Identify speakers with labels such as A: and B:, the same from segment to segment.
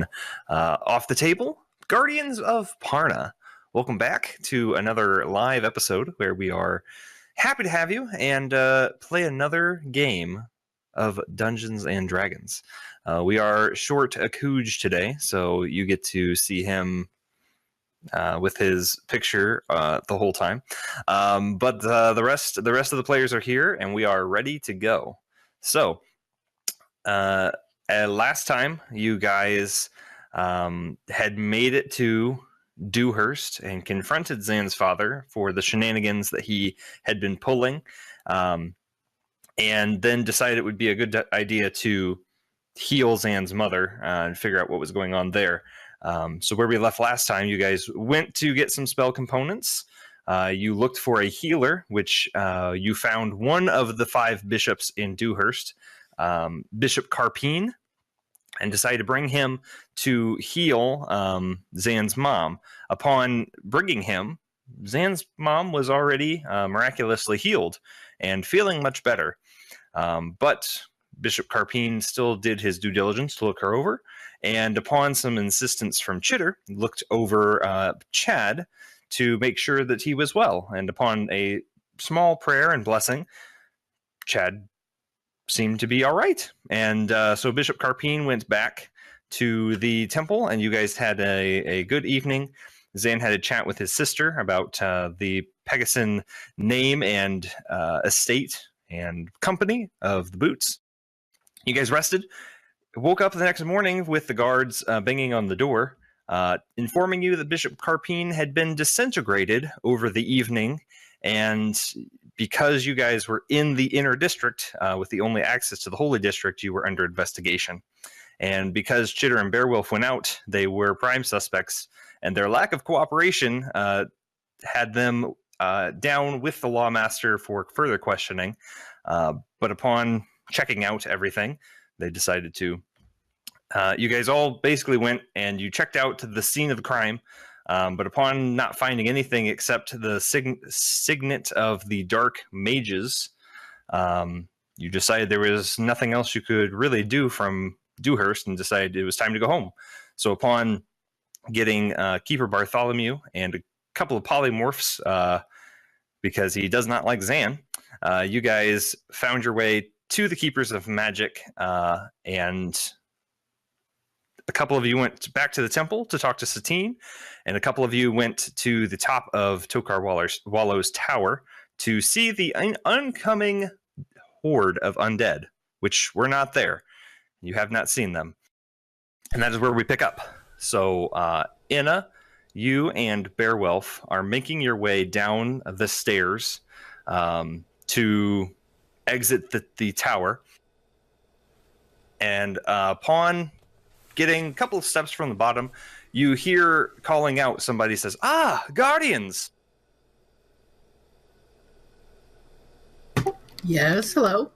A: one off the table. Guardians of Parna. Welcome back to another live episode where we are happy to have you and play another game of Dungeons and Dragons. We are short Akuj today, so you get to see him with his picture the whole time. But the rest of the players are here, and we are ready to go. So, last time you guys had made it to Dewhurst and confronted Zan's father for the shenanigans that he had been pulling, and then decided it would be a good idea to heal Zan's mother and figure out what was going on there. So where we left last time, you guys went to get some spell components. You looked for a healer, which you found one of the 5 bishops in Dewhurst, Bishop Carpine, and decided to bring him to heal Zan's mom. Upon bringing him, Zan's mom was already miraculously healed and feeling much better. But Bishop Carpine still did his due diligence to look her over, and upon some insistence from Chitter, looked over Chad to make sure that he was well. And upon a small prayer and blessing, Chad seemed to be all right. And so Bishop Carpine went back to the temple, and you guys had a good evening. Zan had a chat with his sister about the Pegasus name and estate and company of the Boots. You guys rested, woke up the next morning with the guards banging on the door, informing you that Bishop Carpine had been disintegrated over the evening, and because you guys were in the inner district with the only access to the holy district, you were under investigation. And because Chitter and Beowulf went out, they were prime suspects, and their lack of cooperation had them down with the lawmaster for further questioning. But upon checking out everything, they decided to. You guys all basically went and you checked out to the scene of the crime. But upon not finding anything except the signet of the Dark Mages, you decided there was nothing else you could really do from Dewhurst and decided it was time to go home. So upon getting Keeper Bartholomew and a couple of polymorphs, because he does not like Zan, you guys found your way to the Keepers of Magic, and a couple of you went back to the temple to talk to Satine, and a couple of you went to the top of Tokar Wallow's tower to see the oncoming horde of undead, which were not there. You have not seen them. And that is where we pick up. So, Inna, you and Beowulf are making your way down the stairs to exit the tower. And upon getting a couple of steps from the bottom, you hear calling out. Somebody says, Guardians!
B: Yes, hello.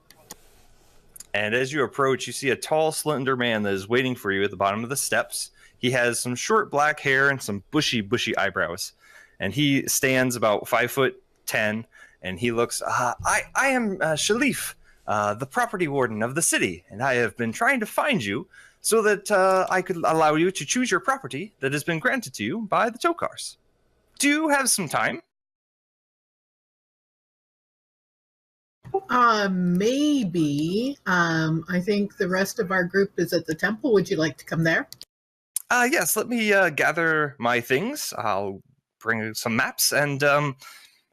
A: And as you approach, you see a tall, slender man that is waiting for you at the bottom of the steps. He has some short black hair and some bushy eyebrows. And he stands about 5'10", and he looks, I am Shalif, the property warden of the city, and I have been trying to find you so that I could allow you to choose your property that has been granted to you by the Tokars. Do you have some time?
B: Maybe. I think the rest of our group is at the temple. Would you like to come there?
A: Yes, let me gather my things. I'll bring some maps, and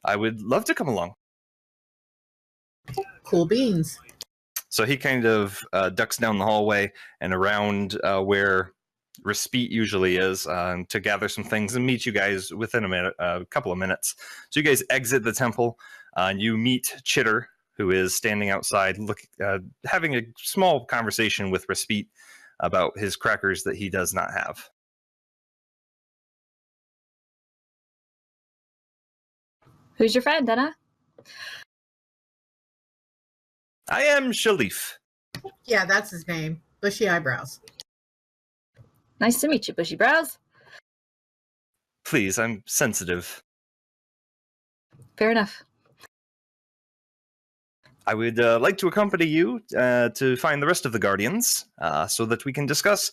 A: I would love to come along.
B: Cool beans.
A: So he kind of ducks down the hallway and around where Respite usually is to gather some things and meet you guys within a couple of minutes. So you guys exit the temple, and you meet Chitter, who is standing outside having a small conversation with Respite about his crackers that he does not have.
C: Who's your friend, Anna?
A: I am Shalif.
B: Yeah, that's his name. Bushy eyebrows.
C: Nice to meet you, Bushy Brows.
A: Please, I'm sensitive.
C: Fair enough.
A: I would like to accompany you to find the rest of the Guardians so that we can discuss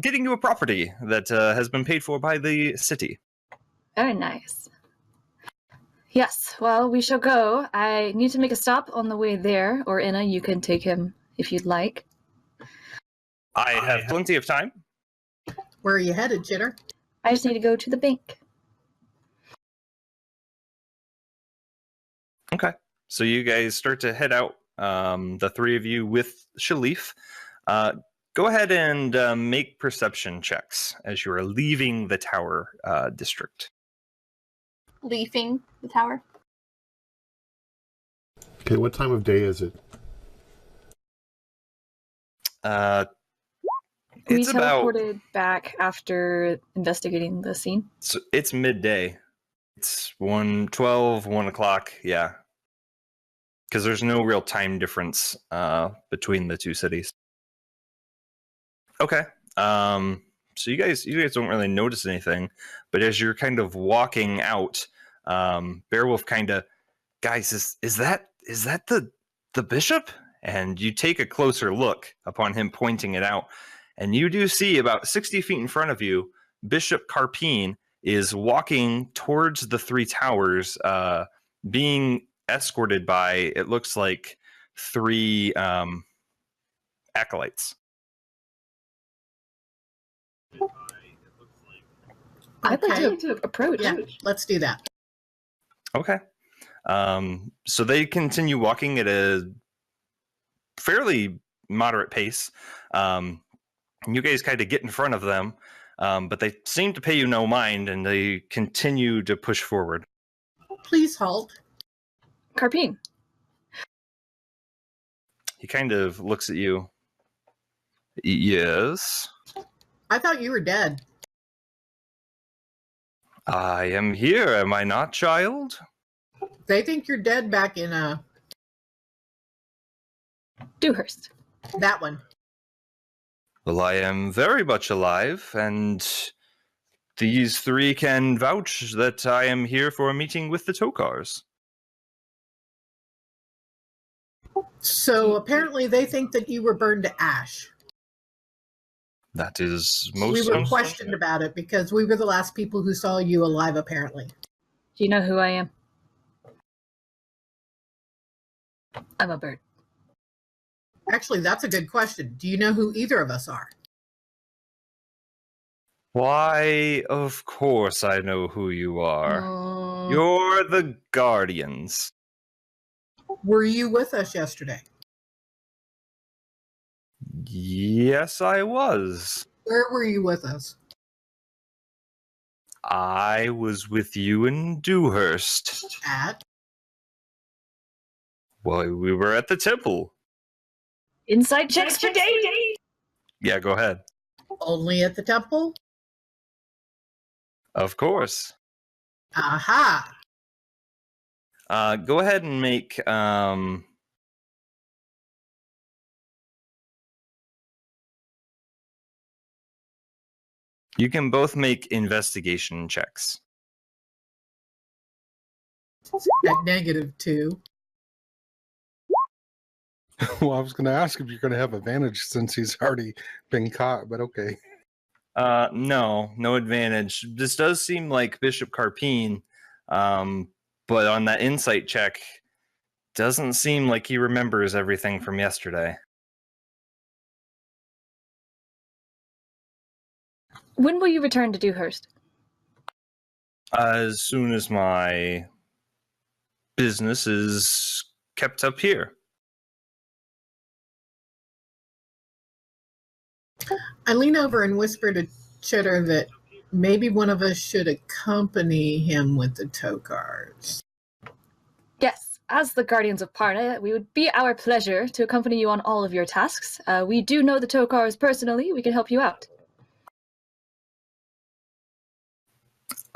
A: getting you a property that has been paid for by the city.
C: Very nice. Yes, well, we shall go. I need to make a stop on the way there, or Inna, you can take him if you'd like.
A: I have plenty of time.
B: Where are you headed, Jitter?
C: I just need to go to the bank.
A: Okay. So you guys start to head out, the three of you with Shalif. Go ahead and make perception checks as you are leaving the tower district.
D: Leafing the tower.
E: Okay, what time of day is it?
C: We
A: It's about...
C: teleported back after investigating the scene.
A: So it's midday. It's 1:12, 1 o'clock, yeah. Because there's no real time difference between the two cities. Okay. So you guys don't really notice anything, but as you're kind of walking out, Beowulf kind of, guys, is that the bishop? And you take a closer look upon him pointing it out, and you do see about 60 feet in front of you, Bishop Carpine is walking towards the three towers, being escorted by, it looks like, three acolytes.
C: I'd like to approach.
B: Yeah, let's do that.
A: Okay. So they continue walking at a fairly moderate pace. You guys kind of get in front of them, but they seem to pay you no mind, and they continue to push forward.
B: Please halt.
C: Carpine.
A: He kind of looks at you. Yes?
B: I thought you were dead.
A: I am here, am I not, child?
B: They think you're dead back in
C: Dewhurst.
B: that one.
A: Well, I am very much alive, and these three can vouch that I am here for a meeting with the Tokars.
B: So apparently they think that you were burned to ash.
A: That is most
B: We were
A: unfortunate.
B: questioned about it because we were the last people who saw you alive, apparently.
C: Do you know who I am? I'm a bird.
B: Actually, that's a good question. Do you know who either of us are?
A: Why, of course I know who you are. You're the Guardians.
B: Were you with us yesterday?
A: Yes, I was.
B: Where were you with us?
A: I was with you in Dewhurst.
B: At?
A: Well, we were at the temple.
C: Inside checks for days.
A: Yeah, go ahead.
B: Only at the temple?
A: Of course.
B: Aha!
A: Go ahead and make you can both make investigation checks.
B: At -2.
E: Well, I was going to ask if you're going to have advantage since he's already been caught, but okay.
A: No advantage. This does seem like Bishop Carpine, but on that insight check, doesn't seem like he remembers everything from yesterday.
C: When will you return to Dewhurst?
A: As soon as my business is kept up here.
B: I lean over and whisper to Chitter that maybe one of us should accompany him with the Tokars.
C: Yes, as the Guardians of Parna, we would be our pleasure to accompany you on all of your tasks. We do know the Tokars personally. We can help you out.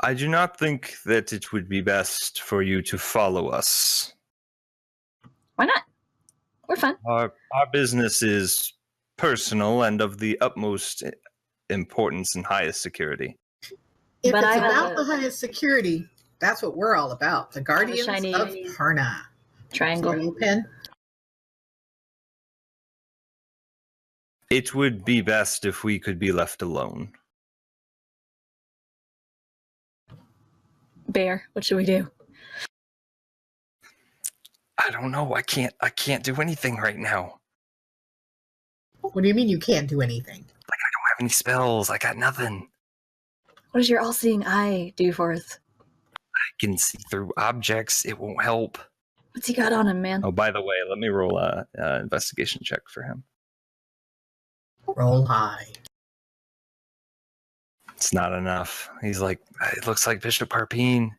A: I do not think that it would be best for you to follow us.
C: Why not? We're fun.
A: Our business is personal and of the utmost importance and highest security.
B: If
C: But
B: it's
C: I have
B: about
C: a-
B: the highest security, that's what we're all about. The Guardians
C: shiny-
B: of Parna.
C: Triangle.
B: Little pin.
A: It would be best if we could be left alone.
C: Bear, what should we do?
A: I don't know. I can't do anything right now.
B: What do you mean you can't do anything?
A: I don't have any spells. I got nothing.
C: What does your all-seeing eye do for us?
A: I can see through objects. It won't help.
C: What's he got on him, man?
A: Oh, by the way, let me roll a investigation check for him.
B: Roll high.
A: It's not enough. He's like, it looks like Bishop Harpine.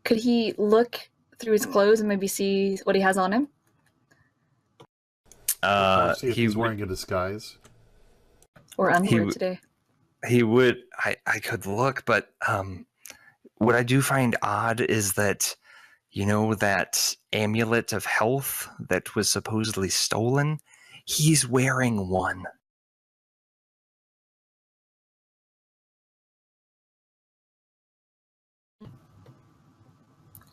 C: Could he look through his clothes and maybe see what he has on him?
F: See if he's wearing a disguise.
C: Or underwear today?
A: He would. I could look, but what I do find odd is that, you know, that amulet of health that was supposedly stolen, he's wearing one.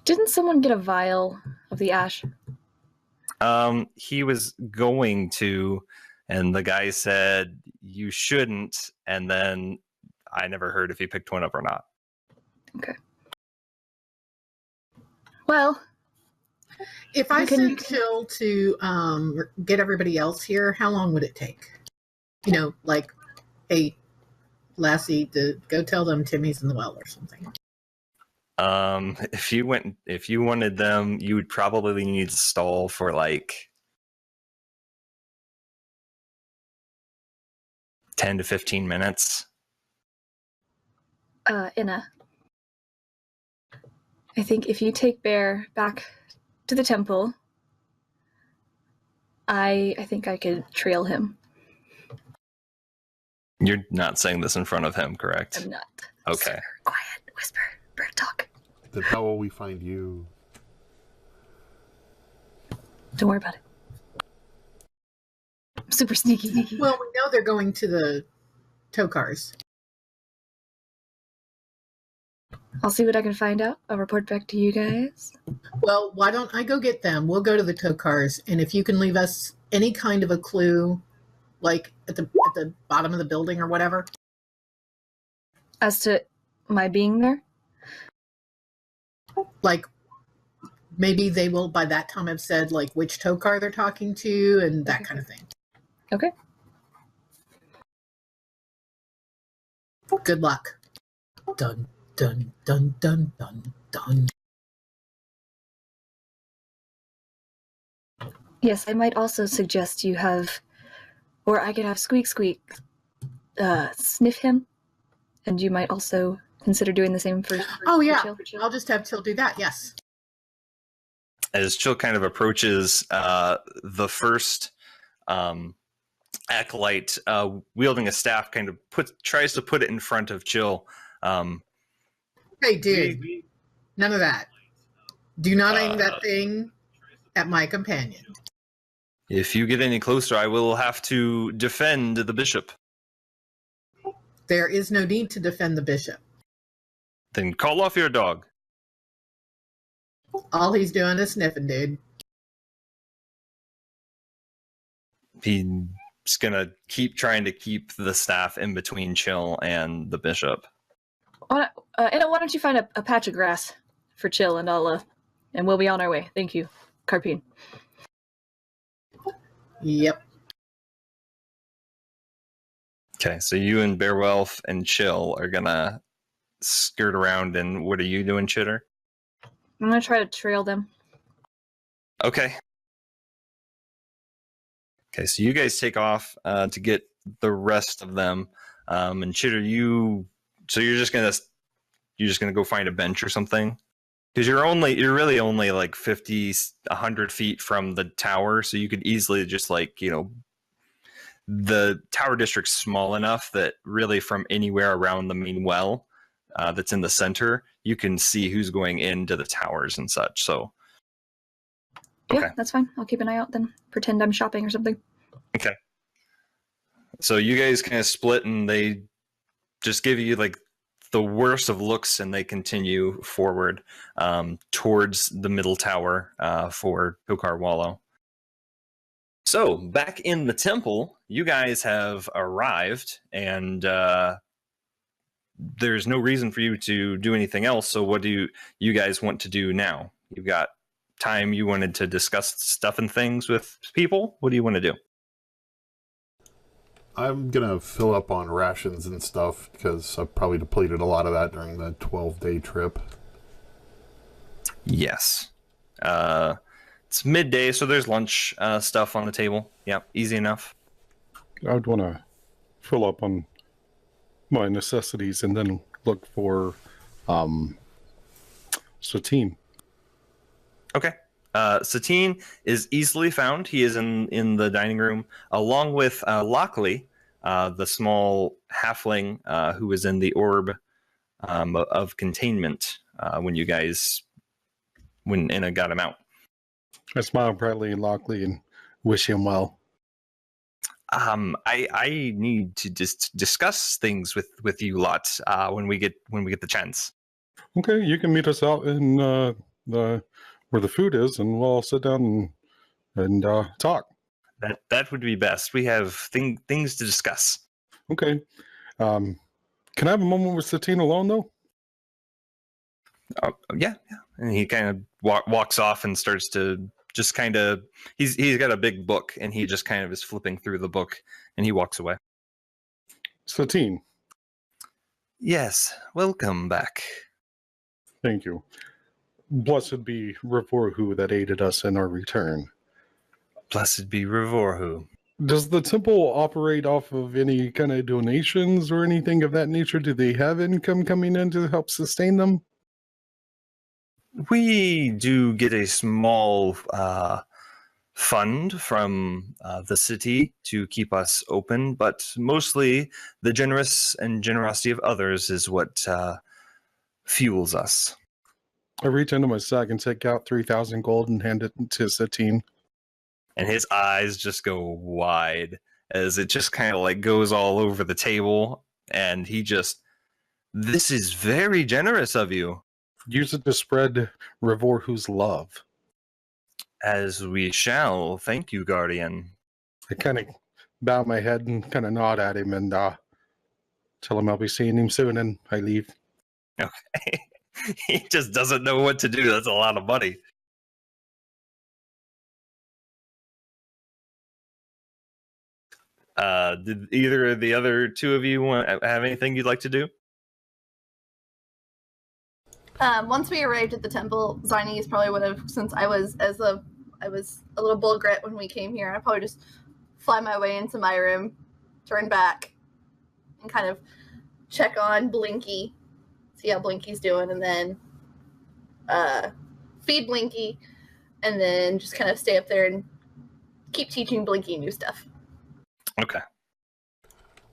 C: Didn't someone get a vial of the ash?
A: He was going to, and the guy said you shouldn't, and then I never heard if he picked one up or not.
C: Okay. Well,
B: if I send Chill to get everybody else here, how long would it take? You know, like, hey, Lassie, to go tell them Timmy's in the well or something.
A: If you wanted them, you would probably need to stall for like 10 to 15 minutes.
C: Inna, I think if you take Bear back to the temple, I think I could trail him.
A: You're not saying this in front of him, correct?
C: I'm not.
A: Okay.
C: Sir, quiet, whisper, bird talk.
F: Then how will we find you?
C: Don't worry about it. I'm super sneaky.
B: Well, we know they're going to the tow cars.
C: I'll see what I can find out. I'll report back to you guys.
B: Well, why don't I go get them? We'll go to the tow cars, and if you can leave us any kind of a clue, like at the bottom of the building or whatever.
C: As to my being there?
B: Like, maybe they will by that time have said like which tow car they're talking to and that kind of thing.
C: Okay.
B: Good luck. Dun dun dun dun dun dun.
C: Yes, I might also suggest you have, or I could have Squeak Squeak sniff him, and you might also consider doing the same for
B: Oh yeah,
C: Chill.
B: I'll just have Chill do that. Yes.
A: As Chill kind of approaches, the first acolyte wielding a staff kind of tries to put it in front of Chill.
B: Hey, dude, none of that. Do not aim that thing at my companion.
A: If you get any closer, I will have to defend the bishop.
B: There is no need to defend the bishop.
A: Then call off your dog.
B: All he's doing is sniffing, dude.
A: He's gonna keep trying to keep the staff in between Chill and the bishop.
C: Anna, why don't you find a patch of grass for Chill, and and we'll be on our way. Thank you, Carpine.
B: Yep.
A: Okay, so you and Bearwolf and Chill are gonna skirt around, and what are you doing, Chitter?
C: I'm gonna try to trail them.
A: Okay. Okay, so you guys take off to get the rest of them, and Chitter, you're just gonna go find a bench or something, because you're really only like 50, 100 feet from the tower, so you could easily just the tower district's small enough that really from anywhere around the main well that's in the center, you can see who's going into the towers and such. So
C: yeah, that's fine. I'll keep an eye out then. Pretend I'm shopping or something.
A: Okay. So you guys kind of split, and they just give you like the worst of looks, and they continue forward towards the middle tower for Tokar Wallow. So, back in the temple, you guys have arrived, and there's no reason for you to do anything else. So, what do you guys want to do now? You've got time. You wanted to discuss stuff and things with people. What do you want to do?
F: I'm gonna fill up on rations and stuff because I probably depleted a lot of that during the 12-day trip.
A: Yes. It's midday, so there's lunch stuff on the table. Yeah, easy enough.
E: I would want to fill up on my necessities and then look for Satine.
A: Okay. Satine is easily found. He is in the dining room, along with Lockley, the small halfling who is in the orb of containment when you guys, when Anna got him out.
E: I smile brightly at Lockley and wish him well.
A: I need to just discuss things with you lot when we get the chance.
E: Okay, you can meet us out in the where the food is, and we'll all sit down and talk.
A: That would be best. We have things to discuss.
E: Okay. Can I have a moment with Satine alone, though?
A: Yeah. And he kind of walks off and starts to just kind of, he's got a big book, and he just kind of is flipping through the book, and he walks away.
E: Satine.
A: Yes, welcome back.
E: Thank you. Blessed be Revorhu that aided us in our return.
A: Blessed be Revorhu.
E: Does the temple operate off of any kind of donations or anything of that nature? Do they have income coming in to help sustain them?
A: We do get a small fund from the city to keep us open, but mostly the generosity of others is what fuels us.
E: I reach into my sack and take out 3,000 gold and hand it to Satine.
A: And his eyes just go wide as it just kind of like goes all over the table, and he just, this is very generous of you.
E: Use it to spread Revorhu's love.
A: As we shall. Thank you, Guardian.
E: I kind of bow my head and kind of nod at him and tell him I'll be seeing him soon, and I leave.
A: Okay. He just doesn't know what to do. That's a lot of money. Did either of the other two of you have anything you'd like to do?
D: Once we arrived at the temple, Zinies probably would have, since I was a little bull grit when we came here, I'd probably just fly my way into my room, turn back, and kind of check on Blinky, see how Blinky's doing, and then feed Blinky, and then just kind of stay up there and keep teaching Blinky new stuff.
A: Okay.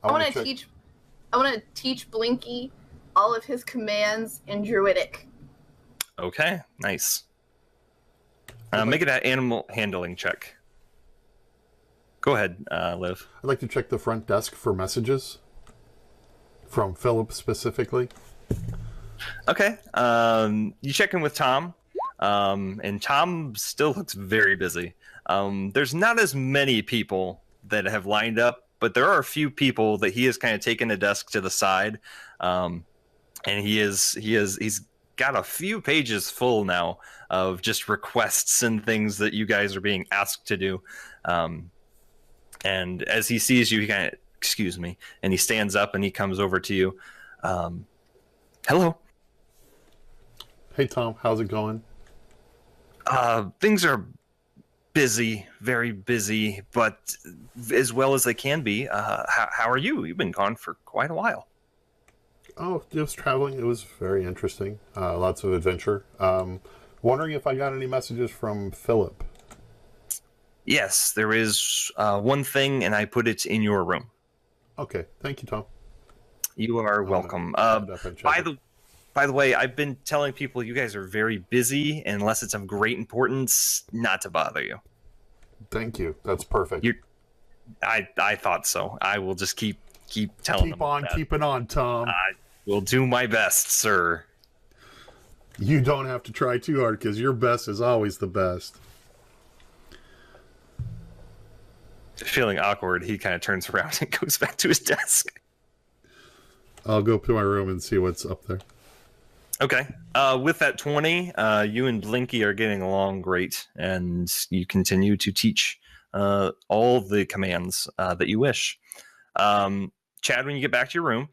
D: I want to teach Blinky all of his commands in Druidic.
A: Okay, nice. Make it an animal handling check. Go ahead, Liv.
F: I'd like to check the front desk for messages from Philip specifically.
A: Okay. You check in with Tom, and Tom still looks very busy. There's not as many people that have lined up, but there are a few people that he has kind of taken a desk to the side, and he's got a few pages full now of just requests and things that you guys are being asked to do. And as he sees you, he kind of, excuse me, and he stands up and he comes over to you. Hello.
F: Hey, Tom, how's it going?
A: Things are busy, very busy, but as well as they can be. How are you? You've been gone for quite a while.
F: Oh, just traveling. It was very interesting. Lots of adventure. Wondering if I got any messages from Philip.
A: Yes, there is one thing, and I put it in your room.
F: Okay, thank you, Tom.
A: You are welcome. By the way, I've been telling people you guys are very busy, and unless it's of great importance, not to bother you.
F: Thank you. That's perfect.
A: I thought so. I will just keep telling them.
F: Keep on keeping on, Tom.
A: I will do my best, sir.
F: You don't have to try too hard because your best is always the best.
A: Feeling awkward, he kind of turns around and goes back to his desk.
F: I'll go to my room and see what's up there.
A: Okay. With that 20, you and Blinky are getting along great, and you continue to teach all the commands that you wish. Chad, when you get back to your room,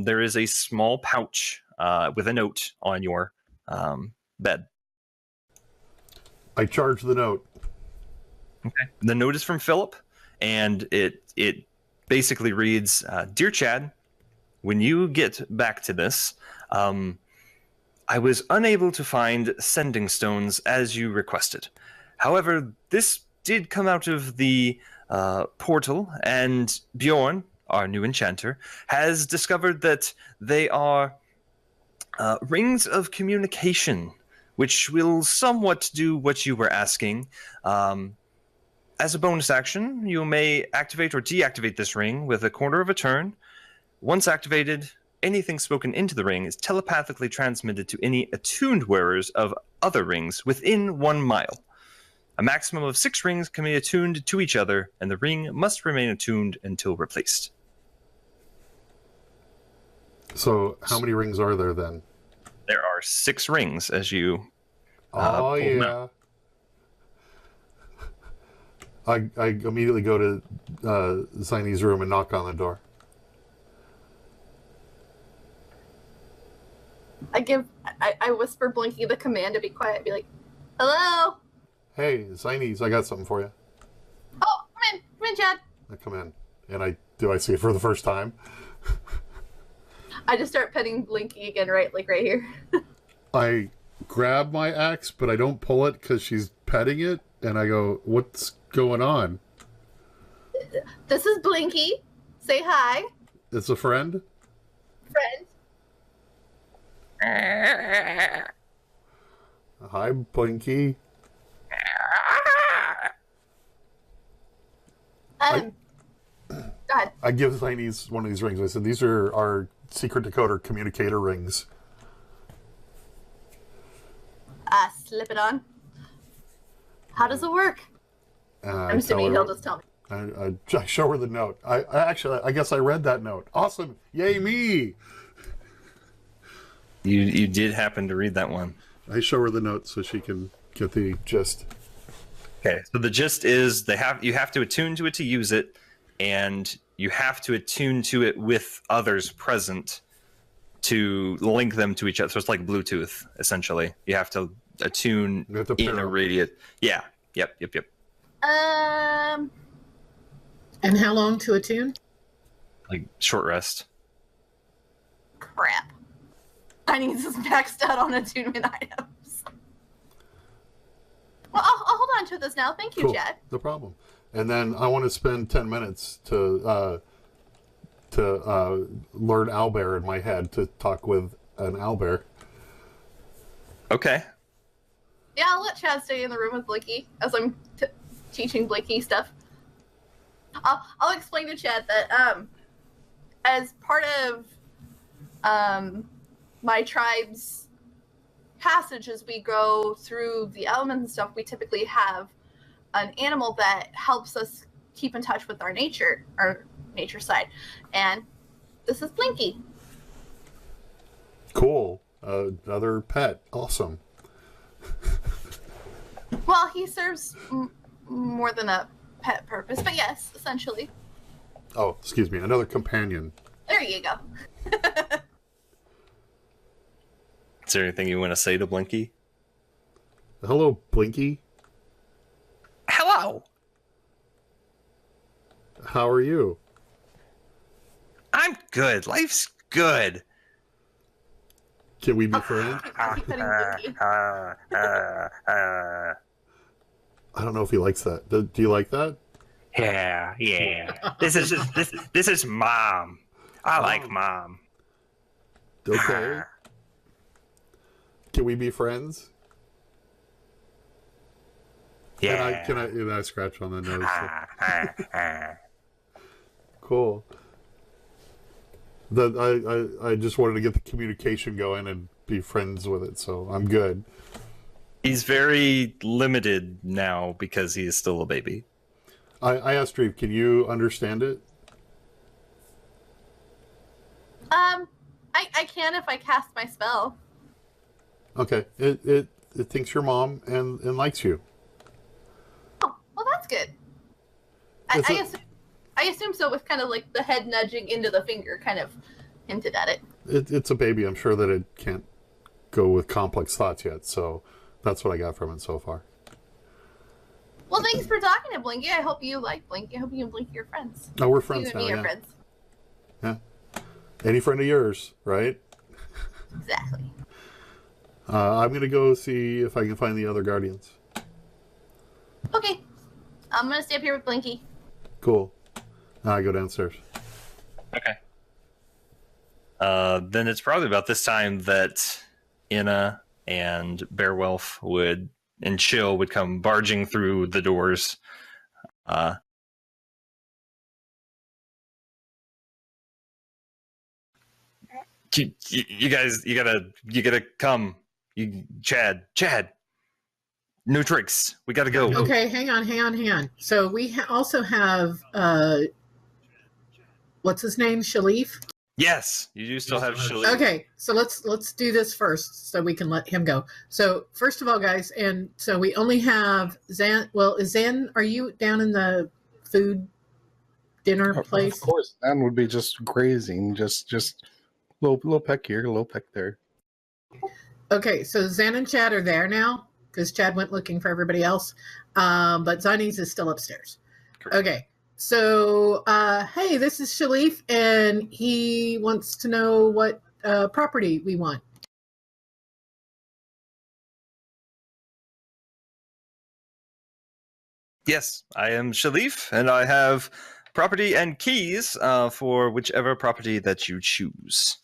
A: there is a small pouch with a note on your bed.
F: I charge the note.
A: Okay. The note is from Philip, and it basically reads, "Dear Chad, when you get back to this, I was unable to find sending stones as you requested. However, this did come out of the portal, and Bjorn, our new enchanter, has discovered that they are rings of communication, which will somewhat do what you were asking. As a bonus action, you may activate or deactivate this ring with a quarter of a turn. Once activated, anything spoken into the ring is telepathically transmitted to any attuned wearers of other rings within 1 mile. A maximum of 6 rings can be attuned to each other, and the ring must remain attuned until replaced."
F: So, how many rings are there then?
A: There are 6 rings as you.
F: Oh,
A: pull them
F: yeah. I immediately go to Zainy's room and knock on the door.
D: I whisper Blinky the command to be quiet, be like, "Hello?
F: Hey, Zainy's, I got something for you.
D: Oh, come in, Chad."
F: I come in, and I see it for the first time.
D: I just start petting Blinky again, right here.
F: I grab my axe, but I don't pull it because she's petting it, and I go, "What's going on?"
D: "This is Blinky. Say hi,
F: It's a friend?
D: friend."
F: Hi, Blinky.
D: Go ahead.
F: I give Zainy's one of these rings. I said, "These are our secret decoder communicator rings."
D: Slip it on. How does it work? I'm assuming he'll just tell me.
F: I show her the note. I guess I read that note. Awesome. Yay, me.
A: You did happen to read that one.
F: I show her the note so she can get the gist.
A: Okay, so the gist is you have to attune to it to use it, and you have to attune to it with others present to link them to each other. So it's like Bluetooth, essentially. You have to attune in a radius. Yeah. Yep.
B: And how long to attune?
A: Like short rest.
D: Crap. I need this maxed out on attunement items. Well, I'll hold on to this now. Thank you,
F: Cool.
D: Chad.
F: No problem. And then I want to spend 10 minutes to learn owlbear in my head, to talk with an owlbear.
A: Okay.
D: Yeah, I'll let Chad stay in the room with Blinky as I'm teaching Blinky stuff. I'll explain to Chad that as part of my tribe's passage, as we go through the elements and stuff, we typically have an animal that helps us keep in touch with our nature side, and this is Blinky.
F: Cool. Another pet. Awesome.
D: Well, he serves more than a pet purpose, but yes, essentially.
F: Oh, excuse me. Another companion.
D: There you go.
A: Is there anything you want to say to Blinky?
F: Hello, Blinky.
A: Hello.
F: How are you?
A: I'm good. Life's good.
F: Can we be friends?
D: I keep petting Blinky.
F: I don't know if he likes that. Do you like that?
A: Yeah. This is Mom. I like Mom.
F: Okay. Can we be friends?
A: Yeah.
F: Can I scratch on the nose? Cool. I just wanted to get the communication going and be friends with it, so I'm good.
A: He's very limited now because he is still a baby.
F: I asked Reeve, can you understand it?
D: I can if I cast my spell.
F: Okay. It thinks your mom and likes you.
D: Oh, well, that's good. I assume so, with kind of like the head nudging into the finger, kind of hinted at it.
F: It's a baby. I'm sure that it can't go with complex thoughts yet. So that's what I got from it so far.
D: Well, thanks for talking to Blinky. I hope you like Blinky. I hope you and Blinky are friends.
F: No, we're friends
D: you and
F: now.
D: me
F: Yeah.
D: are friends.
F: Yeah. Any friend of yours, right?
D: Exactly.
F: I'm gonna go see if I can find the other guardians.
D: Okay. I'm gonna stay up here with Blinky.
F: Cool. I go downstairs.
A: Okay. Then it's probably about this time that Inna and Bearwolf and Chill would come barging through the doors. You guys, you gotta come. Chad, new tricks. We gotta go.
B: Okay, hang on. So we also have what's his name, Shalif?
A: Yes, you do still have Shalif.
B: Okay, so let's do this first so we can let him go. So first of all, guys, and so we only have Zan. Well, is Zan? Are you down in the food dinner place?
E: Of course, Zan would be just grazing, just little peck here, a little peck there.
B: Okay, so Zan and Chad are there now because Chad went looking for everybody else, but Zanies is still upstairs.
A: Correct.
B: Okay, so hey, this is Shalif, and he wants to know what property we want.
A: Yes, I am Shalif, and I have property and keys for whichever property that you choose.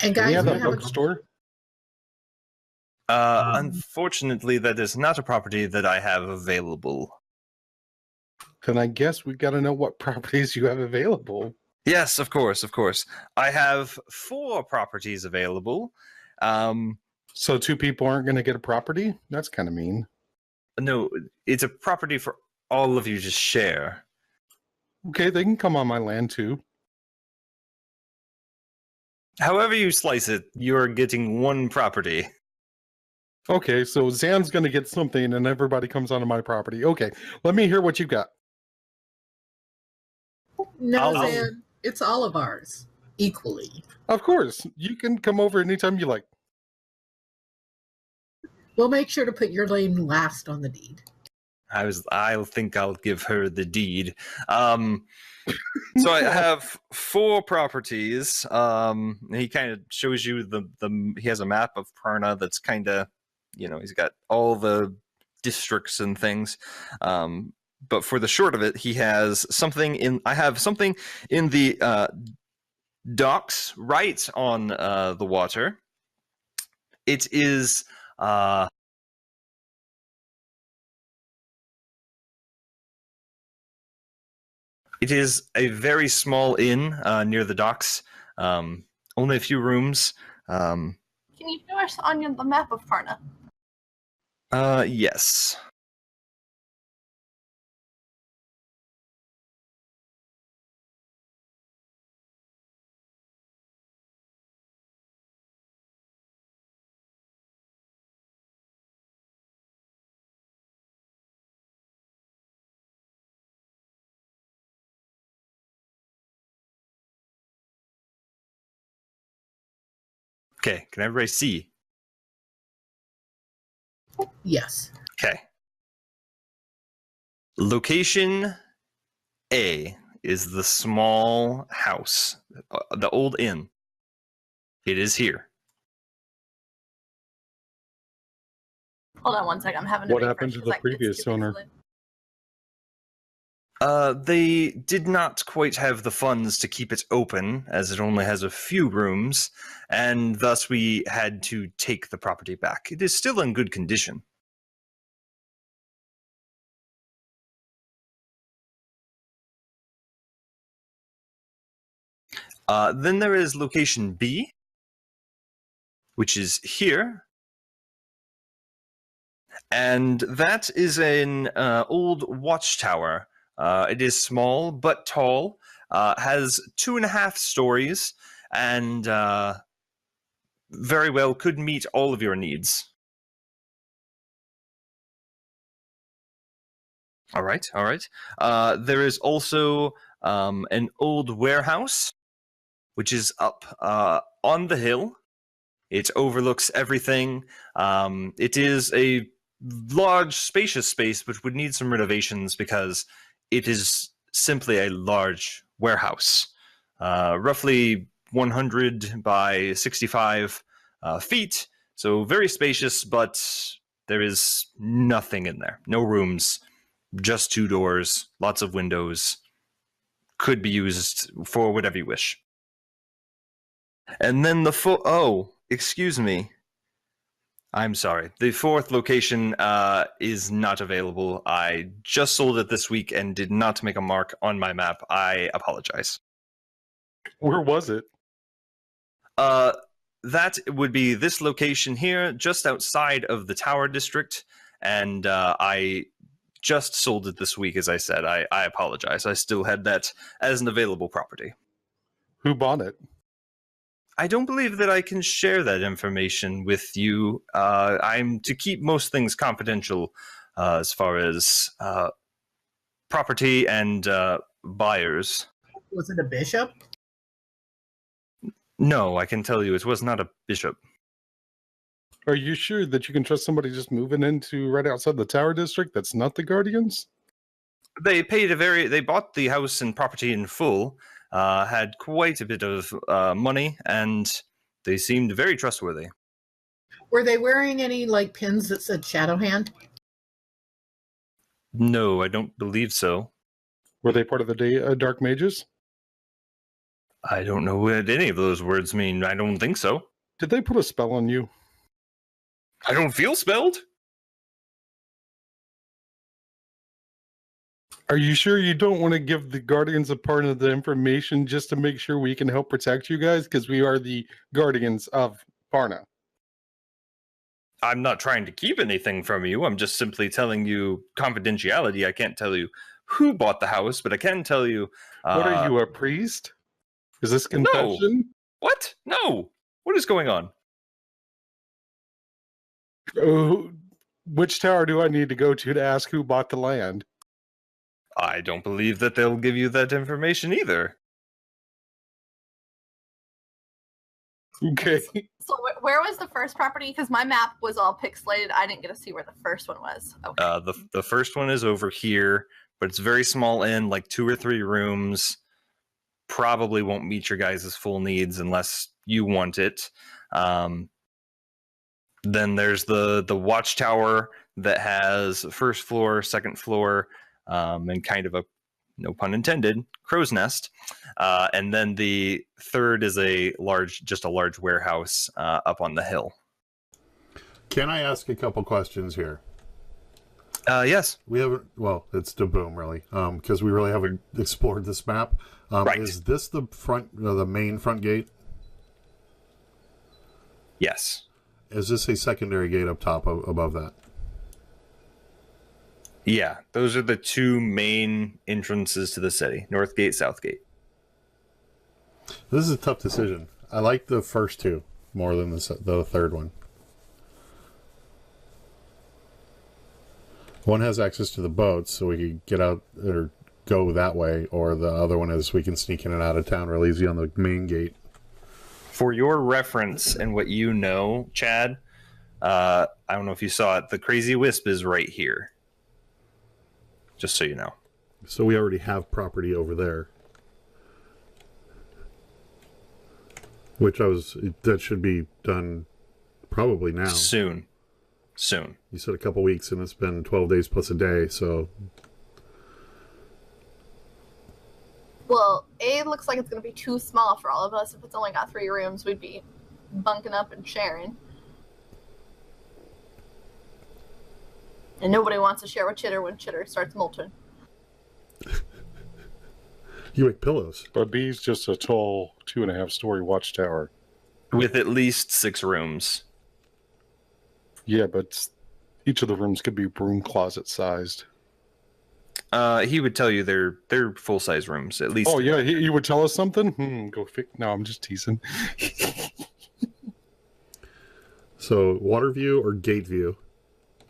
B: And
E: Do
B: guys,
E: we have
B: we
E: a
B: have a
E: bookstore?
A: Unfortunately, that is not a property that I have available.
E: Then I guess we got to know what properties you have available.
A: Yes, of course. I have 4 properties available.
E: So 2 people aren't going to get a property? That's kind of mean.
A: No, it's a property for all of you to share.
E: Okay, they can come on my land too.
A: However you slice it, you're getting 1 property.
E: Okay, so Zan's going to get something and everybody comes onto my property. Okay, let me hear what you got.
B: no, Zan. It's all of ours equally.
E: Of course, you can come over anytime you like.
B: We'll make sure to put your name last on the deed.
A: I think I'll give her the deed. So I have 4 properties. He kind of shows you he has a map of Parna that's kind of, he's got all the districts and things. But for the short of it, he has I have something in the docks right on the water. It is a very small inn near the docks. Only a few rooms.
D: Can you show us on the map of Parna?
A: Yes. Okay, can everybody see?
B: Yes.
A: Okay. Location A is the small house, the old inn. It is here.
D: Hold on one second. I'm having to
E: What
D: refresh
E: happened to
D: 'cause
E: the
D: I- it's
E: previous
D: too
E: owner?
D: pixelated.
A: They did not quite have the funds to keep it open, as it only has a few rooms, and thus we had to take the property back. It is still in good condition. Then there is location B, which is here. And that is an old watchtower. It is small but tall, has 2.5 stories, and very well could meet all of your needs. All right, all right. There is also an old warehouse, which is up on the hill. It overlooks everything. It is a large, spacious space, but would need some renovations because it is simply a large warehouse. Roughly 100 by 65 feet, so very spacious, but there is nothing in there. No rooms, just 2 doors, lots of windows. Could be used for whatever you wish. And then excuse me. I'm sorry. The 4th location is not available. I just sold it this week and did not make a mark on my map. I apologize.
E: Where was it?
A: That would be this location here, just outside of the Tower District, and I just sold it this week, as I said. I apologize. I still had that as an available property.
E: Who bought it?
A: I don't believe that I can share that information with you. I'm to keep most things confidential as far as property and buyers.
B: Was it a bishop?
A: No, I can tell you it was not a bishop.
E: Are you sure that you can trust somebody just moving into right outside the Tower District that's not the Guardians?
A: They bought the house and property in full, had quite a bit of money, and they seemed very trustworthy.
B: Were they wearing any like pins that said Shadow Hand?
A: No, I don't believe so.
E: Were they part of the Dark Mages?
A: I don't know what any of those words mean. I don't think so.
E: Did they put a spell on you?
A: I don't feel spelled.
E: Are you sure you don't want to give the Guardians of Parna the information just to make sure we can help protect you guys? Because we are the Guardians of Parna.
A: I'm not trying to keep anything from you. I'm just simply telling you confidentiality. I can't tell you who bought the house, but I can tell you...
E: What are you, a priest? Is this confession?
A: No. What? No. What is going on?
E: Which tower do I need to go to ask who bought the land?
A: I don't believe that they'll give you that information either.
E: Okay.
D: So where was the first property? Because my map was all pixelated. I didn't get to see where the first one was. Okay.
A: The first one is over here, but it's very small inn, like 2 or 3 rooms. Probably won't meet your guys' full needs unless you want it. Then there's the watchtower that has first floor, second floor, and kind of a, no pun intended, crow's nest. And then the third is a large warehouse up on the hill.
F: Can I ask a couple questions here?
A: Yes.
F: We haven't, well, it's to boom, really, because we really haven't explored this map.
A: Right.
F: Is this the the main front gate?
A: Yes.
F: Is this a secondary gate up top above that?
A: Yeah, those are the 2 main entrances to the city, North Gate, South Gate.
F: This is a tough decision. I like the first 2 more than the third one. One has access to the boats, so we can get out or go that way, or the other one is we can sneak in and out of town real easy on the main gate.
A: For your reference and what you know, Chad, I don't know if you saw it, the Crazy Wisp is right here. Just so you know.
F: So we already have property over there. That should be done probably now.
A: Soon.
F: You said a couple weeks, and it's been 12 days plus a day, so...
D: Well, it looks like it's going to be too small for all of us. If it's only got 3 rooms, we'd be bunking up and sharing. And nobody wants to share with Chitter when Chitter starts molting.
F: You make pillows.
E: But B's just a tall 2.5-story watchtower.
A: With at least 6 rooms.
E: Yeah, but Each of the rooms could be broom closet sized.
A: He would tell you they're full size rooms at least.
E: Oh yeah, he would tell us something. No, I'm just teasing.
F: So, water view or gate view?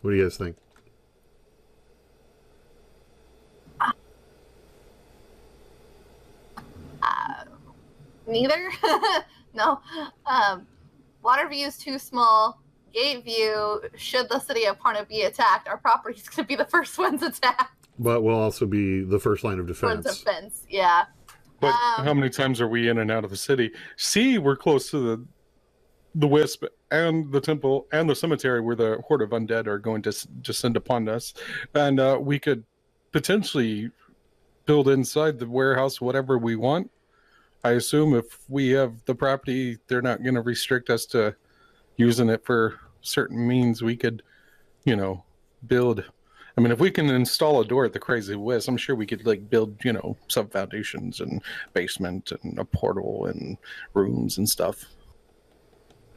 F: What do you guys think?
D: Neither. No. Water view is too small. Gate view, should the city of Parna be attacked, our property's going to be the first ones attacked.
F: But we'll also be the first line of defense.
D: Front defense, yeah.
E: But how many times are we in and out of the city? See, we're close to the Wisp and the temple and the cemetery where the horde of undead are going to descend upon us. And we could potentially build inside the warehouse whatever we want. I assume if we have the property, they're not going to restrict us to using it for certain means. We could, build. I mean, if we can install a door at the Crazy Wisp, I'm sure we could build, some foundations and basement and a portal and rooms and stuff.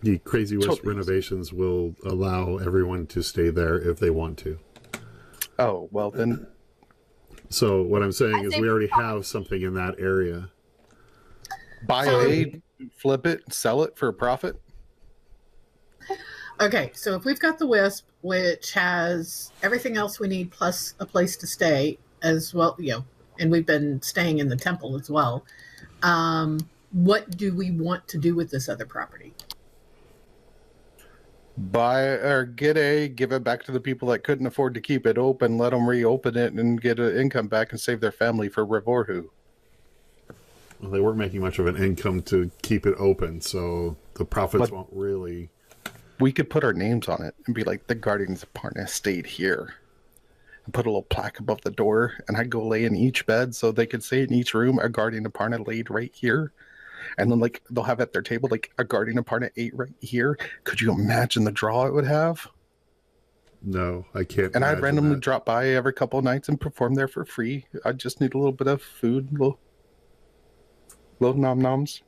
F: The Crazy Wisp renovations will allow everyone to stay there if they want to.
E: Oh, well then.
F: So what I'm saying is we already have something in that area.
E: Buy it, flip it, sell it for a profit.
B: Okay, so if we've got the Wisp, which has everything else we need plus a place to stay as well, and we've been staying in the temple as well, what do we want to do with this other property?
E: Buy or give it back to the people that couldn't afford to keep it open, let them reopen it and get an income back and save their family for Revorhu.
F: Well, they weren't making much of an income to keep it open, so the profits won't really...
E: We could put our names on it and be like, the Guardians of Parna stayed here. And put a little plaque above the door, and I'd go lay in each bed so they could say in each room, a Guardian of Parna laid right here. And then they'll have at their table, a Guardian of Parna ate right here. Could you imagine the draw it would have?
F: No, I can't.
E: And I'd randomly drop by every couple of nights and perform there for free. I just need a little bit of food, little nom-noms.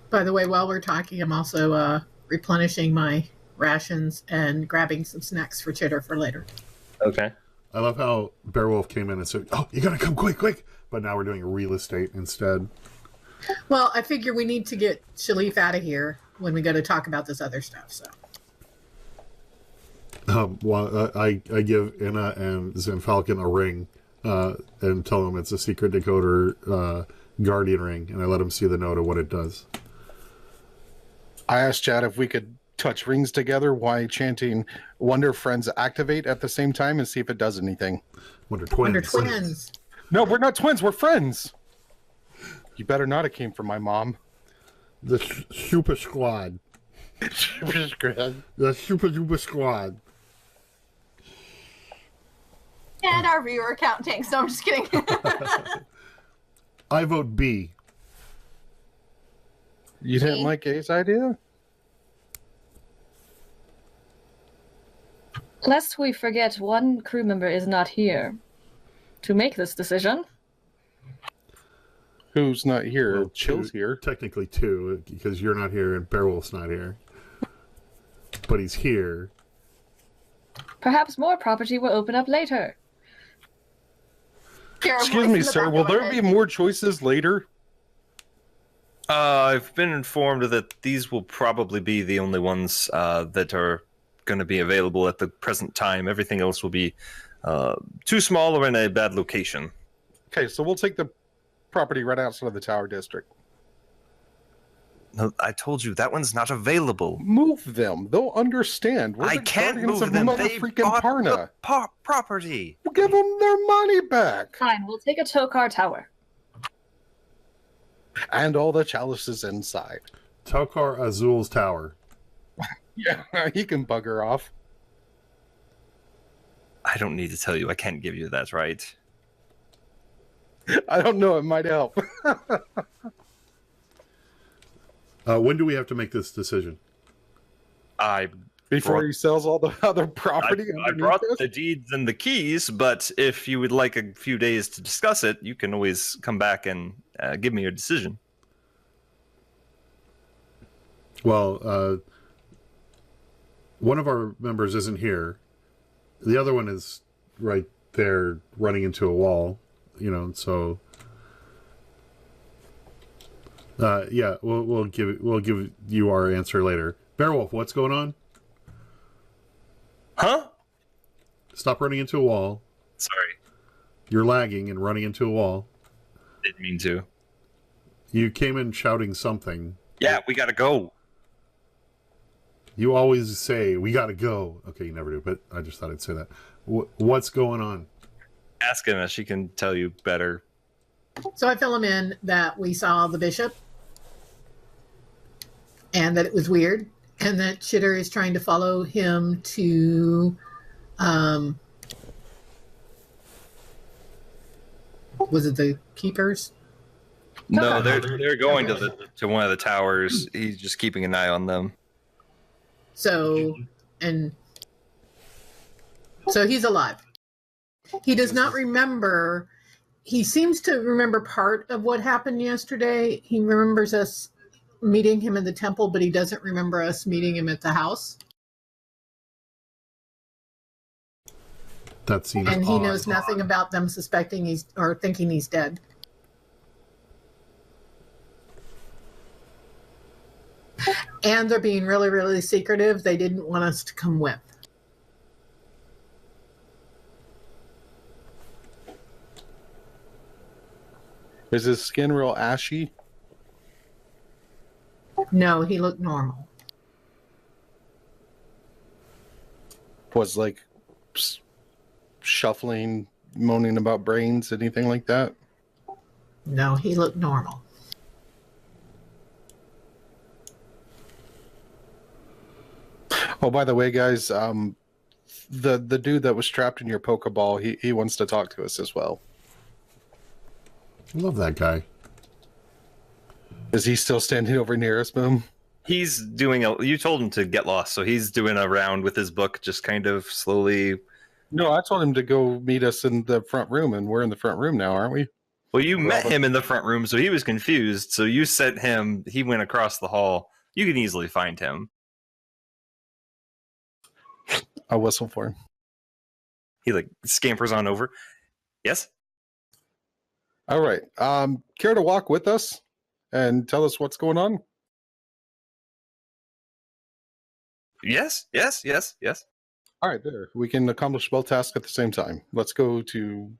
B: By the way, while we're talking, I'm also replenishing my rations and grabbing some snacks for Chitter for later.
A: Okay.
F: I love how Beowulf came in and said, "Oh, you gotta come quick!" But now we're doing real estate instead.
B: Well, I figure we need to get Shalif out of here when we go to talk about this other stuff. So.
F: I give Inna and Zenfalcon a ring and tell them it's a secret decoder guardian ring, and I let them see the note of what it does.
E: I asked Chad if we could touch rings together while chanting Wonder Friends activate at the same time and see if it does anything.
F: Wonder Twins.
B: Wonder Twins.
E: No, we're not twins. We're friends. You better not have came from my mom.
F: The Super Squad.
E: Super Squad.
F: The Super Squad.
D: And our viewer count tanks. No, I'm just kidding.
F: I vote B.
E: You didn't like A's idea?
C: Lest we forget, one crew member is not here to make this decision.
E: Who's not here?
F: Well,
E: Chill's here.
F: Technically two, because you're not here and Beowulf's not here. But he's here.
C: Perhaps more property will open up later.
E: Excuse me, sir. Will there be more choices later?
A: I've been informed that these will probably be the only ones that are going to be available at the present time. Everything else will be too small or in a bad location.
E: Okay, so we'll take the property right outside of the Tower District.
A: No, I told you that one's not available.
E: Move them. They'll understand. We're
A: I
E: the
A: can't
E: guardians
A: move
E: of
A: them.
E: Mother
A: They
E: freaking
A: bought
E: Parna.
A: the property.
E: We'll give them their money back.
C: Fine, we'll take a Tokar Tower.
E: And all the chalices inside.
F: Tokar Azul's tower.
E: Yeah, he can bugger off.
A: I don't need to tell you. I can't give you that, right?
E: I don't know. It might help.
F: When do we have to make this decision?
E: Before he sells all the other property.
A: I brought the deeds and the keys, but if you would like a few days to discuss it, you can always come back and give me your decision.
F: Well, one of our members isn't here. The other one is right there running into a wall, so yeah, we'll give you our answer later. Bearwolf, what's going on?
A: Huh?
F: Stop running into a wall.
A: Sorry.
F: You're lagging and running into a wall.
A: Didn't mean to.
F: You came in shouting something.
A: Yeah, we gotta go.
F: You always say, we gotta go. Okay, you never do, but I just thought I'd say that. What's going on?
A: Ask Anna, she can tell you better.
B: So I fill him in that we saw the bishop and that it was weird and that Chitter is trying to follow him to was it the keepers?
A: No, they're going to one of the towers. He's just keeping an eye on them.
B: So he's alive. He does not remember. He seems to remember part of what happened yesterday. He remembers us meeting him in the temple, but he doesn't remember us meeting him at the house.
F: That seems
B: And he
F: odd.
B: knows nothing about them suspecting or thinking he's dead. And they're being really, really secretive. They didn't want us to come with.
E: Is his skin real ashy?
B: No, he looked normal.
E: Was like shuffling, moaning about brains, anything like that?
B: No, he looked normal.
E: Oh, by the way, guys, the dude that was trapped in your Pokeball, he wants to talk to us as well.
F: I love that guy.
E: Is he still standing over near us, Boom?
A: He's doing you told him to get lost, so he's doing a round with his book, just kind of slowly.
E: No, I told him to go meet us in the front room, and we're in the front room now, aren't we?
A: Well, you met him in the front room, so he was confused. So you sent him. He went across the hall. You can easily find him.
E: I'll whistle for him.
A: He scampers on over. Yes.
E: All right. Care to walk with us and tell us what's going on?
A: Yes.
E: All right, there. We can accomplish both tasks at the same time. Let's go to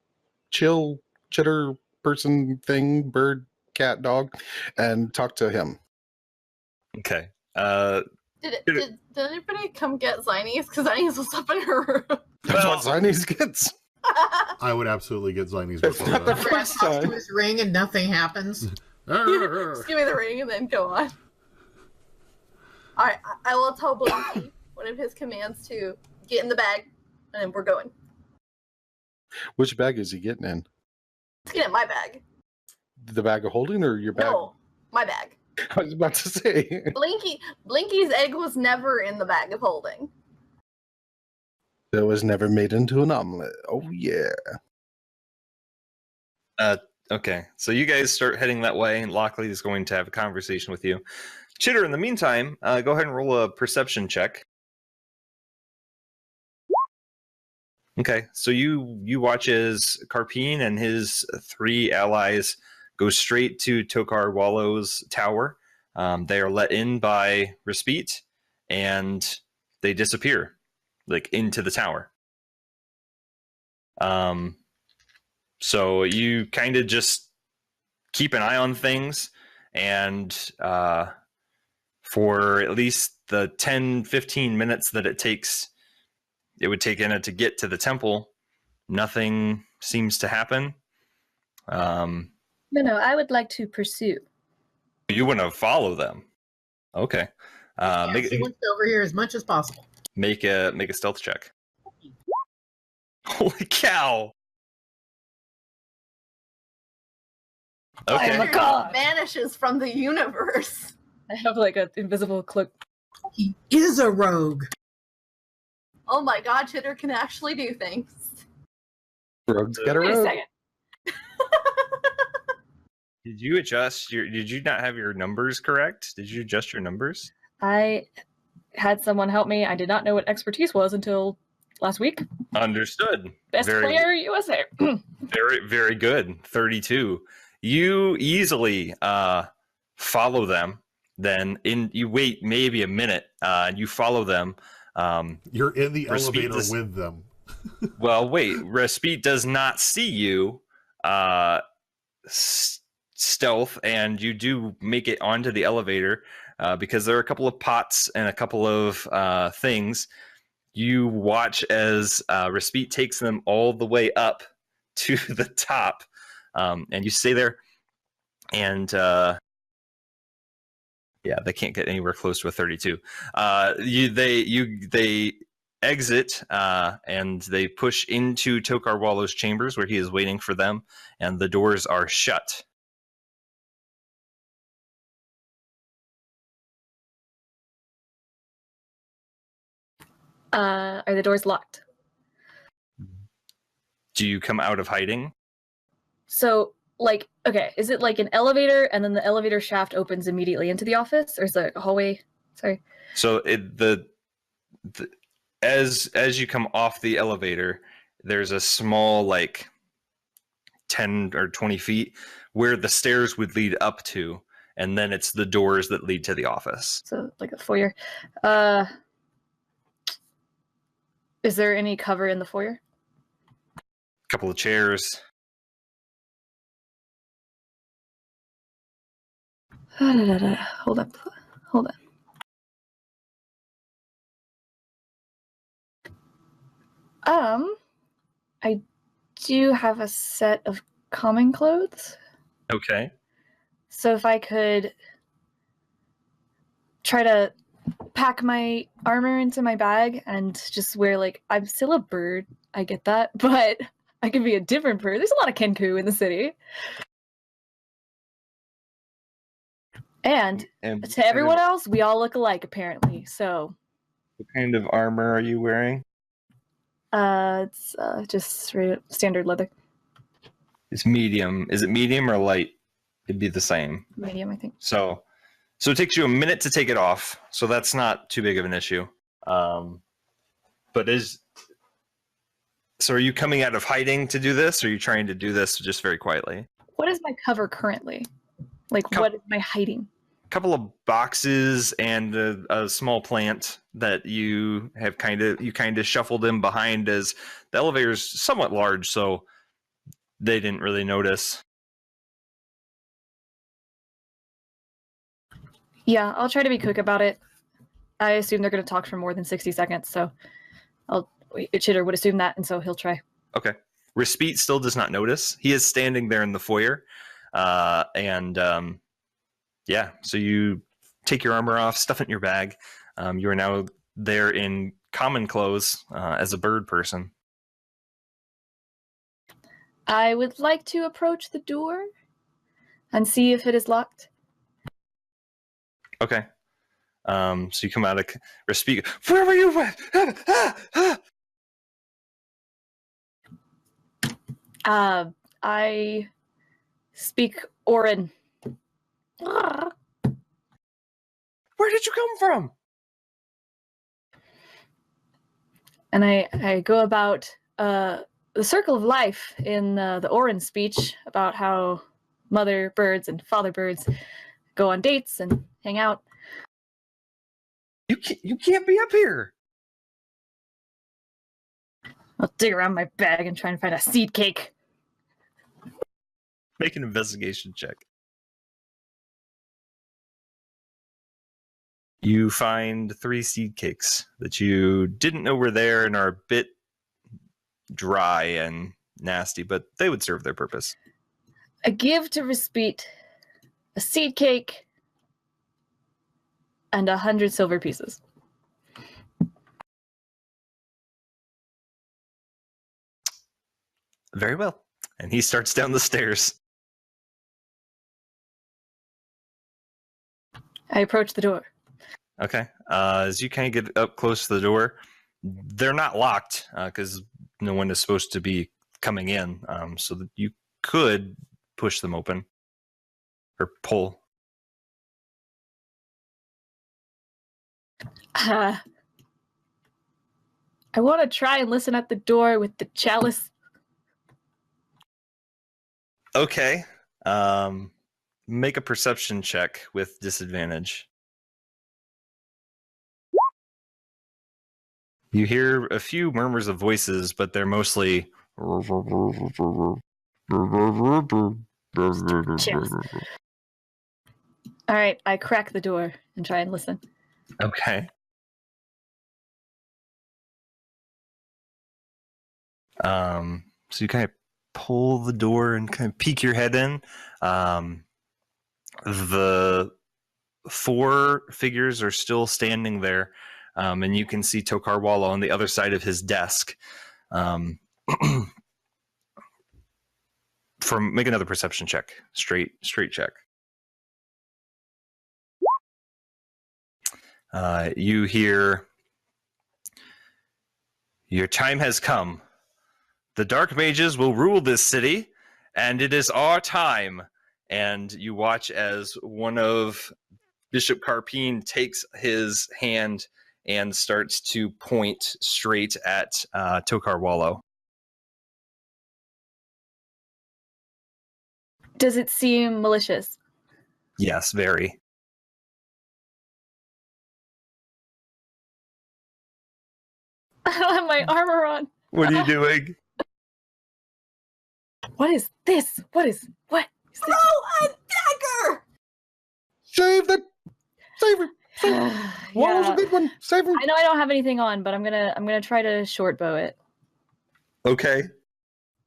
E: Chitter, person, thing, bird, cat, dog, and talk to him.
A: Okay.
D: Did anybody come get Zinies? Because Zinies was up in her room.
E: That's what Zinies gets.
F: I would absolutely get Zinies
E: It's
F: before
E: not the
F: that.
E: first
B: Talks to
E: time.
B: his ring and nothing happens.
D: Just give me the ring and then go on. Alright, I will tell Blinky one of his commands to get in the bag, and then we're going.
E: Which bag is he getting in?
D: Let's get in my bag.
E: The bag of holding or your bag?
D: No, my bag.
E: I was about to say.
D: Blinky's egg was never in the bag of holding.
E: It was never made into an omelet. Oh, yeah.
A: Okay. So you guys start heading that way, and Lockley is going to have a conversation with you. Chitter, in the meantime, go ahead and roll a perception check. Okay. So you watch as Carpine and his 3 allies go straight to Tokar Wallow's tower. They are let in by Respite, and they disappear, into the tower. So you kind of just keep an eye on things, and for at least the 10-15 minutes that it would take Anna to get to the temple, nothing seems to happen.
C: No, I would like to pursue.
A: You want to follow them. Okay.
B: He wants over here as much as possible.
A: Make a stealth check. Holy cow! Okay.
C: Oh my God.
D: Vanishes from the universe.
C: I have an invisible cloak.
B: He is a rogue.
D: Oh my God, Chitter can actually do things.
E: Rogues get a
C: Wait a
E: rogue.
C: second.
A: Did you not have your numbers correct? Did you adjust your numbers?
C: I had someone help me. I did not know what expertise was until last week.
A: Understood.
C: Best player USA.
A: Very, very good. 32. You easily follow them. Then you wait maybe a minute. And you follow them.
F: You're in the elevator
A: does,
F: with them.
A: Well, wait. Respite does not see you. Stealth, and you do make it onto the elevator because there are a couple of pots and a couple of things. You watch as Respite takes them all the way up to the top, and you stay there. And yeah, they can't get anywhere close to a 32. They exit and they push into Tokar Wallow's chambers where he is waiting for them, and the doors are shut.
C: Are the doors locked?
A: Do you come out of hiding?
C: So, like, okay, is it like an elevator and then the elevator shaft opens immediately into the office, or is it a hallway? Sorry.
A: So as you come off the elevator, there's a small, like 10 or 20 feet where the stairs would lead up to, and then it's the doors that lead to the office.
C: So, like a foyer. Is there any cover in the foyer?
A: A couple of chairs.
C: Hold up. Hold on. I do have a set of common clothes.
A: Okay.
C: So if I could try to pack my armor into my bag and just wear, like, I'm still a bird, I get that, but I could be a different bird. There's a lot of Kenku in the city. And to everyone else, we all look alike, apparently, so.
A: What kind of armor are you wearing?
C: It's just straight standard leather.
A: It's medium. Is it medium or light? It'd be the same.
C: Medium, I think.
A: So it takes you a minute to take it off, so that's not too big of an issue. So are you coming out of hiding to do this, or are you trying to do this just very quietly?
C: What is my cover currently? Like, what is my hiding?
A: A couple of boxes and a small plant that you have kind of shuffled in behind, as the elevator's somewhat large, so they didn't really notice.
C: Yeah, I'll try to be quick about it. I assume they're going to talk for more than 60 seconds, so Chitter would assume that, and so he'll try.
A: Okay. Respite still does not notice. He is standing there in the foyer, yeah, so you take your armor off, stuff it in your bag. You are now there in common clothes as a bird person.
C: I would like to approach the door and see if it is locked.
A: Okay. So you come out of Respite. Where were you?
C: I speak Orin.
A: Where did you come from?
C: And I go about the circle of life in the Orin speech about how mother birds and father birds go on dates and hang out.
A: You can't be up here.
C: I'll dig around my bag and try and find a seed cake.
A: Make an investigation check. You find 3 seed cakes that you didn't know were there and are a bit dry and nasty, but they would serve their purpose.
C: I give to Respite a seed cake and 100 silver pieces.
A: Very well. And he starts down the stairs.
C: I approach the door.
A: Okay. As you kind of get up close to the door, they're not locked because no one is supposed to be coming in. So that you could push them open or pull.
C: I want to try and listen at the door with the chalice.
A: Okay. Make a perception check with disadvantage. You hear a few murmurs of voices, but they're mostly.
C: Chalice. All right, I crack the door and try and listen.
A: Okay. So you kind of pull the door and kind of peek your head in. The 4 figures are still standing there, and you can see Tokar Walla on the other side of his desk. Make another perception check, straight check. You hear, "Your time has come. The Dark Mages will rule this city, and it is our time." And you watch as one of Bishop Carpine takes his hand and starts to point straight at Tokar Wallow.
C: Does it seem malicious?
A: Yes, very.
C: I don't have my armor on.
A: What are you doing?
C: What is this? What is this?
D: Throw a dagger!
E: Save it! Save it! Wallow's a good one. Save him.
C: I know I don't have anything on, but I'm gonna try to short bow it.
A: Okay.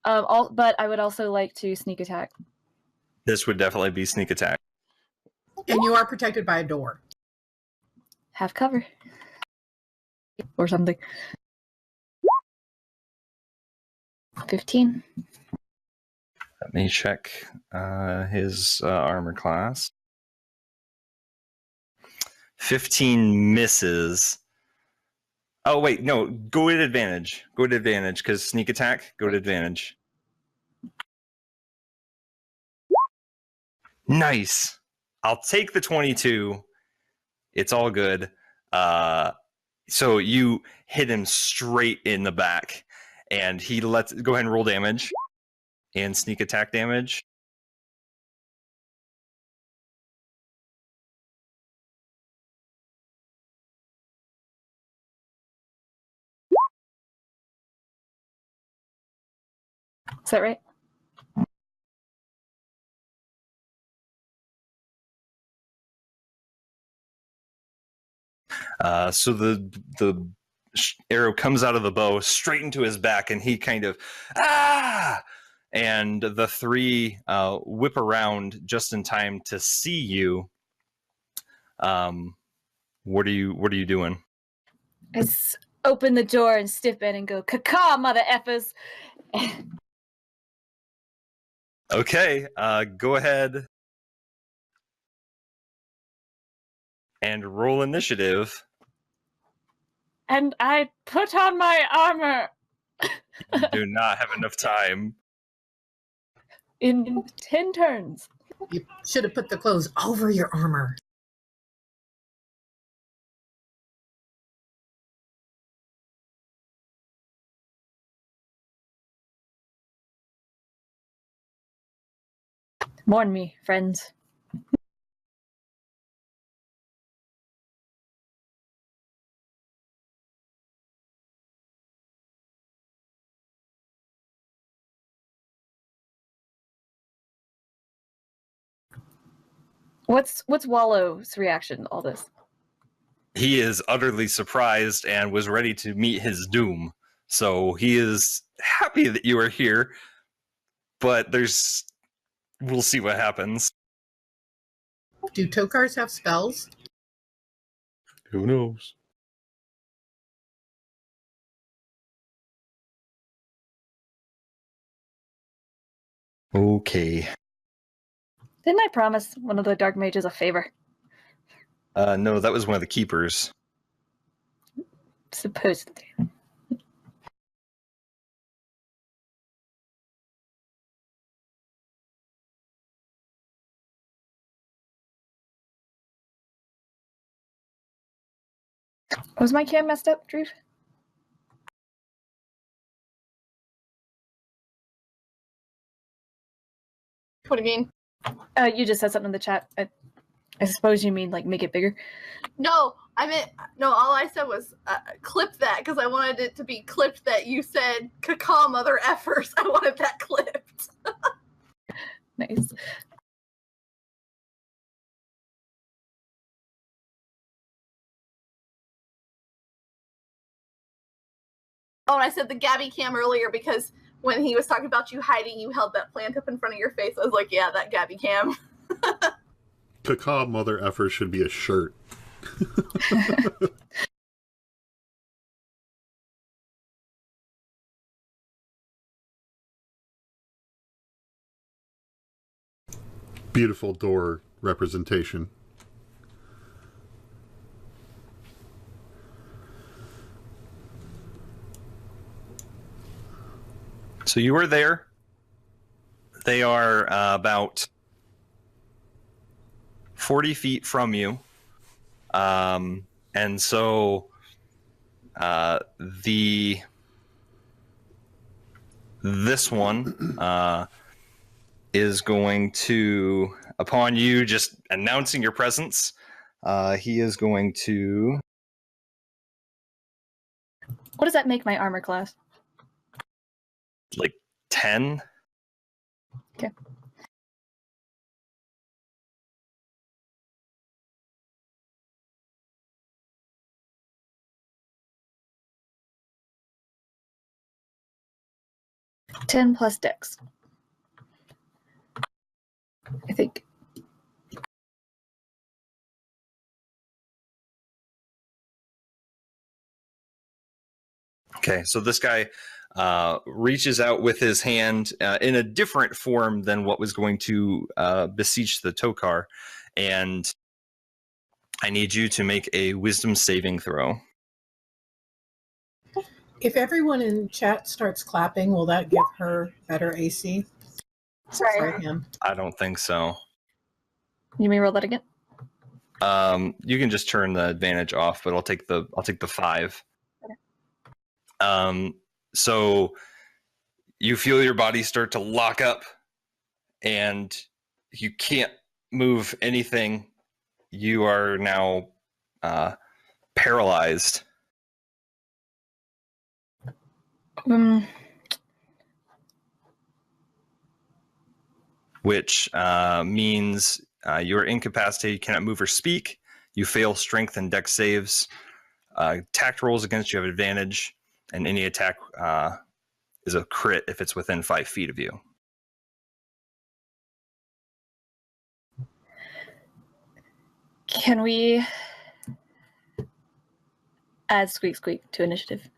C: But I would also like to sneak attack.
A: This would definitely be sneak attack.
B: And you are protected by a door.
C: Have cover. Or something. 15.
A: Let me check his armor class. 15 misses. Oh, wait, no. Go at advantage. Go at advantage, because sneak attack, go at advantage. Nice. I'll take the 22. It's all good. So you hit him straight in the back, and he lets go ahead and roll damage and sneak attack damage.
C: Is that right?
A: So the arrow comes out of the bow straight into his back, and he kind of and the 3 whip around just in time to see you. What are you doing?
C: I open the door and step in and go, "Caw, mother effers!"
A: Okay, go ahead and roll initiative.
C: And I put on my armor.
A: You do not have enough time.
C: In 10 turns.
B: You should have put the clothes over your armor.
C: Mourn me, friends. What's Wallow's reaction to all this?
A: He is utterly surprised and was ready to meet his doom. So he is happy that you are here, but we'll see what happens.
B: Do Tokars have spells?
E: Who knows?
A: Okay.
C: Didn't I promise one of the dark mages a favor?
A: No, that was one of the keepers.
C: Supposedly. Was my cam messed up, Drew?
D: What do you mean?
C: You just said something in the chat. I suppose you mean like make it bigger.
D: No, I meant no. All I said was clip that because I wanted it to be clipped that you said "caca mother effers." I wanted that clipped.
C: Nice.
D: Oh, and I said the Gabby cam earlier because when he was talking about you hiding, you held that plant up in front of your face. I was like, yeah, that Gabby cam.
F: Caca mother effer should be a shirt. Beautiful door representation.
A: So you were there. They are about 40 feet from you. And so this one is going to, upon you just announcing your presence, he is going to...
C: What does that make my armor class?
A: Like 10.
C: Okay. +10 dex. I think.
A: Okay, so this guy reaches out with his hand in a different form than what was going to beseech the Tokar, and I need you to make a wisdom saving throw.
B: If everyone in chat starts clapping, will that give her better AC?
C: Sorry.
B: Him.
A: I don't think so.
C: You may roll that again.
A: You can just turn the advantage off, but I'll take the 5.
C: Okay.
A: So you feel your body start to lock up, and you can't move anything. You are now paralyzed. Which means you're incapacitated, you cannot move or speak. You fail strength and dex saves. Attack rolls against you have advantage, and any attack is a crit if it's within 5 feet of you.
C: Can we add Squeak Squeak to initiative?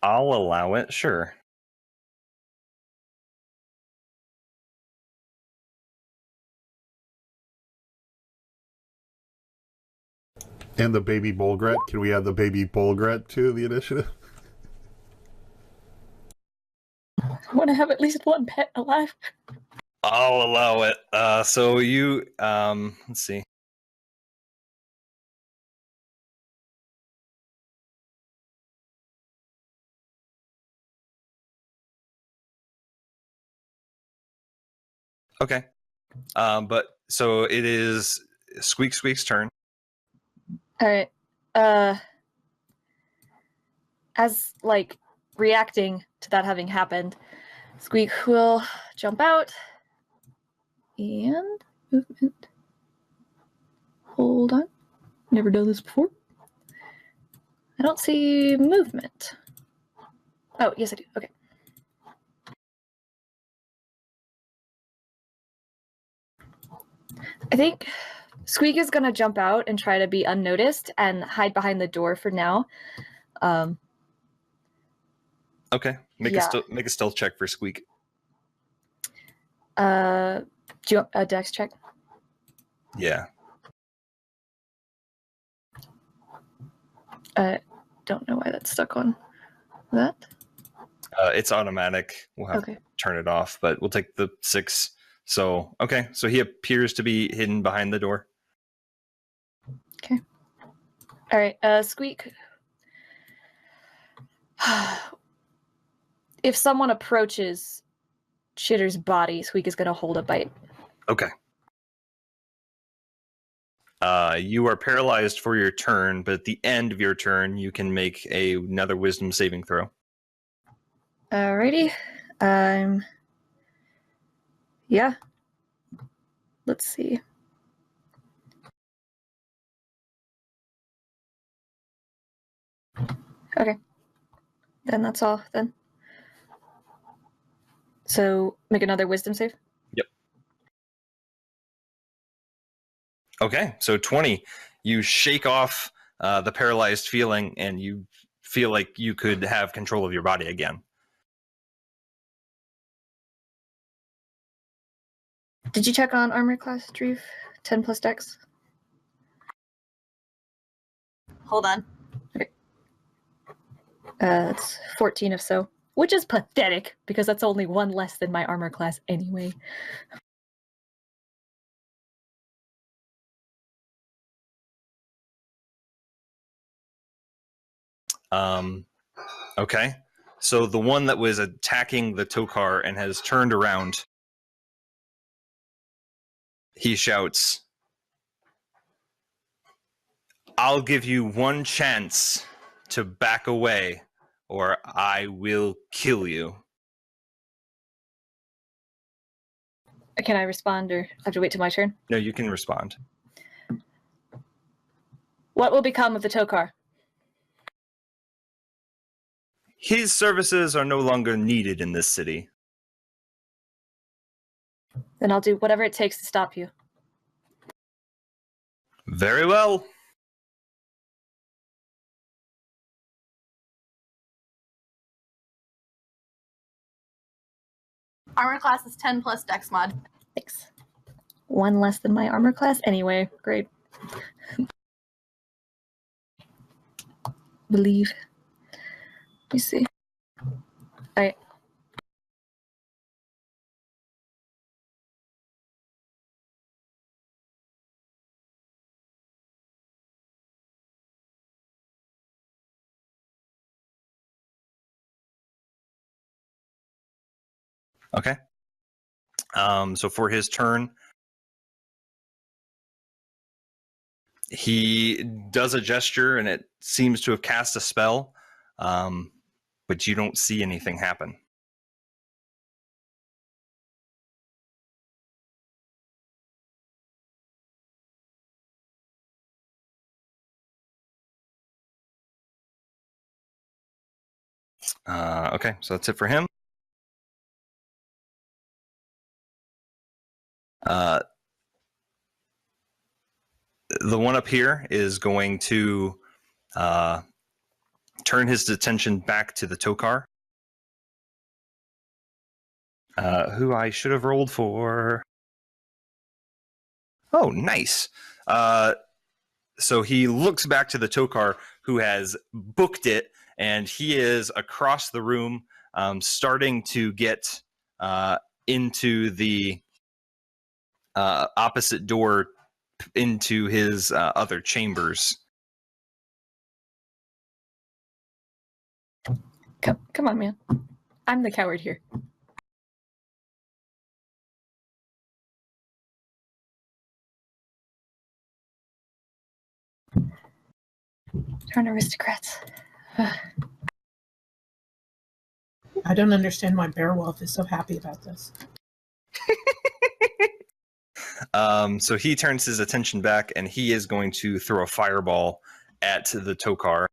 A: I'll allow it, sure.
F: And the baby Bolgret. Can we add the baby Bolgret to the initiative?
C: I want to have at least one pet alive.
A: I'll allow it. So you, let's see. Okay. But so it is Squeak Squeak's turn.
C: All right. As like reacting to that having happened, Squeak will jump out and movement. Hold on. Never done this before. I don't see movement. Oh, yes I do. Okay. I think Squeak is gonna jump out and try to be unnoticed and hide behind the door for now.
A: Okay. Make a stealth check for Squeak.
C: Do you want a dex check?
A: Yeah.
C: Don't know why that's stuck on that.
A: It's automatic. We'll have to turn it off, but we'll take the 6. So, okay. So he appears to be hidden behind the door.
C: Okay. All right, Squeak. If someone approaches Chitter's body, Squeak is going to hold a bite.
A: Okay. You are paralyzed for your turn, but at the end of your turn, you can make another wisdom saving throw.
C: Alrighty. Yeah. Let's see. Okay. Then that's all, then. So, make another wisdom save?
A: Yep. Okay, so 20. You shake off the paralyzed feeling, and you feel like you could have control of your body again.
C: Did you check on armor class, Drew? 10 plus dex?
D: Hold on.
C: It's 14 if so. Which is pathetic, because that's only one less than my armor class anyway.
A: Okay. So the one that was attacking the Tokar and has turned around, he shouts, "I'll give you one chance to back away, or I will kill you."
C: Can I respond, or I have to wait till my turn?
A: No, you can respond.
C: What will become of the Tokar?
A: His services are no longer needed in this city.
C: Then I'll do whatever it takes to stop you.
A: Very well.
D: Armor class is 10 plus dex mod.
C: Thanks. One less than my armor class anyway. Great. Believe. Let me see. Alright.
A: Okay. So for his turn, he does a gesture and it seems to have cast a spell, but you don't see anything happen. Okay, so that's it for him. The one up here is going to turn his attention back to the Tokar, who I should have rolled for. Oh, nice. So he looks back to the Tokar, who has booked it, and he is across the room, starting to get into the opposite door into his other chambers.
C: Come on, man. I'm the coward here. Darn aristocrats.
B: I don't understand why Beowulf is so happy about this.
A: So he turns his attention back, and he is going to throw a fireball at the Tokar.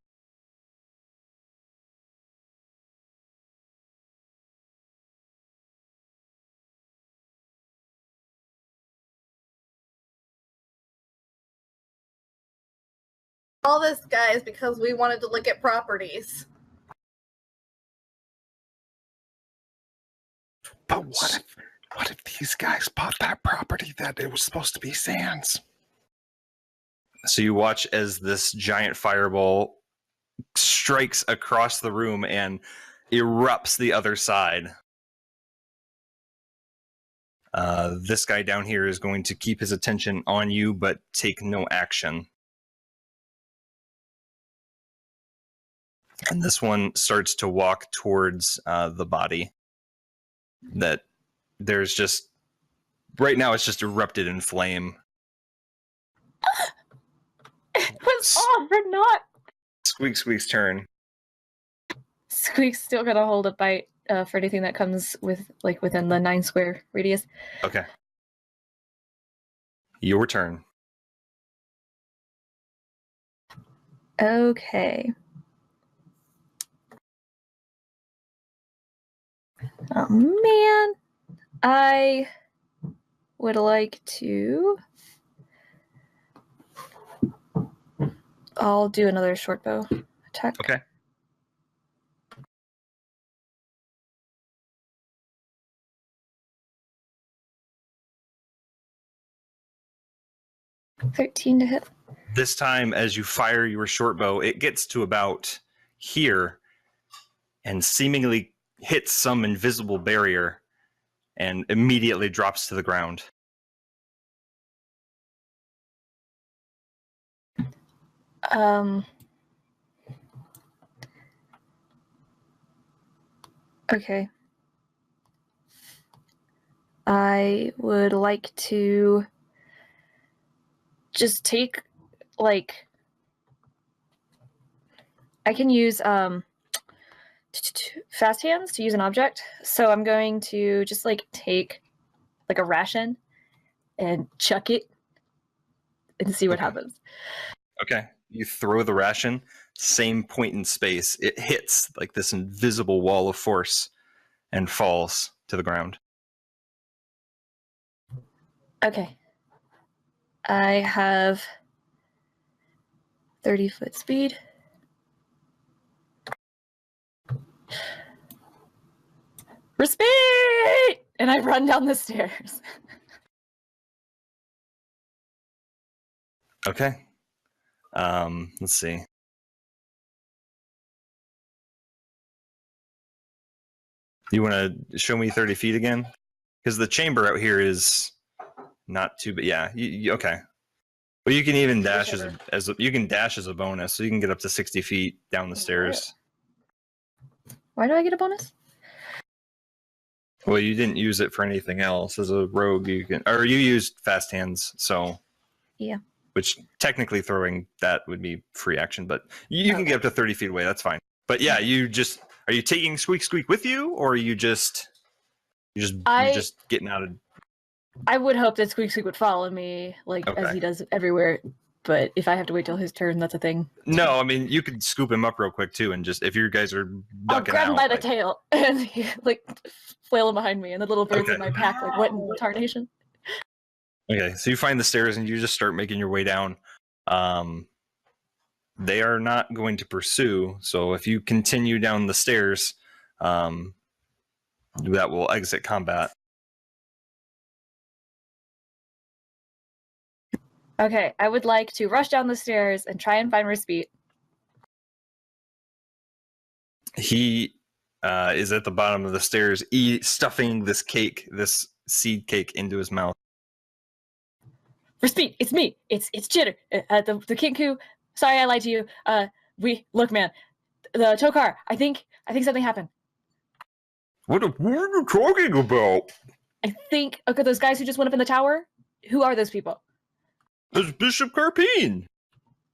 D: All this, guys, because we wanted to look at properties.
E: But what if these guys bought that property that it was supposed to be Sans?
A: So you watch as this giant fireball strikes across the room and erupts the other side. This guy down here is going to keep his attention on you, but take no action. And this one starts to walk towards the body. That there's just right now it's just erupted in flame.
C: It was off or not.
A: Squeak's turn.
C: Squeak's still gonna hold a bite for anything that comes within the 9 square radius.
A: Okay. Your turn.
C: Okay. Oh man, I would like to. I'll do another short bow attack.
A: Okay.
C: $13 to hit.
A: This time, as you fire your short bow, it gets to about here and seemingly hits some invisible barrier and immediately drops to the ground.
C: Okay. I would like to just take, like, I can use fast hands to use an object. So I'm going to just like take like a ration and chuck it and see what happens.
A: Okay. You throw the ration, same point in space. It hits like this invisible wall of force and falls to the ground.
C: Okay. I have 30-foot speed. Respect! And I run down the stairs.
A: Okay. Let's see. You want to show me 30 feet again? Because the chamber out here is not too bad. Yeah. Okay. But you can even dash you can dash as a bonus, so you can get up to 60 feet down the stairs.
C: Why do I get a bonus?
A: Well, you didn't use it for anything else. As a rogue, you can, or you used fast hands, so
C: yeah.
A: Which technically throwing that would be free action, but you can get up to 30 feet away. That's fine. But yeah, are you taking Squeak with you, or are you just getting out of?
C: I would hope that Squeak would follow me, as he does everywhere. But if I have to wait till his turn, that's a thing.
A: No, I mean you could scoop him up real quick too, and just if you guys are ducking
C: I'll grab him
A: out,
C: by the tail and flail him behind me, and the little birds in my pack, what in tarnation?
A: Okay, so you find the stairs and you just start making your way down. They are not going to pursue, so if you continue down the stairs, that will exit combat.
C: Okay, I would like to rush down the stairs and try and find Respite.
A: He is at the bottom of the stairs, stuffing this seed cake into his mouth.
C: Respite, it's me. It's Jitter. The Kinku. Sorry, I lied to you. Look, man. The Tokar. I think something happened.
A: What are you talking about?
C: I think. Okay, those guys who just went up in the tower. Who are those people?
A: It's Bishop Carpine.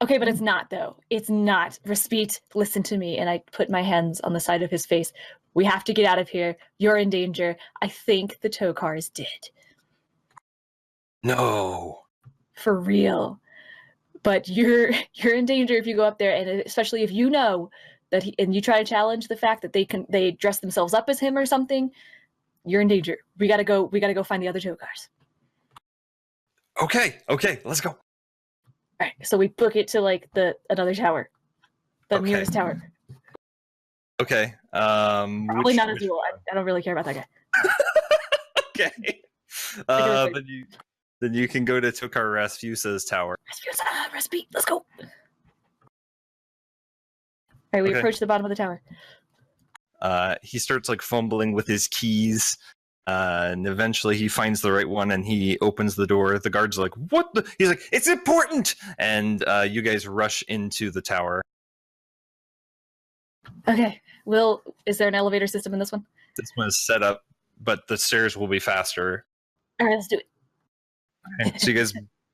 C: Okay, but it's not though. It's not. Respite, listen to me. And I put my hands on the side of his face. We have to get out of here. You're in danger. I think the Tokar is dead.
A: No.
C: For real. But you're in danger if you go up there, and especially if you know that and you try to challenge the fact that they dress themselves up as him or something. You're in danger. We gotta go find the other Tokars.
A: Okay, let's go.
C: All right, so we book it to another tower, the nearest tower.
A: Okay.
C: Probably not as well. I don't really care about that guy.
A: Okay. Then you can go to Tokar Rasfusa's tower.
C: Respite, let's go. All right, we approach the bottom of the tower.
A: He starts fumbling with his keys. And eventually he finds the right one and he opens the door. The guard's like, what the? He's like, it's important. And you guys rush into the tower.
C: Okay. Is there an elevator system in this one?
A: This one is set up, but the stairs will be faster.
C: All right, let's do it.
A: And so you guys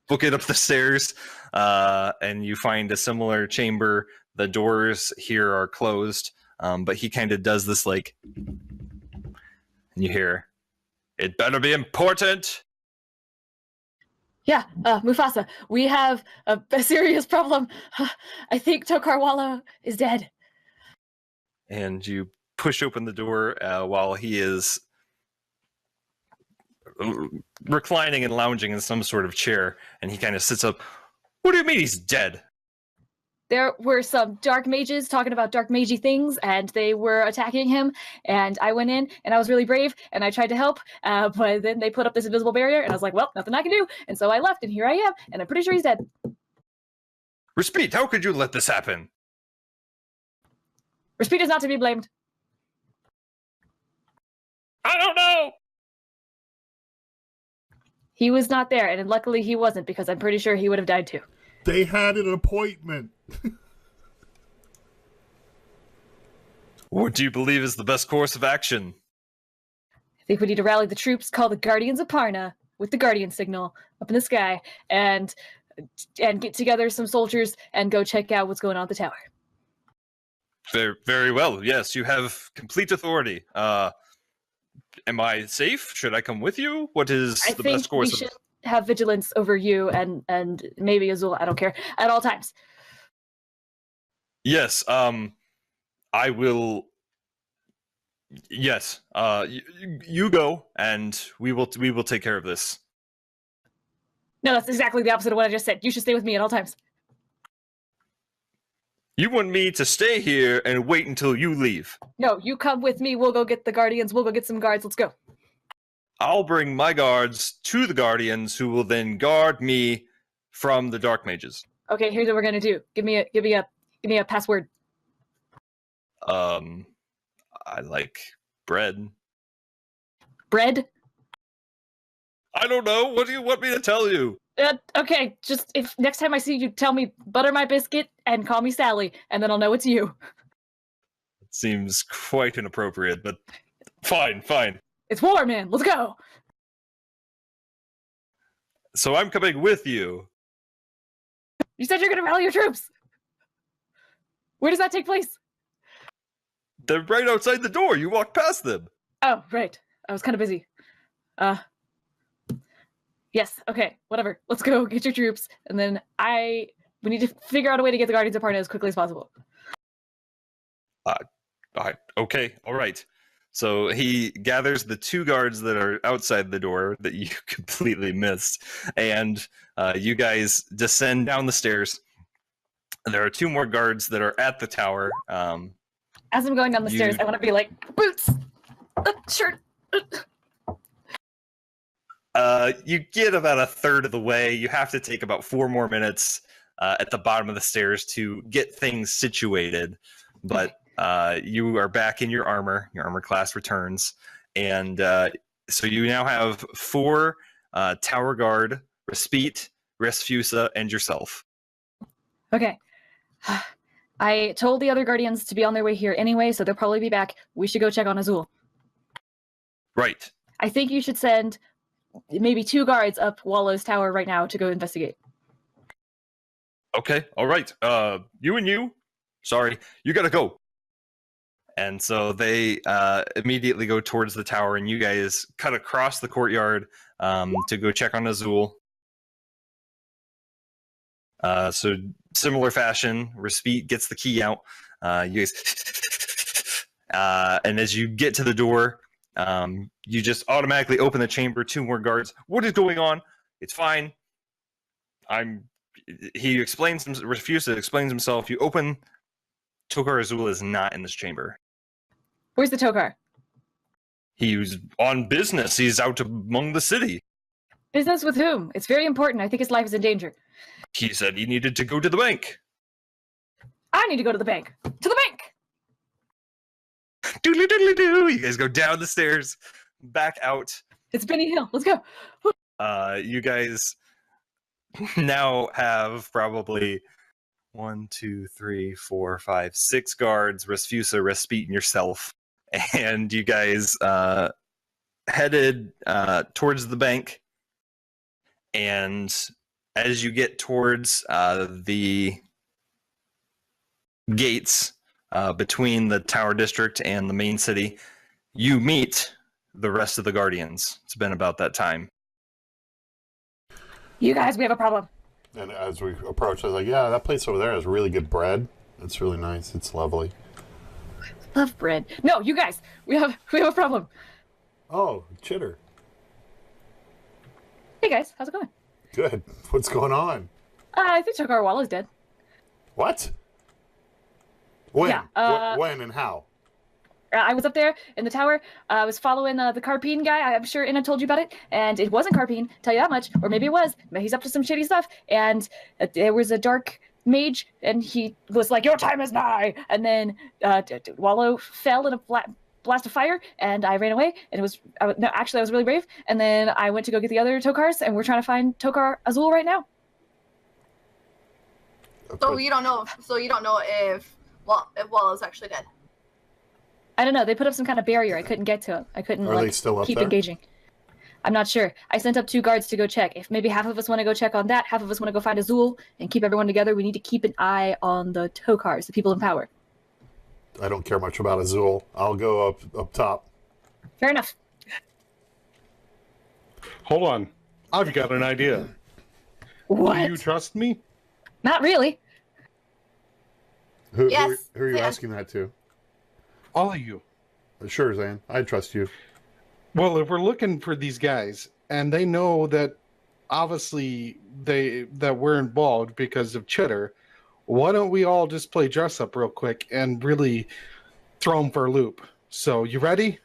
A: book it up the stairs, and you find a similar chamber. The doors here are closed, but he kind of does this like, and you hear, "It better be important."
C: Yeah, Mufasa, we have a serious problem. I think Tokarwala is dead.
A: And you push open the door while he is reclining and lounging in some sort of chair, and he kind of sits up. "What do you mean he's dead?"
C: There were some dark mages talking about dark magey things, and they were attacking him, and I went in, and I was really brave, and I tried to help, but then they put up this invisible barrier, and I was like, well, nothing I can do, and so I left, and here I am, and I'm pretty sure he's dead.
A: Respite, how could you let this happen?
C: Respite is not to be blamed.
A: I don't know!
C: He was not there, and luckily he wasn't, because I'm pretty sure he would have died too.
F: They had an appointment.
A: What do you believe is the best course of action?
C: I think we need to rally the troops, call the Guardians of Parna with the Guardian signal up in the sky, and get together some soldiers and go check out what's going on at the tower.
A: Very, very well. Yes, you have complete authority. Am I safe? Should I come with you? What is the best course?
C: I think we should have vigilance over you and maybe Azul. I don't care at all times.
A: Yes. I will. Yes. You go, and we will take care of this.
C: No, that's exactly the opposite of what I just said. You should stay with me at all times.
A: You want me to stay here and wait until you leave?
C: No, you come with me. We'll go get the Guardians. We'll go get some guards. Let's go.
A: I'll bring my guards to the Guardians, who will then guard me from the Dark Mages.
C: Okay, here's what we're gonna do. Give me a password.
A: I like bread.
C: Bread?
A: I don't know. What do you want me to tell you?
C: Okay, just if next time I see you, tell me butter my biscuit and call me Sally, and then I'll know it's you.
A: It seems quite inappropriate, but fine.
C: It's war, man. Let's go.
A: So I'm coming with you.
C: You said you're gonna rally your troops. Where does that take place?
A: They're right outside the door. You walk past them.
C: Oh, right. I was kind of busy. Yes, okay, whatever. Let's go get your troops, and then we need to figure out a way to get the Guardians of Parna as quickly as possible.
A: Okay, all right. So he gathers the two guards that are outside the door that you completely missed, and you guys descend down the stairs. There are two more guards that are at the tower.
C: As I'm going down the stairs, I want to be like, boots, shirt.
A: You get about a third of the way. You have to take about 4 more minutes at the bottom of the stairs to get things situated. But you are back in your armor. Your armor class returns. And so you now have 4 tower guard, Respite, Resfusa, and yourself.
C: Okay. I told the other Guardians to be on their way here anyway, so they'll probably be back. We should go check on Azul. Right. I think you should send maybe 2 guards up Wallow's tower right now to go investigate.
A: Okay, all right. You and you. Sorry, you gotta go. And so they immediately go towards the tower, and you guys cut across the courtyard to go check on Azul. So similar fashion, Respite gets the key out. You guys, and as you get to the door, you just automatically open the chamber. 2 more guards. What is going on? It's fine. He explains. Refuses to explain himself. You open. Tokar Azul is not in this chamber.
C: Where's the Tokar?
A: He was on business. He's out among the city.
C: Business with whom? It's very important. I think his life is in danger.
A: He said he needed to go to the bank.
C: I need to go to the bank. To the bank!
A: Doodly doodly doo. You guys go down the stairs, back out.
C: It's Benny Hill. Let's go.
A: You guys now have probably 1, 2, 3, 4, 5, 6 guards, Resfusa, Respete, and yourself. And you guys headed towards the bank. And as you get towards the gates between the Tower District and the main city, you meet the rest of the Guardians. It's been about that time.
C: You guys, we have a problem.
F: And as we approach, I was like, yeah, that place over there has really good bread. It's really nice. It's lovely.
C: Love bread. No, you guys, we have a problem.
F: Oh, Chitter.
C: Hey guys, how's it going?
F: Good. What's going on?
C: I think Tokar Walla's dead.
F: What? When?
C: Yeah,
F: when and how?
C: I was up there in the tower. I was following the Carpine guy. I'm sure Inna told you about it. And it wasn't Carpine, tell you that much. Or maybe it was. But he's up to some shitty stuff. And there was a dark mage, and he was like, your time is nigh. And then Wallow fell in a blast of fire, and I ran away. And I was really brave. And then I went to go get the other Tokars, and we're trying to find Tokar Azul right now.
D: So you don't know. So you don't know if Wallow's actually dead.
C: I don't know. They put up some kind of barrier. I couldn't get to him. I couldn't
F: Are they still up
C: keep
F: there?
C: engaging. I'm not sure. I sent up 2 guards to go check. If maybe half of us want to go check on that, half of us want to go find Azul and keep everyone together, we need to keep an eye on the Tokars, the people in power.
F: I don't care much about Azul. I'll go up top.
C: Fair enough.
E: Hold on. I've got an idea.
C: What?
E: Do you trust me?
C: Not really.
F: Who
D: Yes,
F: are you
D: Zan.
F: asking that to?
E: All of you.
F: Sure, Zan. I trust you.
E: Well, if we're looking for these guys, and they know that obviously that we're involved because of Chitter, why don't we all just play dress up real quick and really throw them for a loop? So, you ready?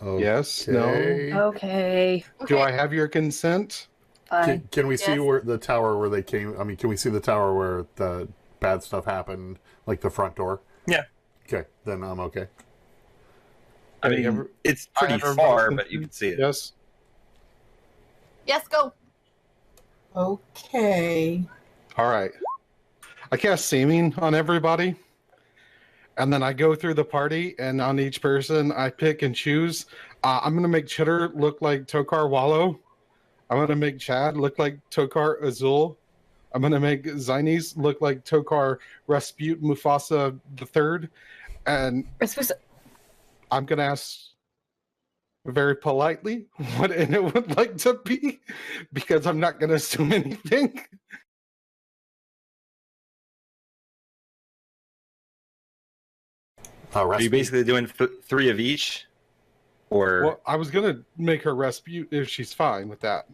F: Okay.
E: Yes? No?
C: Okay.
E: Do I have your consent?
C: Fine.
F: Can we see
D: Yes.
F: where the tower where they came? I mean, can we see the tower where the bad stuff happened, like the front door?
A: Yeah.
F: Okay, then I'm okay.
A: I mean, it's pretty
E: I have
A: far,
E: everybody's
A: but you can see it.
E: Yes.
D: Yes, go.
B: Okay.
E: All right. I cast Seeming on everybody, and then I go through the party, and on each person, I pick and choose. I'm going to make Chitter look like Tokar Wallow. I'm going to make Chad look like Tokar Azul. I'm going to make Zines look like Tokar Respute Mufasa III. And I'm going to ask very politely what Inna would like to be, because I'm not going to assume anything.
A: Are you basically doing 3 of each? Or
E: Well, I was gonna make her Respute if she's fine with that.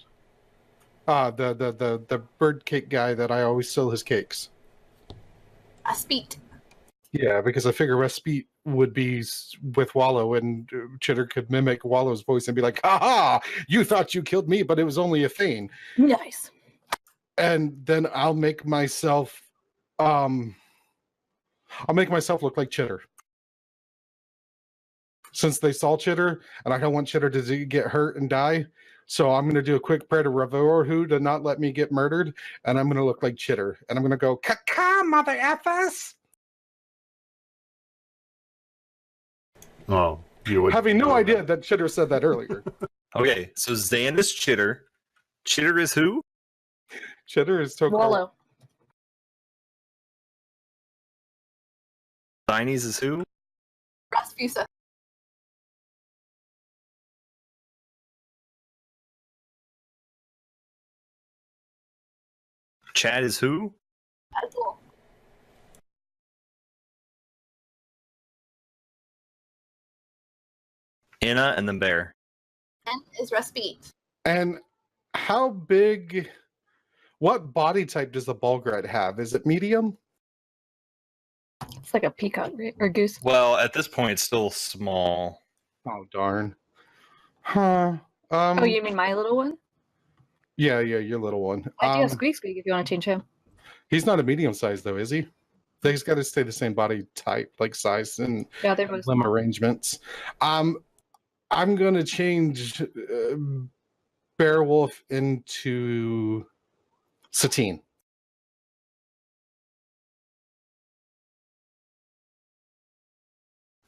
E: The bird cake guy that I always sell his cakes.
D: A speed.
E: Yeah, because I figure Respite would be with Wallow, and Chitter could mimic Wallow's voice and be like, "Ha! You thought you killed me, but it was only a feign."
C: Nice.
E: And then I'll make myself look like Chitter. Since they saw Chitter, and I don't want Chitter to get hurt and die, so I'm going to do a quick prayer to Revorhu to not let me get murdered, and I'm going to look like Chitter, and I'm going to go, "Caca, mother effers!"
F: Oh, you would.
E: Having no idea that Chitter said that earlier.
A: okay, so Zan is Chitter. Chitter is who?
E: Chitter is Tokar.
C: Wallow.
A: Zines is who?
D: Raspusa.
A: Chad is who?
D: Azul.
A: Inna and the bear.
D: And is Respite.
E: And how big, what body type does the Bulgrat have? Is it medium?
C: It's like a peacock or goose.
A: Well, at this point, it's still small.
E: Oh, darn. Huh.
C: Oh, you mean my little one?
E: Yeah, your little one.
C: I do have Squeak Squeak if you want to change him.
E: He's not a medium size though, is he? They's got to stay the same body type, like size and
C: Yeah, there was.
E: limb arrangements. I'm gonna change Beowulf into Satine.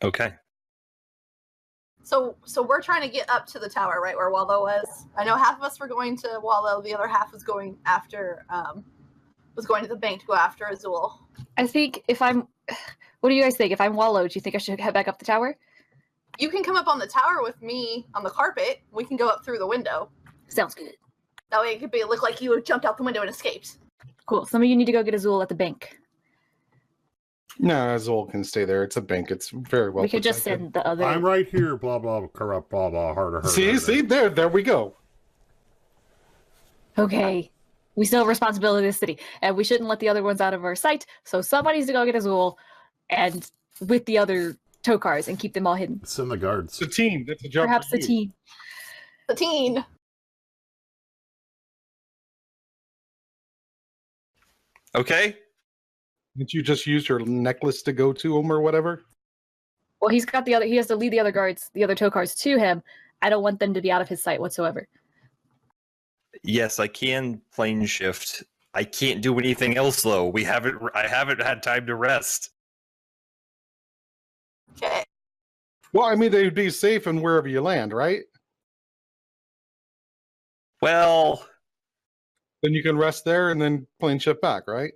A: Okay.
D: So we're trying to get up to the tower, right where Wallow was. I know half of us were going to Wallow, the other half was going after to the bank to go after Azul.
C: I think if I'm, what do you guys think? If I'm Wallow, do you think I should head back up the tower?
D: You can come up on the tower with me on the carpet. We can go up through the window.
C: Sounds good.
D: That way it could look like you jumped out the window and escaped.
C: Cool. Some of you need to go get Azul at the bank.
E: No, Azul can stay there. It's a bank. It's very well
C: We could just
E: protected.
C: send the other.
F: I'm right here. Blah blah. Corrupt. Blah blah. Harder.
E: See, there we go.
C: Okay. We still have responsibility to the city, and we shouldn't let the other ones out of our sight. So somebody needs to go get Azul, and with the other tow cars, and keep them all hidden.
F: Send the guards.
E: It's a team. That's a job.
C: Perhaps
E: for
C: the
E: you.
C: team.
D: The teen.
A: Okay.
E: Didn't you just use your necklace to go to him or whatever?
C: Well, he's got the other. He has to lead the other guards, the other tow cars, to him. I don't want them to be out of his sight whatsoever.
A: Yes, I can plane shift. I can't do anything else though. I haven't had time to rest.
D: Okay.
E: Well, I mean, they'd be safe in wherever you land, right?
A: Well,
E: Then you can rest there and then plane ship back, right?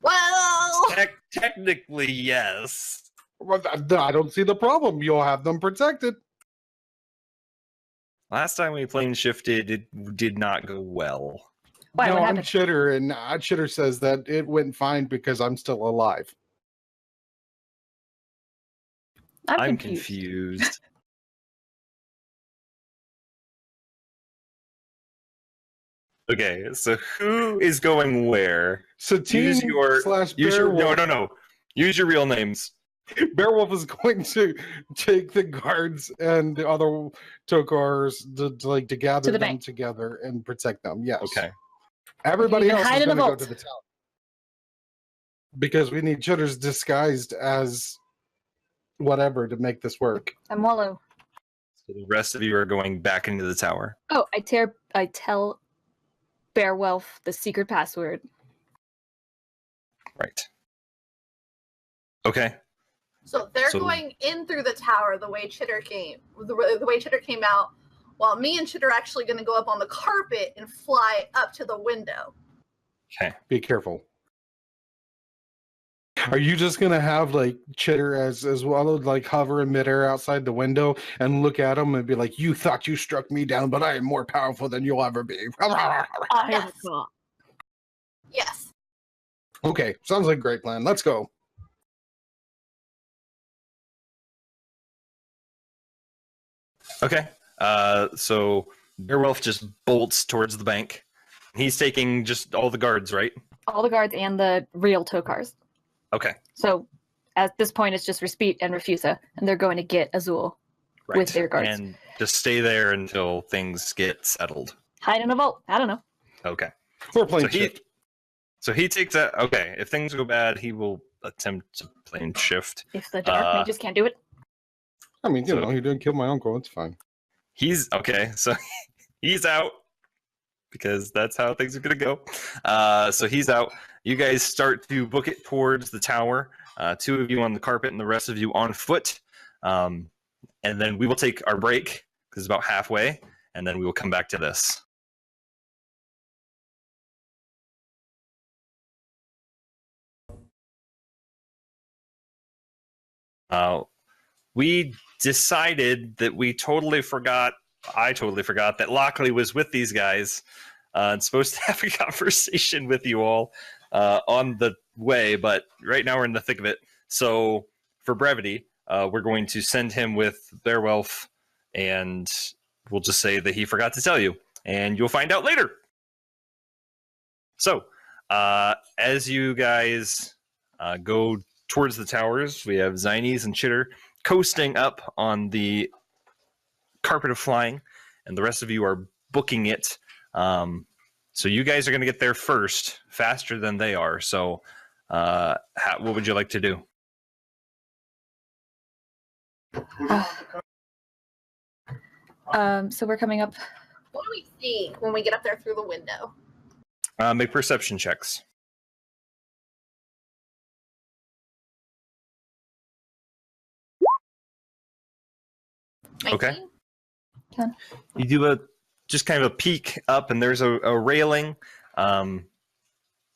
D: Well,
A: technically, yes.
E: Well, I don't see the problem. You'll have them protected.
A: Last time we plane shifted, it did not go well.
C: Why?
E: No,
C: What
E: I'm
C: happened?
E: Chitter, and Chitter says that it went fine because I'm still alive.
A: I'm confused. Okay, so who is going where?
E: Satine
A: Use your
E: slash
A: use your
E: Bearwolf.
A: no. Use your real names.
E: Bearwolf is going to take the guards and the other tokars to gather
C: To the
E: them
C: bank.
E: together and protect them. Yes.
A: Okay.
E: Everybody
C: You can
E: else
C: hide
E: is
C: in a
E: going to go
C: vault.
E: to the town because we need Chitters disguised as whatever to make this work.
C: I'm Wallow.
A: So the rest of you are going back into the tower.
C: Oh, I tell Bearwolf the secret password.
A: Right. Okay.
D: so they're
A: So-
D: going in through the tower the way Chitter came. The way Chitter came out, while me and Chitter are actually going to go up on the carpet and fly up to the window.
A: Okay.
E: Be careful. Are you just gonna have like Chitter as well, like hover in midair outside the window and look at him and be like, "You thought you struck me down, but I am more powerful than you'll ever be."
D: Yes. Yes.
E: Okay, sounds like a great plan. Let's go.
A: Okay. So Bearwolf just bolts towards the bank. He's taking just all the guards, right?
C: All the guards and the real tow cars.
A: Okay.
C: So at this point, it's just Respite and Refusa, and they're going to get Azul
A: Right.
C: with their guards.
A: And just stay there until things get settled.
C: Hide in a vault. I don't know.
A: Okay.
E: We're playing
A: So he-
E: shift.
A: So he takes that. Okay. If things go bad, he will attempt to plane shift.
C: If the dark mages can't do it.
E: I mean, you
A: So-
E: know, he didn't kill my uncle. It's fine.
A: He's okay. So he's out because that's how things are going to go. So he's out. You guys start to book it towards the tower. Two of you on the carpet and the rest of you on foot. And then we will take our break because it's about halfway. And then we will come back to this. We decided that I totally forgot that Lockley was with these guys and supposed to have a conversation with you all on the way, but right now we're in the thick of it. So for brevity, we're going to send him with Bearwolf, and we'll just say that he forgot to tell you, and you'll find out later. So as you guys go towards the towers, we have Zines and Chitter coasting up on the carpet of flying, and the rest of you are booking it. So you guys are going to get there first, faster than they are. So what would you like to do?
C: So we're coming up.
D: What do we see when we get up there through the window?
A: Make perception checks. Okay.
D: 19?
A: You do just kind of a peek up, and there's a railing.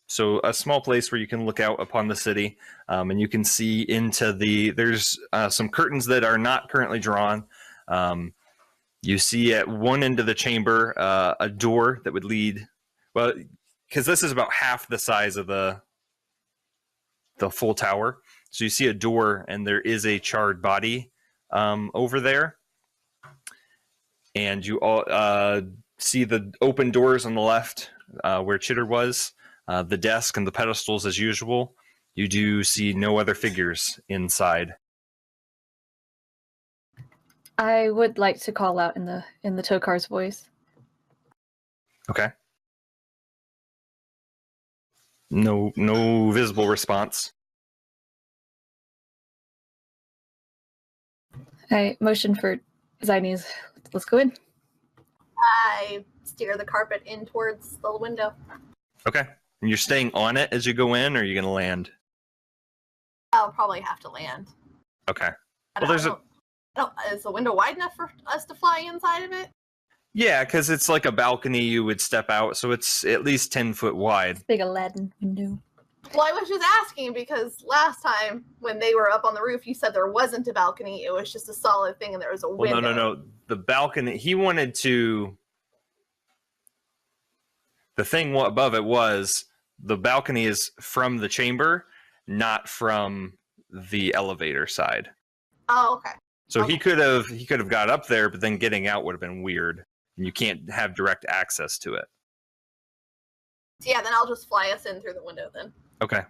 A: So a small place where you can look out upon the city, and you can see into there's some curtains that are not currently drawn. You see at one end of the chamber a door that would lead, well, because this is about half the size of the full tower. So you see a door, and there is a charred body over there. And you all see the open doors on the left where Chitter was. The desk and the pedestals as usual. You do see no other figures inside.
C: I would like to call out in the Tokar's voice.
A: Okay. No visible response.
C: I motion for Zines. Let's go in.
D: I steer the carpet in towards the window.
A: Okay. And you're staying on it as you go in, or are you going to land?
D: I'll probably have to land.
A: Okay.
D: Well, is the window wide enough for us to fly inside of it?
A: Yeah, because it's like a balcony you would step out, so it's at least 10 foot wide.
C: Big Aladdin window.
D: Well, I was just asking because last time when they were up on the roof, you said there wasn't a balcony. It was just a solid thing and there was a window.
A: Well, no. The balcony, he wanted to... The thing above it was the balcony is from the chamber, not from the elevator side.
D: Oh, okay.
A: So
D: okay.
A: he could have got up there, but then getting out would have been weird. And you can't have direct access to it.
D: So yeah, then I'll just fly us in through the window then.
A: Okay.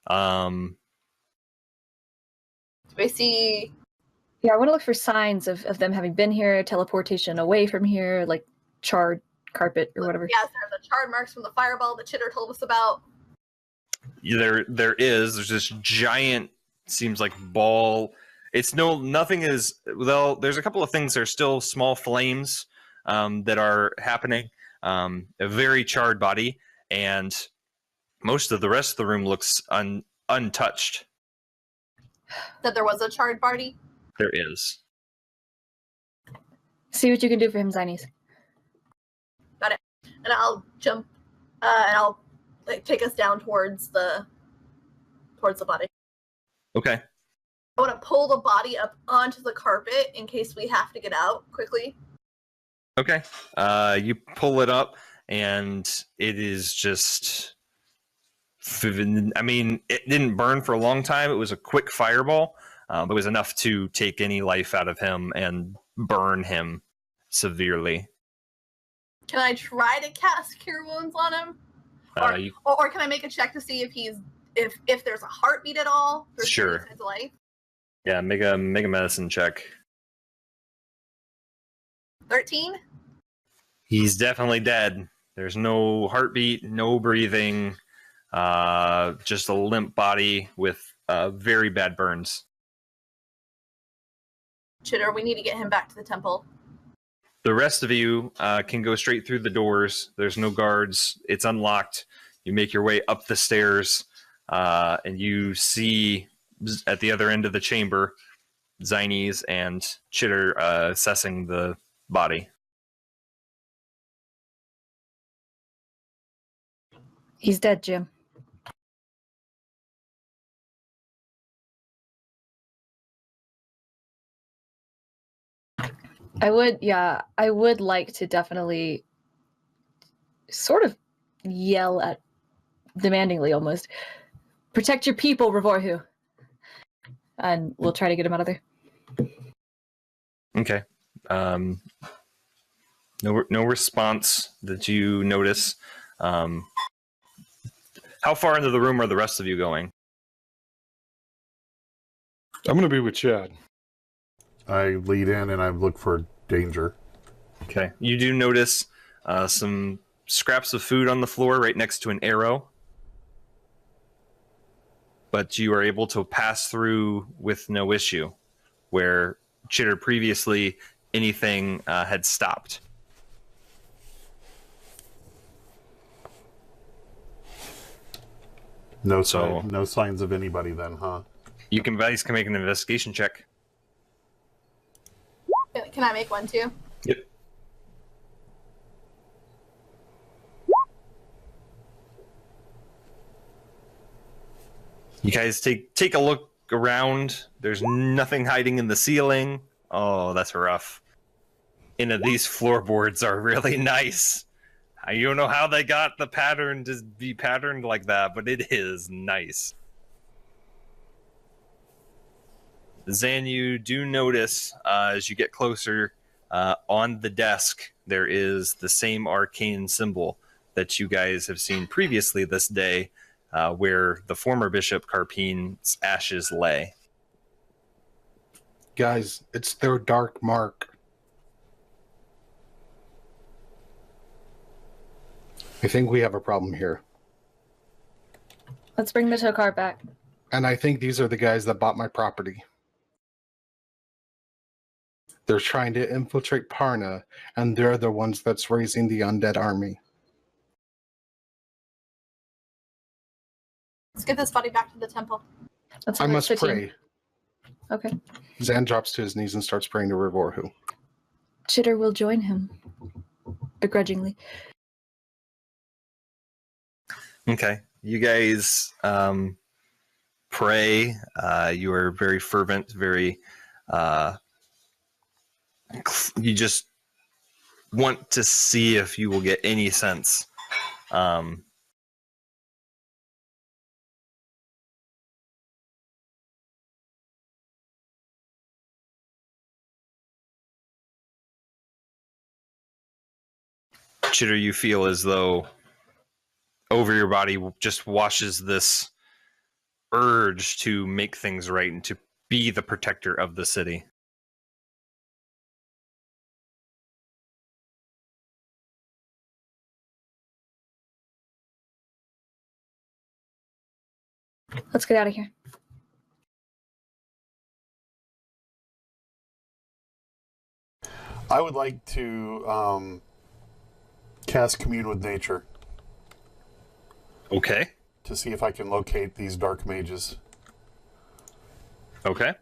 D: Do I see?
C: Yeah, I want to look for signs of them having been here, teleportation away from here, like charred carpet or whatever.
D: Yes, there's the charred marks from the fireball that Chitter told us about.
A: There's this giant, seems like ball. Nothing is, well, there's a couple of things. There's still small flames that are happening. A very charred body, and most of the rest of the room looks untouched.
D: That there was a charred body?
A: There is.
C: See what you can do for him, Zines.
D: Got it. And I'll jump, and I'll take us down towards the body.
A: Okay.
D: I want to pull the body up onto the carpet in case we have to get out quickly.
A: Okay. You pull it up, and it is just... I mean, it didn't burn for a long time. It was a quick fireball, but it was enough to take any life out of him and burn him severely.
D: Can I try to cast Cure Wounds on him? Or can I make a check to see if there's a heartbeat at all?
A: Sure.
D: His life?
A: Yeah, make a medicine check.
D: 13?
A: He's definitely dead. There's no heartbeat, no breathing, just a limp body with very bad burns.
D: Chitter, we need to get him back to the temple.
A: The rest of you can go straight through the doors. There's no guards. It's unlocked. You make your way up the stairs, and you see at the other end of the chamber, Zines and Chitter assessing the body.
C: He's dead, Jim. I would like to definitely sort of yell at, demandingly almost, protect your people, Revorhu. And we'll try to get him out of there.
A: Okay. No response that you notice. How far into the room are the rest of you going?
E: I'm going to be with Chad.
F: I lead in and I look for danger.
A: Okay. You do notice some scraps of food on the floor right next to an arrow. But you are able to pass through with no issue, where Chitter previously anything had stopped.
F: No signs of anybody then, huh?
A: You guys can make an investigation check.
D: Can I make one too?
A: Yep. You guys take a look around. There's nothing hiding in the ceiling. Oh, that's rough. These floorboards are really nice. I don't know how they got the pattern to be patterned like that, but it is nice. Zan, you do notice as you get closer, on the desk, there is the same arcane symbol that you guys have seen previously this day, where the former Bishop Carpine's ashes lay.
E: Guys, it's their dark mark. I think we have a problem here.
C: Let's bring the Tokar back.
E: And I think these are the guys that bought my property. They're trying to infiltrate Parna, and they're the ones that's raising the undead army.
D: Let's get this body back to the temple.
C: That's
E: I must pray.
C: Okay.
E: Zan drops to his knees and starts praying to Revorhu.
C: Chitter will join him, begrudgingly.
A: Okay. You guys pray. You are very fervent, very... you just want to see if you will get any sense. Chitter, you feel as though over your body just washes this urge to make things right and to be the protector of the city.
C: Let's get out of here.
F: I would like to cast Commune with Nature
A: Okay.
F: to see if I can locate these dark mages.
A: Okay.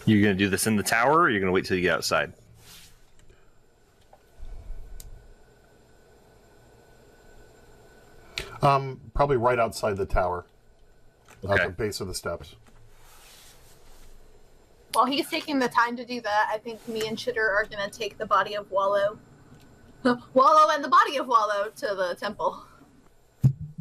A: You gonna do this in the tower, or you're gonna wait till you get outside?
F: Probably right outside the tower,
A: Okay.
F: at the base of the steps.
D: While he's taking the time to do that, I think me and Chitter are going to take the body of Wallow. Wallow and the body of Wallow to the temple.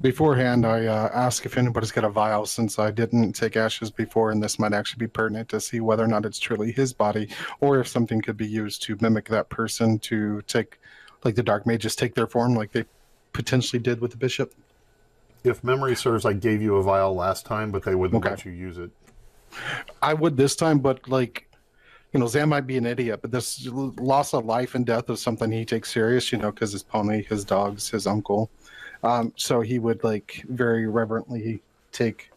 E: Beforehand, I ask if anybody's got a vial, since I didn't take ashes before, and this might actually be pertinent to see whether or not it's truly his body, or if something could be used to mimic that person to take, like the dark mages take their form, like they potentially did with the bishop.
F: If memory serves, I gave you a vial last time, but they wouldn't
E: Okay.
F: let you use it.
E: I would this time, but like, you know, Zan might be an idiot, but this loss of life and death is something he takes serious, you know, because his pony, his dogs, his uncle. So he would like very reverently take,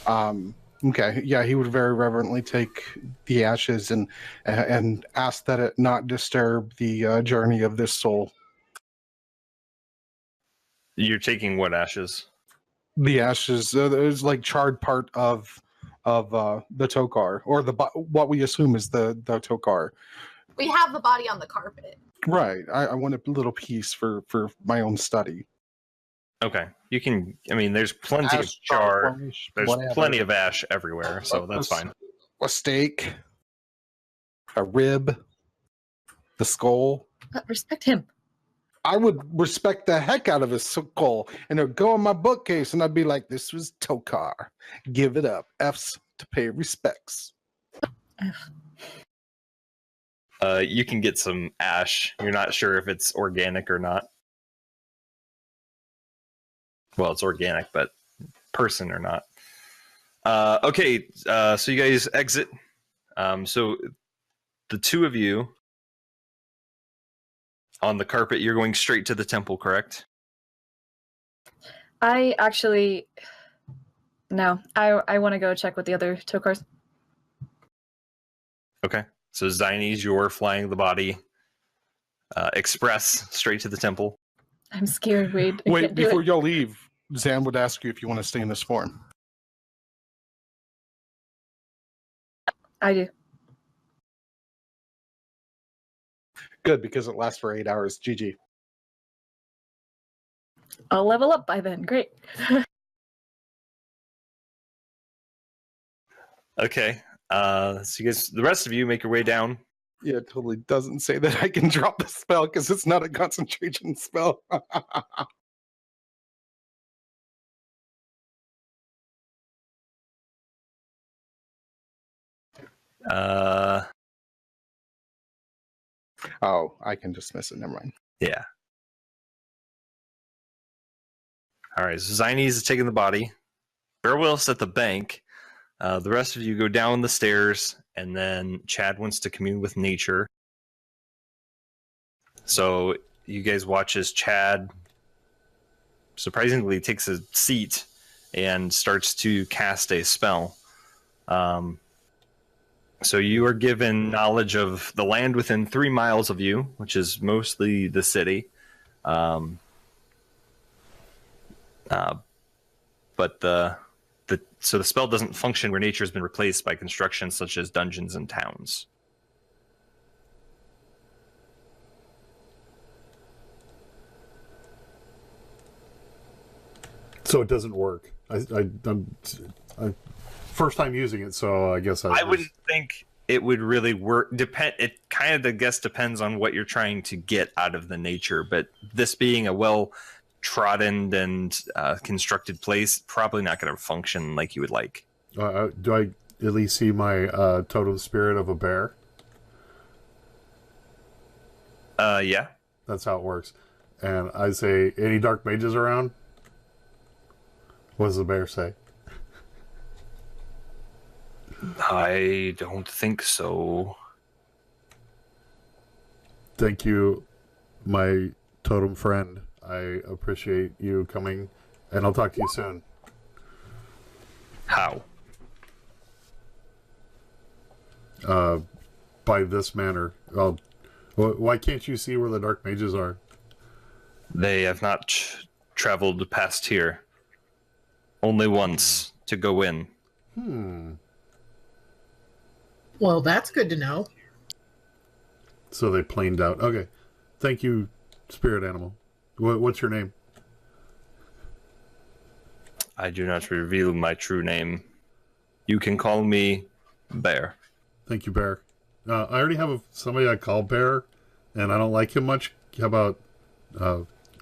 E: he would very reverently take the ashes and ask that it not disturb the journey of this soul.
A: You're taking what ashes?
E: The ashes, there's like charred part of the Tokar, or what we assume is the Tokar.
D: We have the body on the carpet.
E: Right. I want a little piece for my own study.
A: Okay. You can, I mean, there's plenty of
E: Ash,
A: char.
E: flesh,
A: There's
E: whatever.
A: plenty of ash everywhere, so that's fine.
E: A steak, a rib, the skull.
C: Respect him.
E: I would respect the heck out of his skull, and it would go in my bookcase, and I'd be like, this was Tokar. Give it up. F's to pay respects.
A: You can get some ash. You're not sure if it's organic or not. Well, it's organic, but person or not. Okay, so you guys exit. So the two of you on the carpet, you're going straight to the temple, correct?
C: I actually... No, I want to go check with the other Tokars.
A: Okay. So Zines, you're flying the body express straight to the temple.
C: I'm scared, Wade. I
E: Wait,
C: can't do
E: before
C: it.
E: y'all leave, Zan would ask you if you want to stay in this form.
C: I do.
E: Good, because it lasts for 8 hours. GG.
C: I'll level up by then. Great.
A: Okay. So you guys, the rest of you, make your way down.
E: Yeah, it totally doesn't say that I can drop the spell because it's not a concentration spell. Oh, I can dismiss it. Never mind.
A: Yeah. All right. So Zines is taking the body. Beowulf's at the bank. The rest of you go down the stairs, and then Chad wants to commune with nature. So you guys watch as Chad surprisingly takes a seat and starts to cast a spell. So you are given knowledge of the land within 3 miles of you, which is mostly the city. But so the spell doesn't function where nature has been replaced by construction such as dungeons and towns.
F: So it doesn't work. I'm first time using it, so I guess
A: I wouldn't think it would really work. It kind of, I guess, depends on what you're trying to get out of the nature. But this being a well-trodden and constructed place, probably not going to function like you would like.
F: Do I at least see my totem spirit of a bear?
A: Yeah.
F: That's how it works. And I say, any dark mages around? What does the bear say?
A: I don't think so.
F: Thank you, my totem friend. I appreciate you coming, and I'll talk to you soon.
A: How?
F: By this manner. Well, why can't you see where the dark mages are?
A: They have not traveled past here. Only once to go in.
B: Well, that's good to know.
F: So they planed out. Okay. Thank you, spirit animal. What's your name?
A: I do not reveal my true name. You can call me Bear.
F: Thank you, Bear. I already have somebody I call Bear, and I don't like him much. How about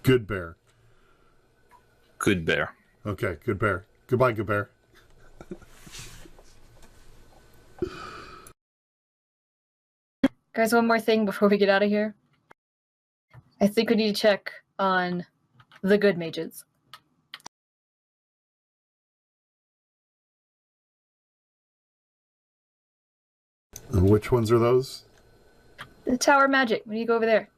F: Good Bear?
A: Good Bear.
F: Okay, Good Bear. Goodbye, Good Bear.
C: Guys, one more thing before we get out of here. I think we need to check on the good mages.
F: And which ones are those?
C: The Tower Magic. When you go over there.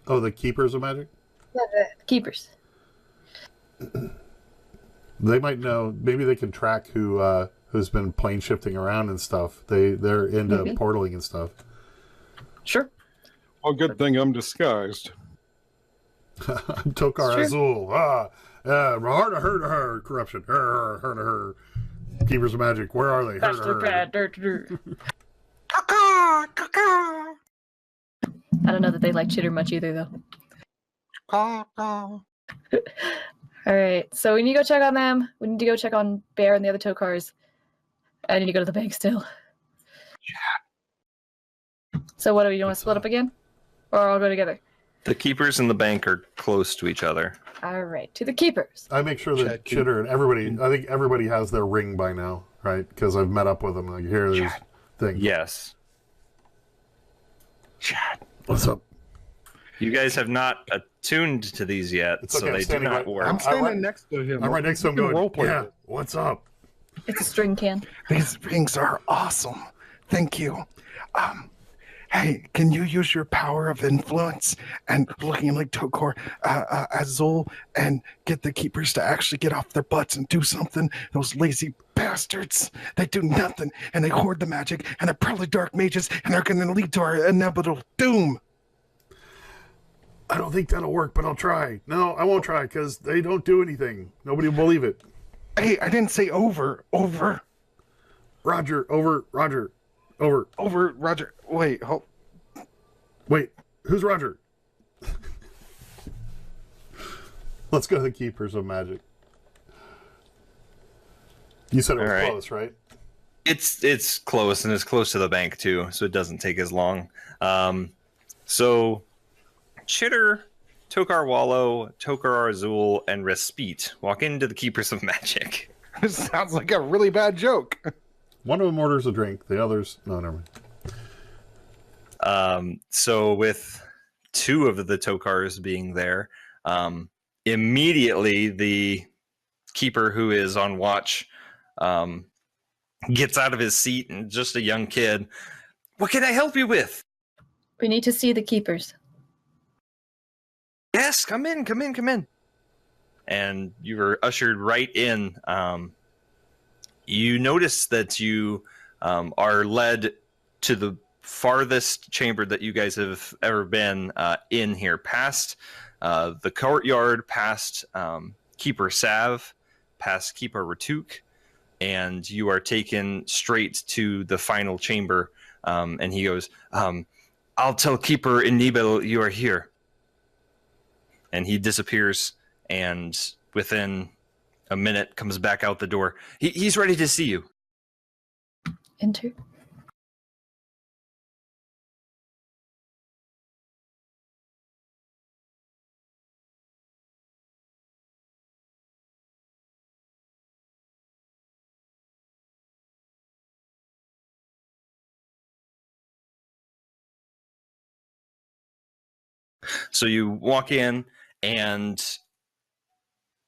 F: Oh, the Keepers of Magic?
C: Yeah, the keepers.
F: They might know. Maybe they can track who's been plane shifting around and stuff. They're into
C: Maybe.
F: portaling and stuff.
C: Sure.
E: Well, good thing I'm disguised.
F: I'm Tokar
C: It's
F: Azul. Her, corruption. Her. Keepers of Magic. Where are they?
C: I don't know that they like chitter much either, though. All right, so we need to go check on them. We need to go check on Bear and the other tow cars. I need to go to the bank still. So what do you want to split up again? Or all go together?
A: The keepers and the bank are close to each other.
C: All right, to the keepers.
F: I make sure that Chitter and everybody, I think everybody has their ring by now, right? Because I've met up with them. Like, here, there's thing.
A: Yes.
E: Chad.
F: What's up?
A: You guys have not attuned to these yet,
F: It's
A: so
F: okay, I'm
A: they do
F: standing
A: not
F: right-
A: work.
E: I'm standing next to him.
F: I'm right next to him
E: Do
F: going,
E: roleplay
F: yeah,
E: with it.
F: what's up?
C: It's a string can.
E: These rings are awesome. Thank you. Hey, can you use your power of influence and looking like Tokor Azul and get the keepers to actually get off their butts and do something? Those lazy bastards. They do nothing and they hoard the magic and they're probably dark mages and they're going to lead to our inevitable doom.
F: I don't think that'll work, but I'll try. No, I won't try because they don't do anything. Nobody will believe it.
E: Hey, I didn't say over.
F: Roger, over, Roger, over.
E: Over, Roger. Wait, hold.
F: Wait, who's Roger? Let's go to the Keepers of Magic. You said it was close, right?
A: It's close, and it's close to the bank too, so it doesn't take as long. So Chitter, Tokar Wallow, Tokar Azul, and Respite walk into the Keepers of Magic.
E: This sounds like a really bad joke.
F: One of them orders a drink, the others... No, never mind.
A: So with two of the Tokars being there, immediately the keeper who is on watch gets out of his seat, and just a young kid. What can I help you with?
C: We need to see the keepers.
A: Yes, come in. And you were ushered right in. You notice that you are led to the farthest chamber that you guys have ever been in here, past the courtyard, past Keeper Sav, past Keeper Ratuk, and you are taken straight to the final chamber. And he goes, I'll tell Keeper Inibel you are here. And he disappears, and within a minute comes back out the door. He's ready to see you.
C: Enter.
A: So you walk in, and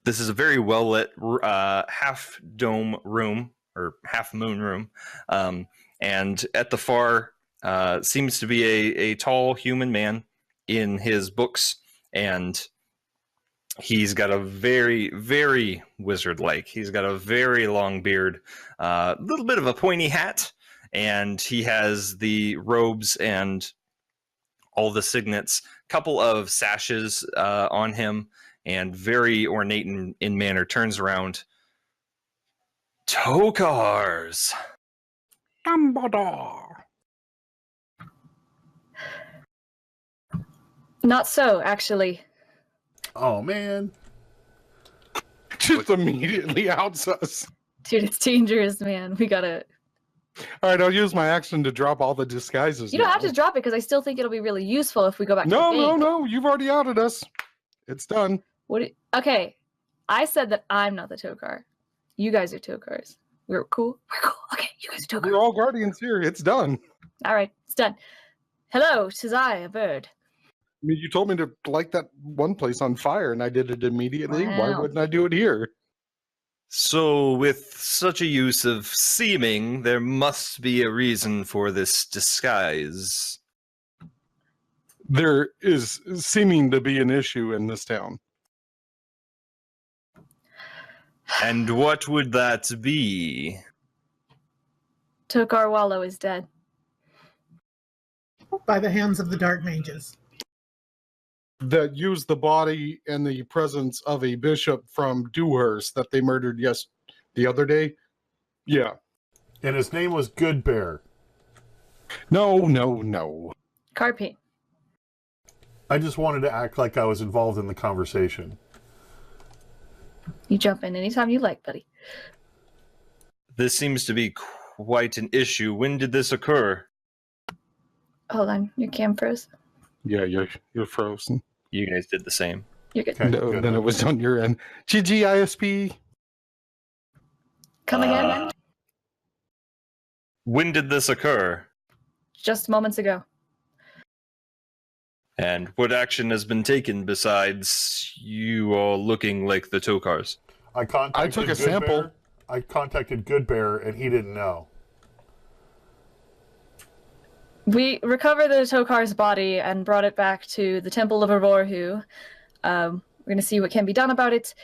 A: this is a very well lit half dome room, or half moon room. And at the far seems to be a tall human man in his books, and he's got a very, very wizard-like. He's got a very long beard, a little bit of a pointy hat, and he has the robes and all the signets, couple of sashes on him, and very ornate in manner. Turns around. Tokars!
E: Dumbledore.
C: Not so, actually.
F: Oh, man.
E: Just immediately outs us.
C: Dude, it's dangerous, man. We gotta...
E: All right, I'll use my action to drop all the disguises.
C: You don't
E: now.
C: have to drop it, because I still think it'll be really useful if we go back to the
E: No,
C: bank.
E: you've already outed us. It's done.
C: Okay, I said that I'm not the Tokar. You guys are Tokars. We're cool? We're cool. Okay, you guys are Tokars.
E: We're all guardians here. It's done.
C: All right, it's done. Hello, 'tis I, a bird.
E: I mean, you told me to light that one place on fire, and I did it immediately. Why
C: Wow.
E: wouldn't I do it here?
A: So, with such a use of seeming, there must be a reason for this disguise.
E: There is seeming to be an issue in this town.
A: And what would that be?
C: Tokar Wallow is dead.
B: By the hands of the dark mages.
E: That used the body and the presence of a bishop from Dewhurst that they murdered the other day. Yeah.
F: And his name was Good Bear.
E: No.
C: Carpe.
F: I just wanted to act like I was involved in the conversation.
C: You jump in anytime you like, buddy.
A: This seems to be quite an issue. When did this occur?
C: Hold on, your cam froze.
E: Yeah, you're frozen.
A: You guys did the same.
C: You're good.
F: Okay,
E: No,
F: good.
E: then it was on your end. GGISP.
C: Come again?
A: When did this occur?
C: Just moments ago.
A: And what action has been taken besides you all looking like the Tokars?
F: I
E: took a
F: Good
E: sample.
F: Bear. I contacted Good Bear, and he didn't know.
C: We recover the Tokar's body and brought it back to the Temple of Aurorhu. We're going to see what can be done about it.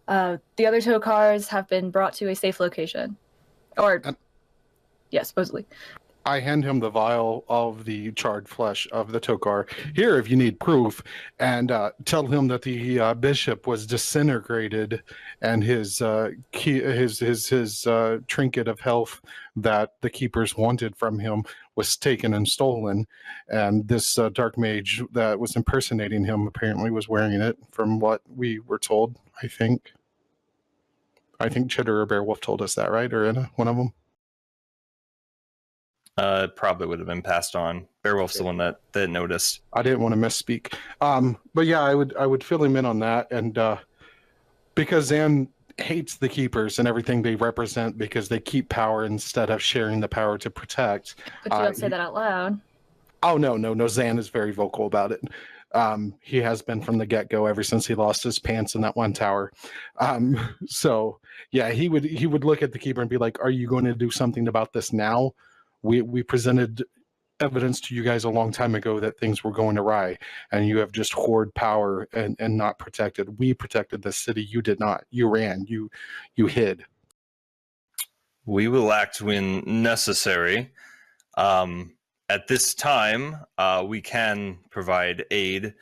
C: The other Tokars have been brought to a safe location. Yeah, supposedly.
E: I hand him the vial of the charred flesh of the Tokar. Here, if you need proof, and tell him that the bishop was disintegrated, and his trinket of health that the keepers wanted from him was taken and stolen, and this dark mage that was impersonating him apparently was wearing it, from what we were told. I think Chitter or Beowulf told us that, right? Or one of them.
A: It probably would have been passed on. Beowulf's the one that noticed.
E: I didn't want to misspeak. But yeah, I would fill him in on that, and because Zan hates the keepers and everything they represent because they keep power instead of sharing the power to protect.
C: But you don't say that out loud.
E: Oh no! Zan is very vocal about it. He has been from the get-go ever since he lost his pants in that one tower. So yeah, he would look at the keeper and be like, "Are you going to do something about this now? We presented evidence to you guys a long time ago that things were going awry, and you have just hoarded power and not protected. We protected the city. You did not. You ran. You hid."
A: We will act when necessary. At this time, we can provide aid.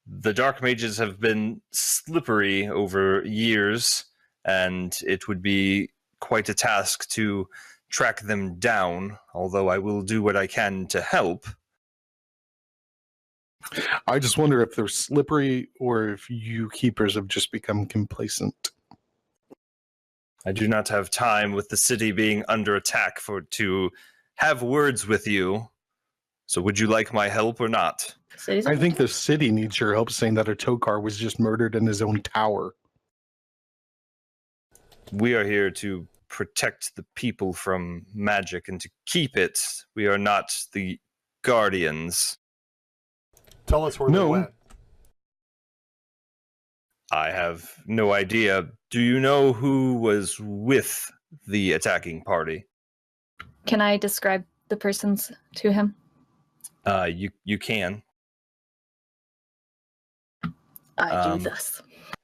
A: The Dark Mages have been slippery over years, and it would be quite a task to track them down, although I will do what I can to help.
E: I just wonder if they're slippery or if you keepers have just become complacent.
A: I do not have time with the city being under attack to have words with you. So would you like my help or not?
E: I think the city needs your help, saying that a Tokar was just murdered in his own tower.
A: We are here to protect the people from magic and to keep it. We are not the guardians.
F: Tell us where they went.
A: I have no idea. Do you know who was with the attacking party?
C: Can I describe the persons to him?
A: You can.
C: I do thus.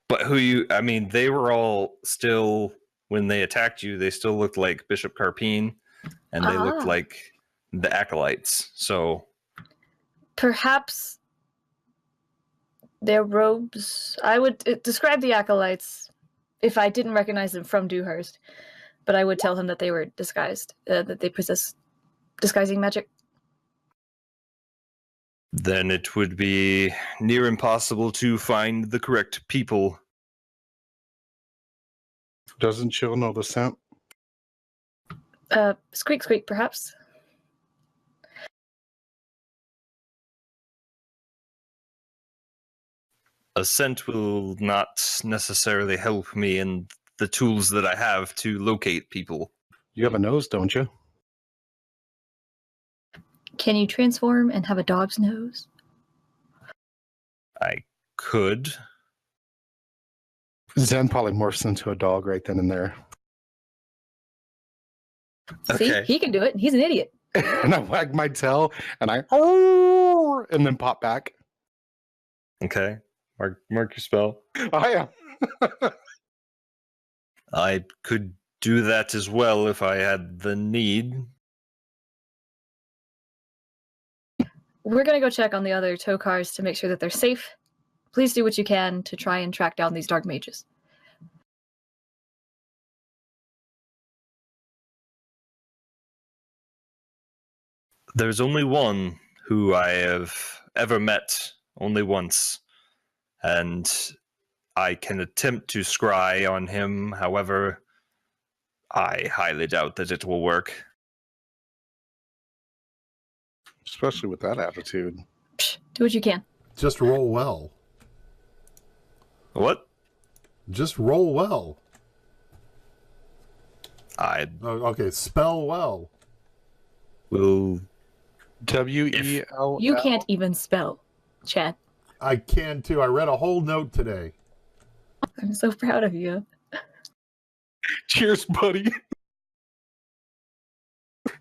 A: But they were all still, when they attacked you, they still looked like Bishop Carpine, and they looked like the acolytes. So
C: perhaps their robes. I would describe the acolytes if I didn't recognize them from Dewhurst, but I would tell him that they were disguised, that they possess disguising magic.
A: Then it would be near impossible to find the correct people.
E: Doesn't Chill know the scent?
C: Squeak, squeak, perhaps.
A: A scent will not necessarily help me in the tools that I have to locate people.
E: You have a nose, don't you?
C: Can you transform and have a dog's nose?
A: I could.
E: Zen probably morphs into a dog right then and there.
C: See, he can do it. He's an idiot.
E: And I wag my tail, and and then pop back.
A: Okay. Mark your spell.
E: I am.
A: I could do that as well if I had the need.
C: We're going to go check on the other Tokars to make sure that they're safe. Please do what you can to try and track down these dark mages.
A: There's only one who I have ever met, only once, and I can attempt to scry on him. However, I highly doubt that it will work.
E: Especially with that attitude.
C: Psh, do what you can.
F: Just roll well.
A: What?
F: Just roll well.
A: Okay,
F: spell well.
A: Will
E: W-E-L-L.
C: You can't even spell, Chad.
F: I can too. I read a whole note today.
C: I'm so proud of you.
E: Cheers, buddy.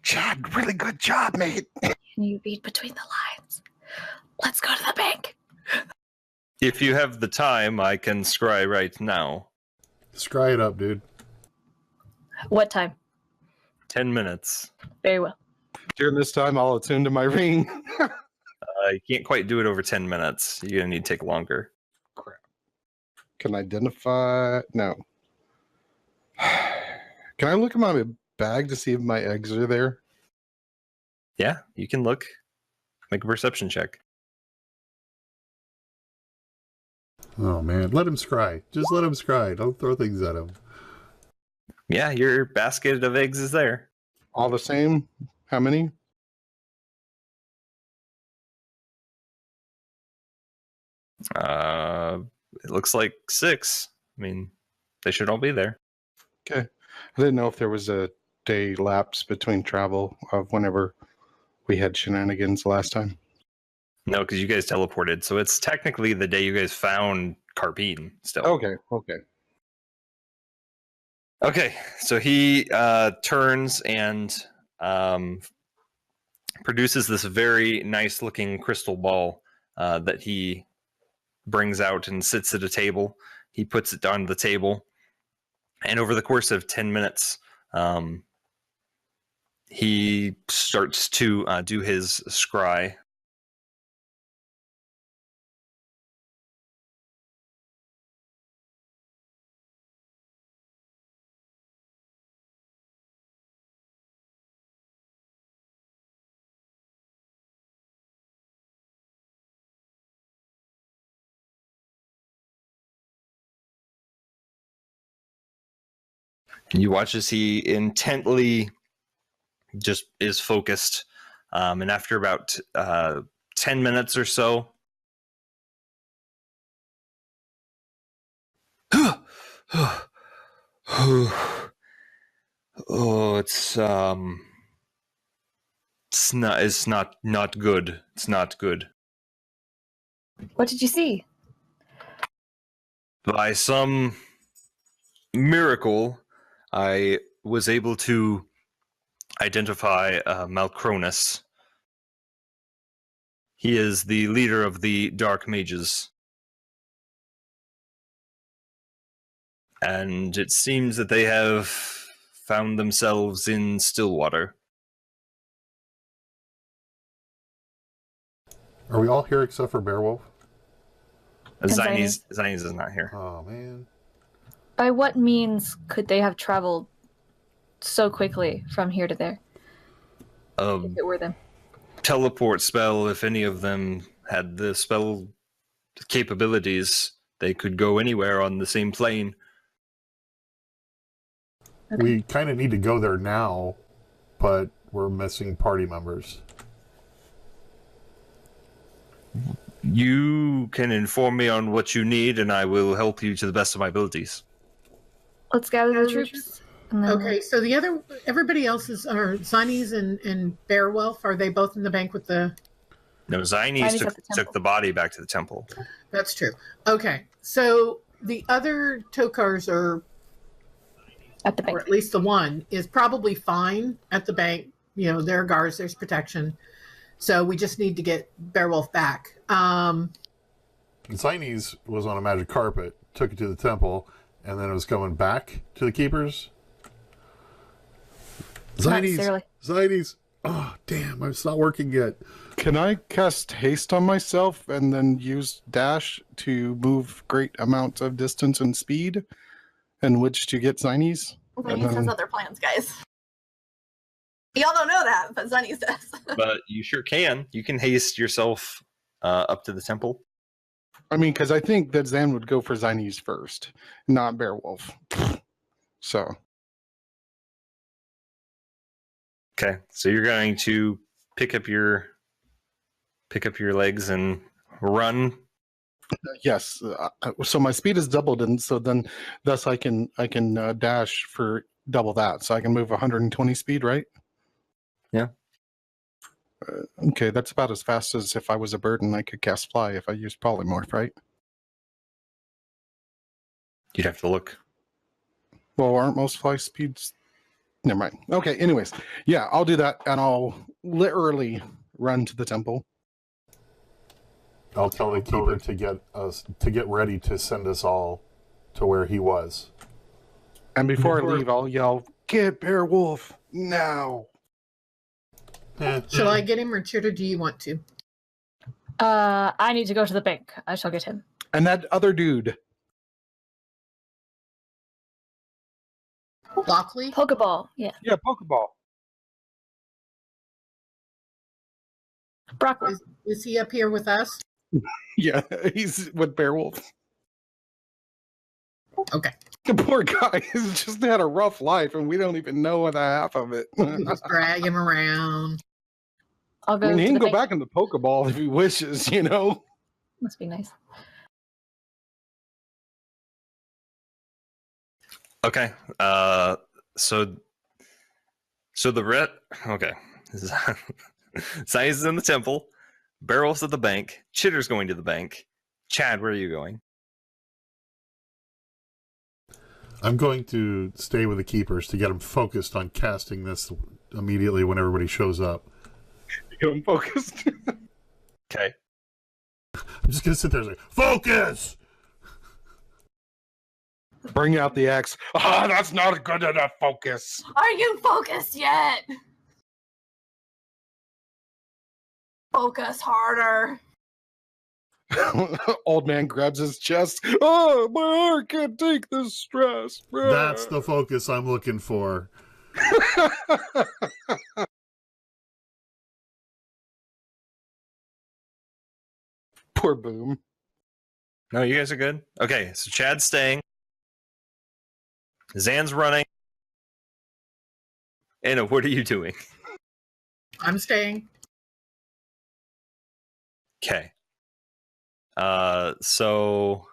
E: Chad, really good job, mate.
C: Can you read between the lines? Let's go to the bank.
A: If you have the time, I can scry right now.
F: Scry it up, dude.
C: What time?
A: 10 minutes.
C: Very well.
E: During this time, I'll attune to my ring.
A: You can't quite do it over 10 minutes. You're going to need to take longer.
E: Crap. Can I identify? No. Can I look in my bag to see if my eggs are there?
A: Yeah, you can look. Make a perception check.
F: Oh man, let him scry. Just let him scry. Don't throw things at him.
A: Yeah, your basket of eggs is there.
E: All the same? How many?
A: It looks like 6. I mean, they should all be there.
E: Okay. I didn't know if there was a day lapse between travel of whenever we had shenanigans last time.
A: No, because you guys teleported, so it's technically the day you guys found Carpine still.
E: Okay.
A: Okay, so he turns and produces this very nice looking crystal ball that he brings out and sits at a table. He puts it on the table, and over the course of 10 minutes, he starts to do his scry. You watch as he intently just is focused, and after about 10 minutes or so, oh, it's not good. It's not good.
C: What did you see?
A: By some miracle, I was able to identify Malcronus. He is the leader of the Dark Mages. And it seems that they have found themselves in Stillwater.
F: Are we all here except for Beowulf?
A: Zines is not here.
F: Oh man.
C: By what means could they have traveled so quickly from here to there? If it were them.
A: Teleport spell, if any of them had the spell capabilities, they could go anywhere on the same plane.
C: Okay.
F: We kind of need to go there now, but we're missing party members.
A: You can inform me on what you need, and I will help you to the best of my abilities.
C: Let's gather the troops. And then
B: Okay, so everybody else are Zines and Beowulf. Are they both in the bank with the?
A: No, Zines
C: Zines at the
A: took
C: temple.
A: the body back to the temple.
B: That's true. Okay, so the other Tokars are,
C: at the
B: or
C: bank.
B: at least the one, is probably fine at the bank. You know, there are guards, there's protection. So we just need to get Beowulf back.
F: Zines was on a magic carpet, took it to the temple, and then it was coming back to the keepers.
C: Not necessarily.
F: Zines. Oh, damn, it's not working yet.
E: Can I cast haste on myself and then use dash to move great amounts of distance and speed in which to get Zines?
D: Zanies has other plans, guys. Y'all don't know that, but Zanies does.
A: But you sure can. You can haste yourself up to the temple.
E: I mean, because I think that Zan would go for Zines first, not Beowulf. So.
A: Okay, so you're going to pick up your legs and run.
E: Yes. So my speed is doubled, and so then thus I can dash for double that, so I can move 120 speed, right?
A: Yeah.
E: Okay, that's about as fast as if I was a bird and I could cast fly if I used polymorph, right?
A: You'd have to look.
E: Well, aren't most fly speeds? Never mind. Okay, anyways. Yeah, I'll do that, and I'll literally run to the temple.
F: I'll tell the keeper to get ready to send us all to where he was.
E: And before I leave, I'll yell, "Get Beowulf now!"
B: Shall I get him, Richard, or do you want to?
C: I need to go to the bank. I shall get him.
E: And that other dude.
B: Lockley?
C: Pokeball, yeah.
E: Yeah, Pokeball.
C: Broccoli.
B: Is he up here with us?
E: Yeah, he's with Beowulf.
B: Okay.
E: The poor guy has just had a rough life, and we don't even know the half of it.
B: We just drag him around.
C: I'll go.
E: I mean, he
C: to
E: can
C: the
E: go
C: bank.
E: back in the Pokeball if he wishes, you know?
C: Must be nice.
A: Okay. So the ret. Okay. Size is in the temple. Beowulf's at the bank. Chitter's going to the bank. Chad, where are you going?
F: I'm going to stay with the keepers to get them focused on casting this immediately when everybody shows up.
E: Get him focused.
A: Okay.
F: I'm just going to sit there and say, focus!
E: Bring out the axe. Ah, that's not good enough focus.
D: Are you focused yet? Focus harder.
E: Old man grabs his chest. Oh, my heart can't take this stress.
F: That's the focus I'm looking for.
E: Poor Boom.
A: No, you guys are good. Okay, so Chad's staying. Zan's running. Anna, what are you doing?
B: I'm staying.
A: Okay. So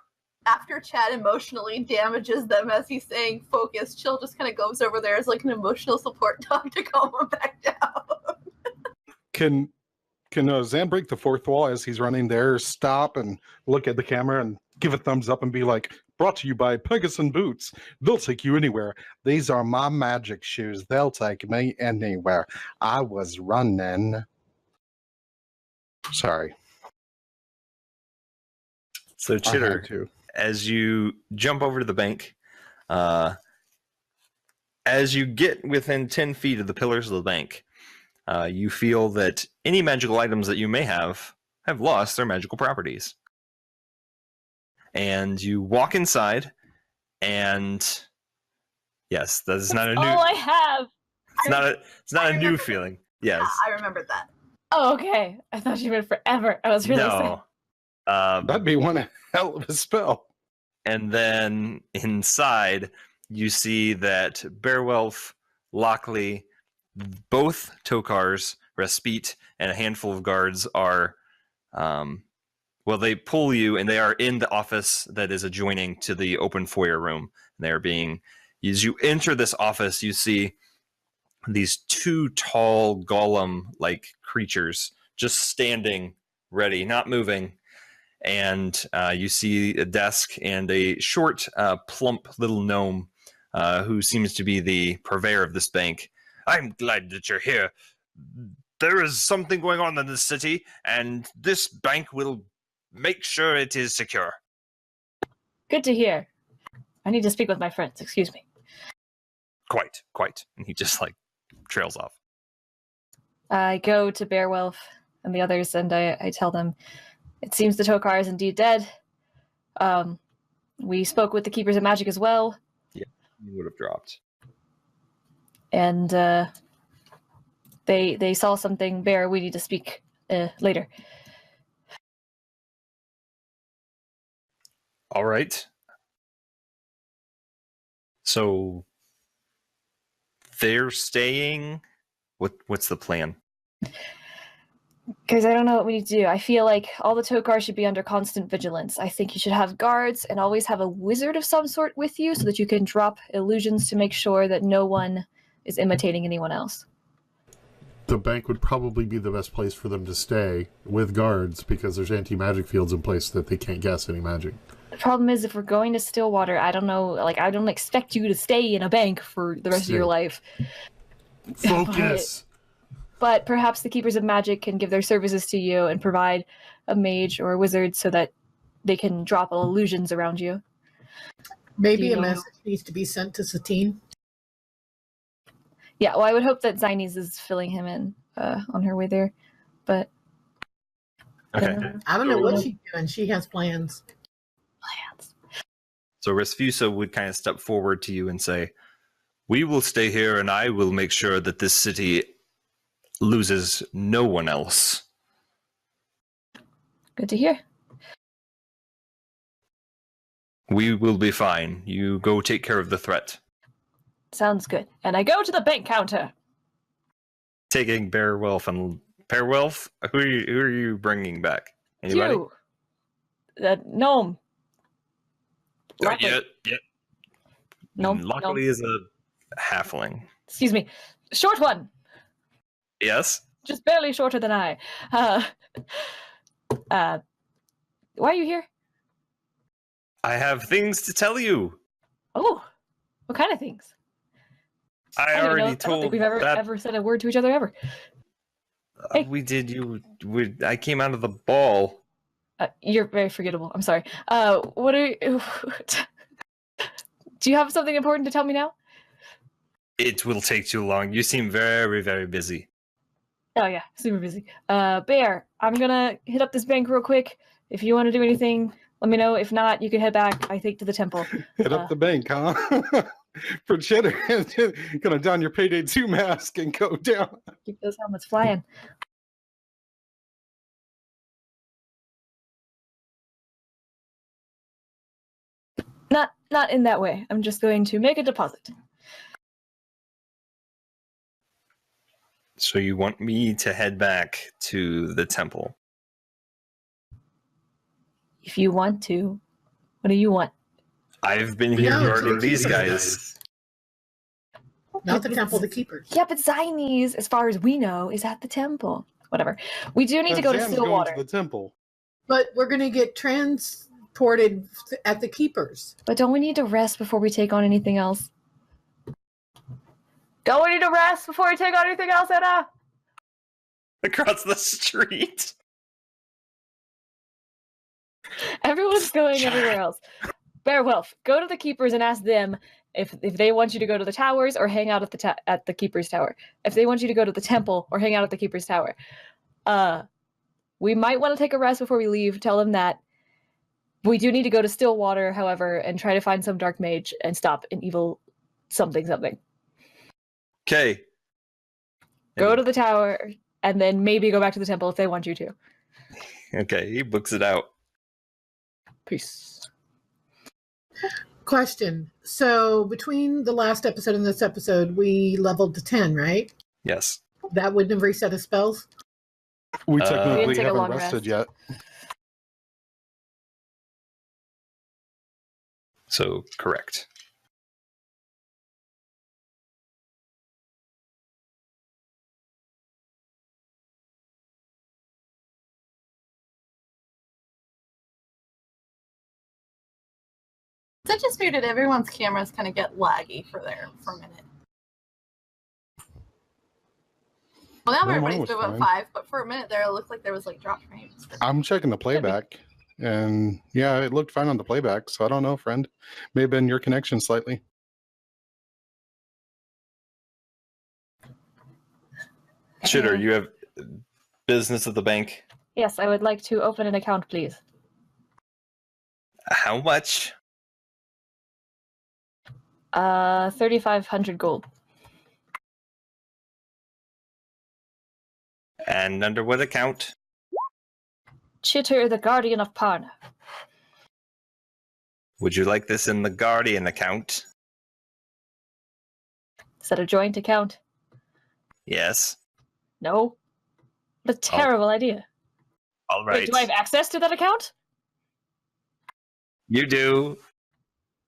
D: After Chad emotionally damages them as he's saying focus, Chill just kind of goes over there as like an emotional support dog to calm him back down.
E: Can Zan break the fourth wall as he's running there, stop and look at the camera and give a thumbs up and be like, brought to you by Pegasus Boots. They'll take you anywhere. These are my magic shoes. They'll take me anywhere. I was running. Sorry.
A: So Chitter, as you jump over to the bank, as you get within 10 feet of the pillars of the bank, you feel that any magical items that you may have lost their magical properties. And you walk inside, and yes, that is not a new.
C: All I have.
A: It's not a new feeling. Yes.
D: Yeah, I remembered that.
C: Oh, okay. I thought you meant forever. I was really sad.
A: No.
E: That'd be one hell of a spell.
A: And then inside, you see that Beowulf, Lockley, both Tokars, Respite, and a handful of guards are, they pull you, and they are in the office that is adjoining to the open foyer room. They're being, as you enter this office, you see these two tall golem-like creatures just standing ready, not moving. And you see a desk and a short, plump little gnome who seems to be the purveyor of this bank. I'm glad that you're here. There is something going on in this city, and this bank will make sure it is secure.
C: Good to hear. I need to speak with my friends. Excuse me.
A: Quite. And he just, trails off.
C: I go to Beowulf and the others, and I tell them, it seems the Tokar is indeed dead. We spoke with the Keepers of Magic as well.
A: Yeah, you would have dropped.
C: And they saw something. Bear, we need to speak later.
A: All right. So they're staying. What's the plan?
C: Because I don't know what we need to do. I feel like all the Tokar should be under constant vigilance. I think you should have guards and always have a wizard of some sort with you so that you can drop illusions to make sure that no one is imitating anyone else.
F: The bank would probably be the best place for them to stay with guards because there's anti-magic fields in place that they can't guess any magic.
C: The problem is if we're going to Stillwater, I don't know, I don't expect you to stay in a bank for the rest of your life.
F: Focus!
C: but perhaps the Keepers of Magic can give their services to you and provide a mage or a wizard so that they can drop illusions around you.
B: Maybe a message needs to be sent to Satine.
C: Yeah, well, I would hope that Zines is filling him in on her way there, but
A: Okay.
B: I don't know what she's doing. She has plans.
A: So Resfusa would kind of step forward to you and say, "We will stay here, and I will make sure that this city loses no one else."
C: Good to hear.
A: We will be fine. You go take care of the threat.
C: Sounds good. And I go to the bank counter.
A: Taking Beowulf and Beowulf, who are you bringing back? Anybody?
C: You. That gnome.
A: Yeah.
C: Gnome.
A: Luckily is a halfling.
C: Excuse me. Short one.
A: Yes.
C: Just barely shorter than I. Why are you here?
A: I have things to tell you.
C: Oh, what kind of things?
A: I
C: don't
A: already
C: don't
A: told
C: think we've ever said a word to each other ever. Hey.
A: We did. I came out of the ball.
C: You're very forgettable. I'm sorry. What are you... Do you have something important to tell me now?
A: It will take too long. You seem very, very busy.
C: Oh yeah, super busy. Bear, I'm gonna hit up this bank real quick. If you want to do anything, let me know. If not, you can head back, I think, to the temple.
E: Hit up the bank, huh? For cheddar, gonna don your payday 2 mask and go down.
C: Keep those helmets flying. Not in that way. I'm just going to make a deposit.
A: So you want me to head back to the temple?
C: If you want to. What do you want?
A: I've been here guarding these guys.
B: Not the temple, the keepers.
C: Yeah, but Zines, as far as we know, is at the temple. Whatever. We do need to go to
E: Zan's
C: Stillwater.
E: going to the temple.
B: But we're going to get transported at the keepers.
C: But don't we need to rest before we take on anything else? Don't we need to rest before we take on anything else, Anna?
A: Across the street.
C: Everyone's going everywhere else. Beowulf, go to the keepers and ask them if they want you to go to the towers or hang out at the keeper's tower. If they want you to go to the temple or hang out at the keeper's tower. We might want to take a rest before we leave. Tell them that. We do need to go to Stillwater, however, and try to find some dark mage and stop an evil something.
A: Okay.
C: Go to the tower and then maybe go back to the temple if they want you to.
A: Okay, he books it out.
C: Peace.
B: Question. So between the last episode and this episode, we leveled to 10, right?
A: Yes.
B: That wouldn't have reset his spells?
E: We
C: We didn't
E: technically
C: take a
E: haven't
C: long
E: rested
C: rest.
E: yet.
A: So, correct.
D: I just figured everyone's cameras kind of get laggy for a minute. Well, now
E: No, mine
D: everybody's
E: was
D: moving
E: fine.
D: 5, but for a minute there, it looked like there was like drop frames.
E: I'm checking the playback, and yeah, it looked fine on the playback. So I don't know, friend. May have been your connection slightly.
A: Shitter, you have business at the bank.
C: Yes, I would like to open an account, please.
A: How much?
C: 3,500 gold.
A: And under what account?
C: Chitter, the Guardian of Parna.
A: Would you like this in the Guardian account?
C: Is that a joint account?
A: Yes.
C: No. What a terrible idea.
A: All right.
C: Wait, do I have access to that account?
A: You do.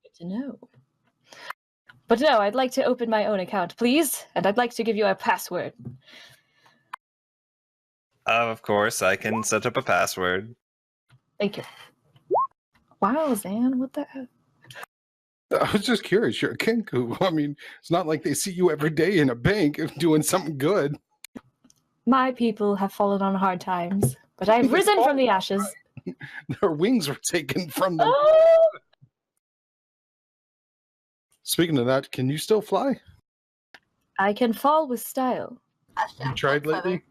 C: Good to know. But no, I'd like to open my own account, please, and I'd like to give you a password.
A: Of course, I can set up a password.
C: Thank you. Wow, Zan, what the heck?
E: I was just curious. You're a kinku. I mean, it's not like they see you every day in a bank doing something good.
C: My people have fallen on hard times, but I've risen from the ashes.
E: Their wings were taken from them.
C: Oh!
E: Speaking of that, can you still fly?
C: I can fall with style.
E: You tried lately?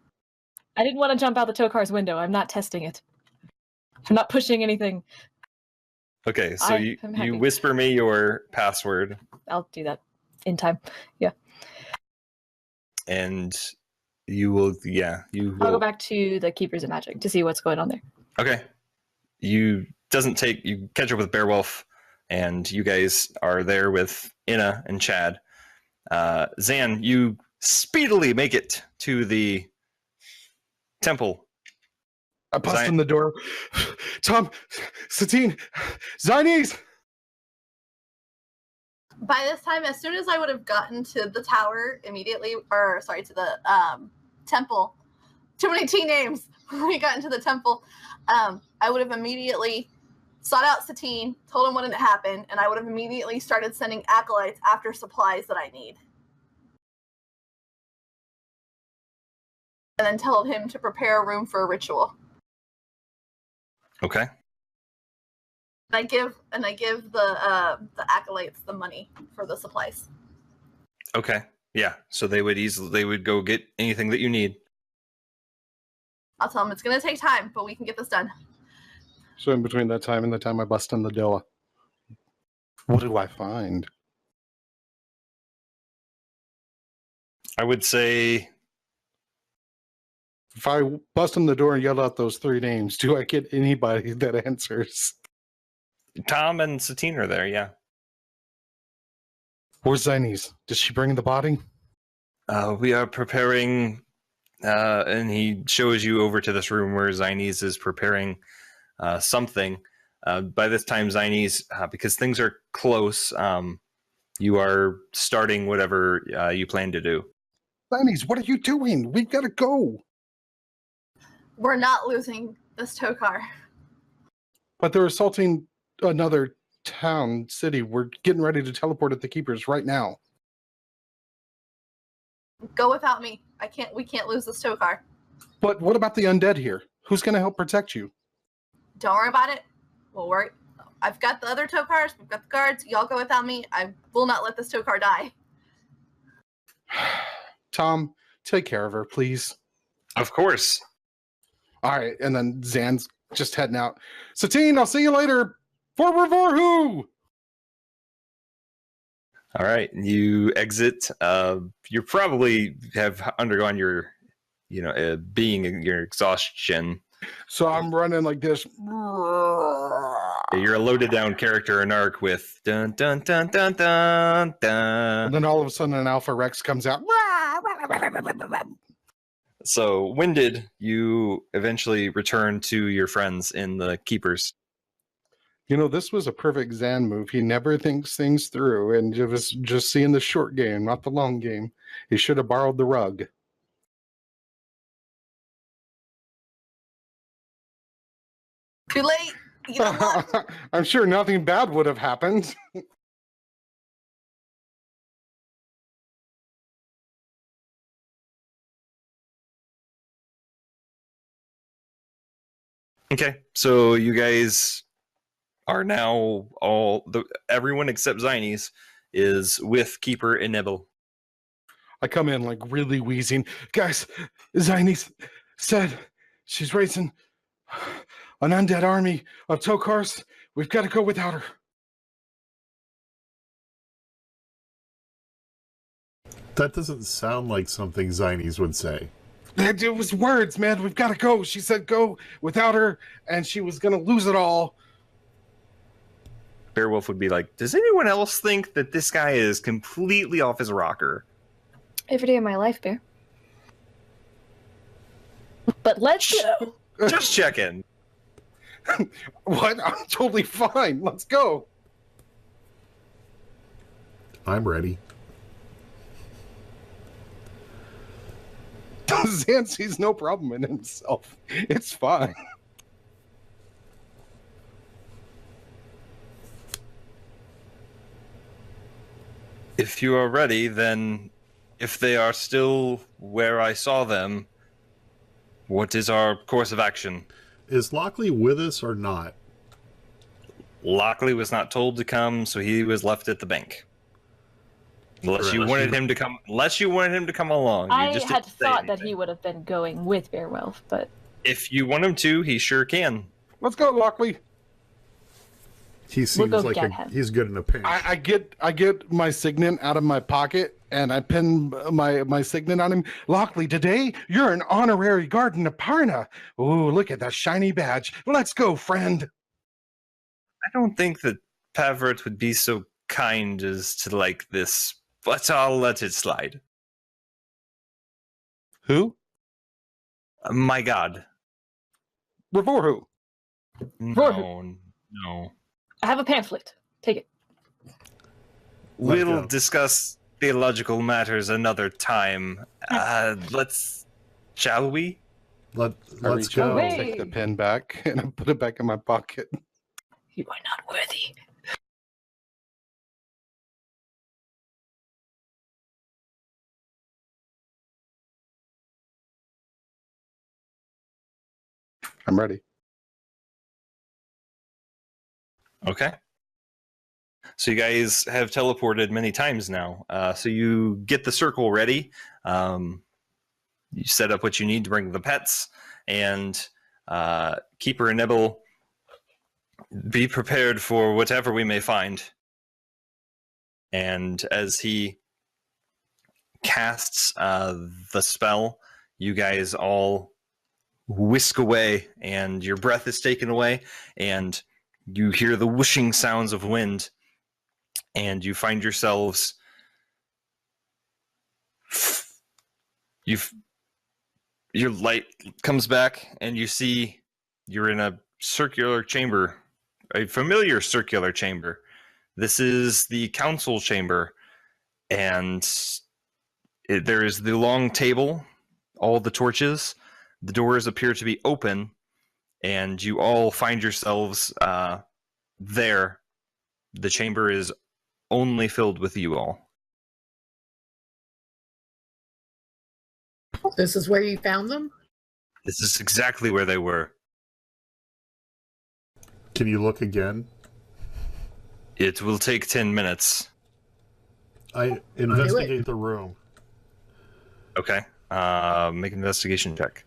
C: I didn't want to jump out the tow car's window. I'm not testing it. I'm not pushing anything.
A: Okay, so
C: I'm happy.
A: you whisper me your password.
C: I'll do that in time. Yeah.
A: And you will, you will.
C: I'll go back to the Keepers of Magic to see what's going on there.
A: Okay. You catch up with Beowulf, and you guys are there with Inna and Chad. Zan, you speedily make it to the temple.
E: I bust in the door. Tom, Satine, Zynes!
D: By this time, as soon as I would have gotten to the tower immediately, to the temple, too many T names. When we got into the temple, I would have immediately sought out Satine, told him what had happened, and I would have immediately started sending acolytes after supplies that I need. And then told him to prepare a room for a ritual.
A: Okay.
D: And I give the acolytes the money for the supplies.
A: Okay. Yeah. So they would go get anything that you need.
D: I'll tell them it's going to take time, but we can get this done.
E: So in between that time and the time I bust in the door, what do I find?
A: I would say,
E: if I bust in the door and yell out those 3 names, do I get anybody that answers?
A: Tom and Satine are there, yeah.
E: Where's Zynes? Did she bring the body?
A: We are preparing, and he shows you over to this room where Zynes is preparing something. By this time, Zynes, because things are close, you are starting whatever you plan to do.
E: Zynes, what are you doing? We've got to go.
D: We're not losing this tow car.
E: But they're assaulting another city. We're getting ready to teleport at the Keepers right now.
D: Go without me. We can't lose this tow car.
E: But what about the undead here? Who's going to help protect you?
D: Don't worry about it. I've got the other tow cars. We've got the guards. Y'all go without me. I will not let this tow car die.
E: Tom, take care of her, please.
A: Of course.
E: All right, and then Zan's just heading out. Satine, I'll see you later. Vorvorvorhu!
A: All right, you exit. You probably have undergone your, your exhaustion.
E: So I'm running like this.
A: You're a loaded down character in Arc with dun dun dun dun dun dun.
E: And then all of a sudden an Alpha Rex comes out.
A: So, winded, you eventually return to your friends in the Keepers.
E: This was a perfect Zan move. He never thinks things through, and it was just seeing the short game, not the long game. He should have borrowed the rug.
D: Too late. You know what?
E: I'm sure nothing bad would have happened.
A: Okay, so you guys are now everyone except Zynes is with Keeper and Nibble.
E: I come in like really wheezing. Guys, Zynes said she's raising an undead army of Tokars. We've got to go without her.
F: That doesn't sound like something Zynes would say.
E: It was words, man. We've got to go. She said go without her, and she was going to lose it all.
A: Beowulf would be like, does anyone else think that this guy is completely off his rocker?
C: Every day of my life, Bear. But let's go.
A: Just checking.
E: What? I'm totally fine. Let's go.
F: I'm ready.
E: Zan sees no problem in himself. It's fine.
A: If you are ready, then if they are still where I saw them, What is our course of action?
F: Is Lockley with us or not?
A: Lockley was not told to come, so he was left at the bank. Unless you wanted him to come along.
C: I had thought that he would have been going with Bearwolf, but
A: if you want him to, he sure can.
E: Let's go, Lockley.
F: He seems like he's good in a pinch.
E: I get my signet out of my pocket and I pin my signet on him. Lockley, today you're an honorary guardian of Parna. Ooh, look at that shiny badge. Let's go, friend.
A: I don't think that Pavert would be so kind as to like this, but I'll let it slide.
E: Who?
A: My God.
E: Before who?
A: No.
C: I have a pamphlet. Take it.
A: We'll discuss theological matters another time. Shall we?
F: Let's go.
E: Take the pen back and I put it back in my pocket.
C: You are not worthy.
E: I'm ready.
A: Okay. So you guys have teleported many times now. So you get the circle ready. You set up what you need to bring the pets, and Keeper and Nibble, be prepared for whatever we may find. And as he casts the spell, you guys all whisk away, and your breath is taken away, and you hear the whooshing sounds of wind, and you find yourselves your light comes back, and you see you're in a circular chamber, a familiar circular chamber. This is the council chamber, and there is the long table, all the torches. The doors appear to be open, and you all find yourselves there. The chamber is only filled with you all.
B: This is where you found them?
A: This is exactly where they were.
F: Can you look again?
A: It will take 10 minutes.
F: I investigate the room.
A: Okay. Make an investigation check.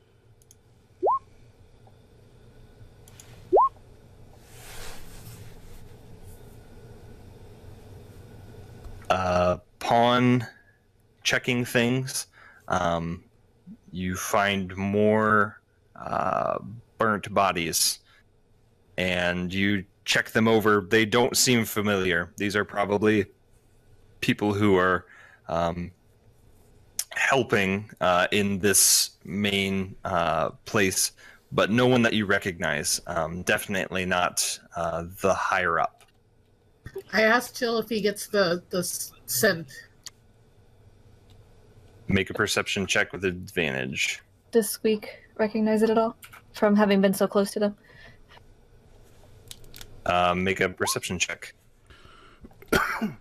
A: Upon checking things, you find more burnt bodies, and you check them over. They don't seem familiar. These are probably people who are helping in this main place, but no one that you recognize. Definitely not the higher up.
B: I asked Chill if he gets the scent.
A: Make a perception check with advantage.
C: Does Squeak recognize it at all from having been so close to them?
A: Make a perception check. I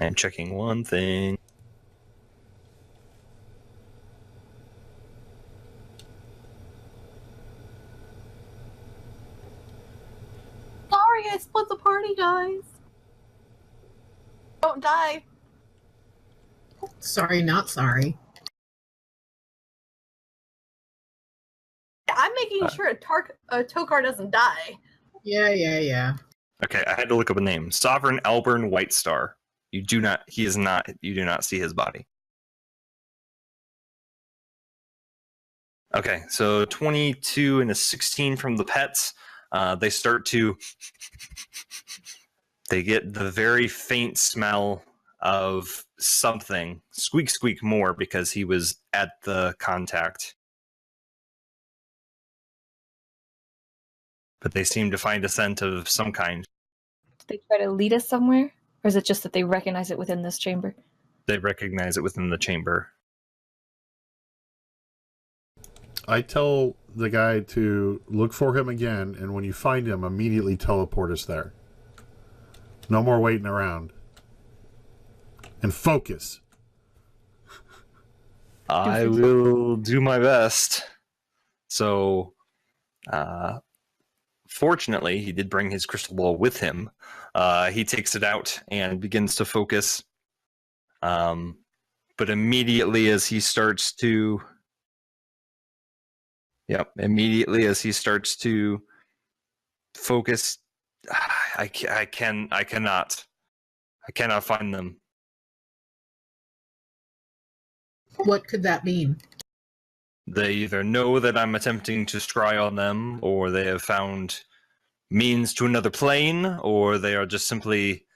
A: am checking one thing.
D: Sorry, I split the party, guys. Don't die.
B: Sorry, not sorry.
D: I'm making sure a Tokar doesn't die.
B: Yeah.
A: Okay, I had to look up a name. Sovereign Alburn White Star. You do not see his body. Okay, so 22 and a 16 from the pets. They get the very faint smell of something. Squeak more because he was at the contact. But they seem to find a scent of some kind.
C: Did they try to lead us somewhere? Or is it just that they recognize it within this chamber?
A: They recognize it within the chamber.
F: I tell the guy to look for him again, and when you find him, immediately teleport us there. No more waiting around. And focus.
A: I will do my best. So, fortunately, he did bring his crystal ball with him. He takes it out and begins to focus. But immediately as he starts to focus, I cannot find them.
B: What could that mean?
A: They either know that I'm attempting to scry on them, or they have found means to another plane, or they are just simply,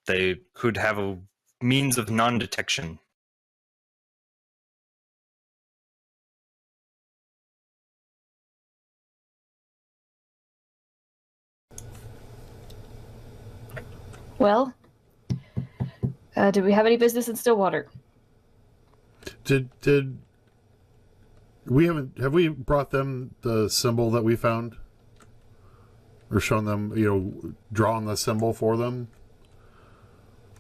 A: they could have a means of non-detection.
C: Well, do we have any business in Stillwater?
F: Did have we brought them the symbol that we found? Or shown them, drawn the symbol for them?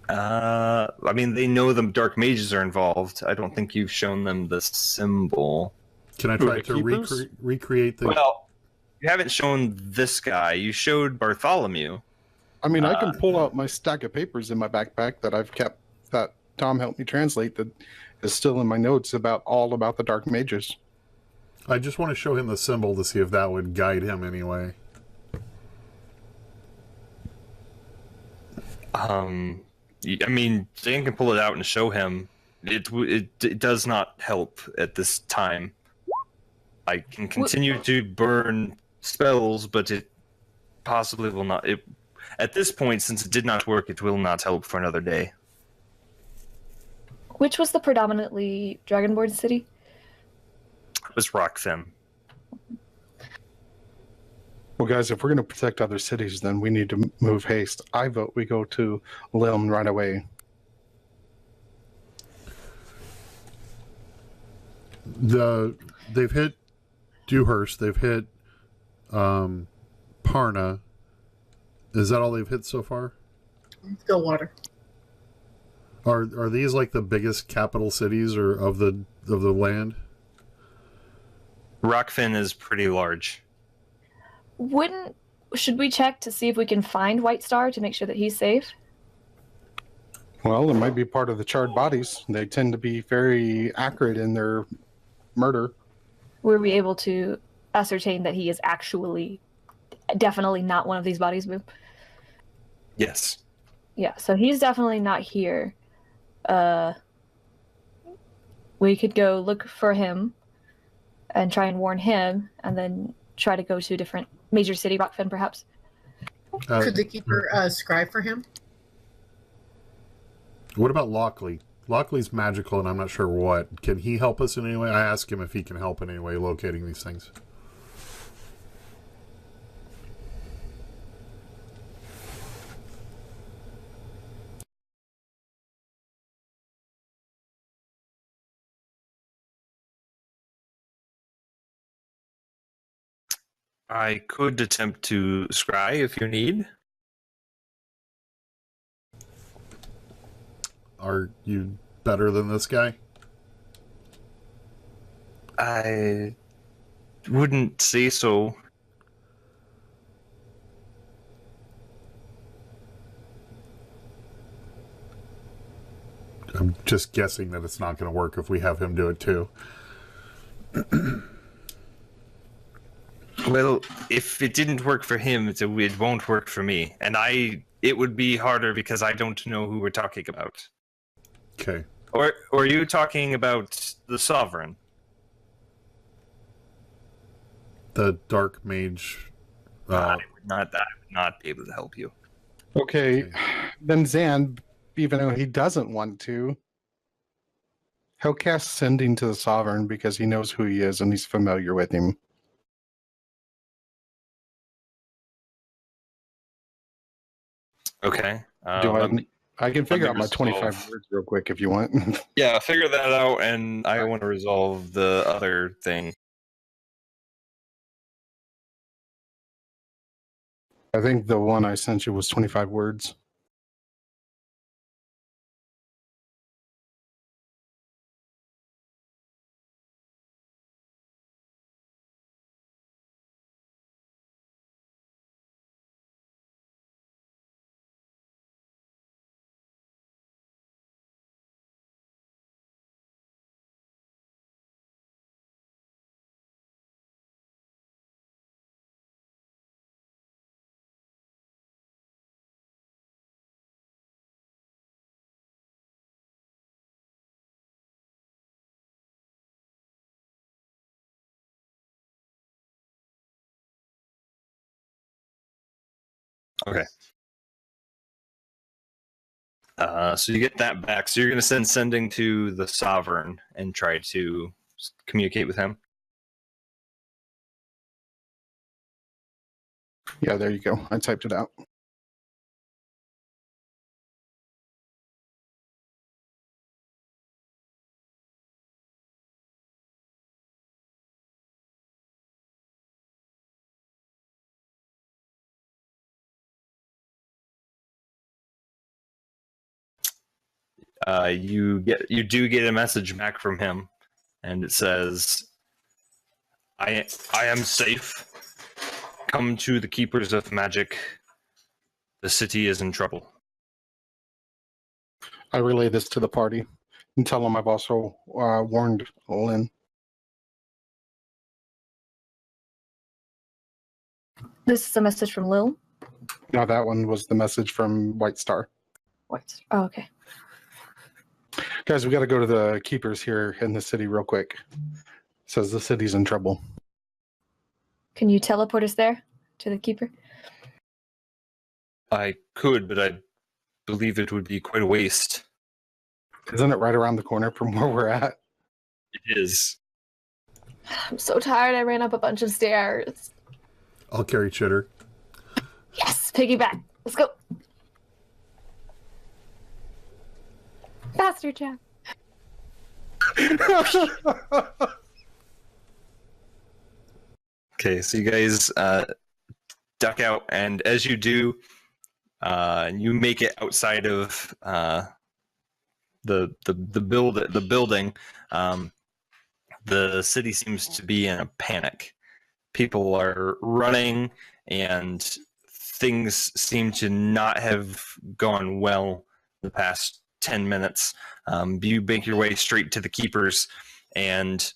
A: I mean, they know the dark mages are involved. I don't think you've shown them the symbol.
F: Can I try to recreate the...
A: Well, you haven't shown this guy. You showed Bartholomew.
E: I mean, I can pull out my stack of papers in my backpack that I've kept, that Tom helped me translate, that is still in my notes all about the dark mages.
F: I just want to show him the symbol to see if that would guide him anyway.
A: I mean, Zane can pull it out and show him. It does not help at this time. I can continue to burn spells, but it possibly will not. At this point, since it did not work, it will not help for another day.
C: Which was the predominantly dragonborn city?
A: It was Rockfin.
E: Well, guys, if we're going to protect other cities, then we need to move haste. I vote we go to Lilm right away.
F: They've hit Dewhurst. They've hit Parna. Is that all they've hit so far?
B: Stillwater.
F: Are these like the biggest capital cities or of the land?
A: Rockfin is pretty large.
C: Should we check to see if we can find White Star to make sure that he's safe?
E: Well, it might be part of the charred bodies. They tend to be very accurate in their murder.
C: Were we able to ascertain that he is actually definitely not one of these bodies, Boo?
A: Yes.
C: Yeah, so he's definitely not here. We could go look for him and try and warn him, and then try to go to a different major city, Rockfin, perhaps.
B: Could the keeper scribe for him?
F: What about Lockley? Lockley's magical, and I'm not sure what. Can he help us in any way? I asked him if he can help in any way locating these things.
A: I could attempt to scry if you need.
F: Are you better than this guy?
A: I wouldn't say so.
F: I'm just guessing that it's not going to work if we have him do it too.
A: Well, if it didn't work for him, it won't work for me. And it would be harder because I don't know who we're talking about.
F: Okay.
A: Or are you talking about the Sovereign?
F: The Dark Mage.
A: I would not be able to help you.
E: Okay, then Zan, even though he doesn't want to, he'll cast Sending to the Sovereign because he knows who he is and he's familiar with him.
A: Okay.
E: I can figure out my
A: resolve.
E: 25 words real quick if you want.
A: Yeah, figure that out, and I want to resolve the other thing.
E: I think the one I sent you was 25 words.
A: Okay. So you get that back. So you're going to sending to the Sovereign and try to communicate with him.
E: Yeah, there you go. I typed it out.
A: You do get a message back from him, and it says, I am safe. Come to the Keepers of Magic. The city is in trouble."
E: I relay this to the party and tell them I've also warned Lynn.
C: This is a message from Lil.
E: No, that one was the message from White Star.
C: What? Oh, okay.
E: Guys, we got to go to the Keepers here in the city real quick. Says the city's in trouble.
C: Can you teleport us there to the keeper?
A: I could, but I believe it would be quite a waste.
E: Isn't it right around the corner from where we're at?
A: It is.
C: I'm so tired. I ran up a bunch of stairs.
F: I'll carry Chitter.
C: Yes, piggyback. Let's go. Faster, Jack.
A: Okay, so you guys duck out, and as you do, you make it outside of the building. The city seems to be in a panic. People are running, and things seem to not have gone well the past 10 minutes. You make your way straight to the Keepers, and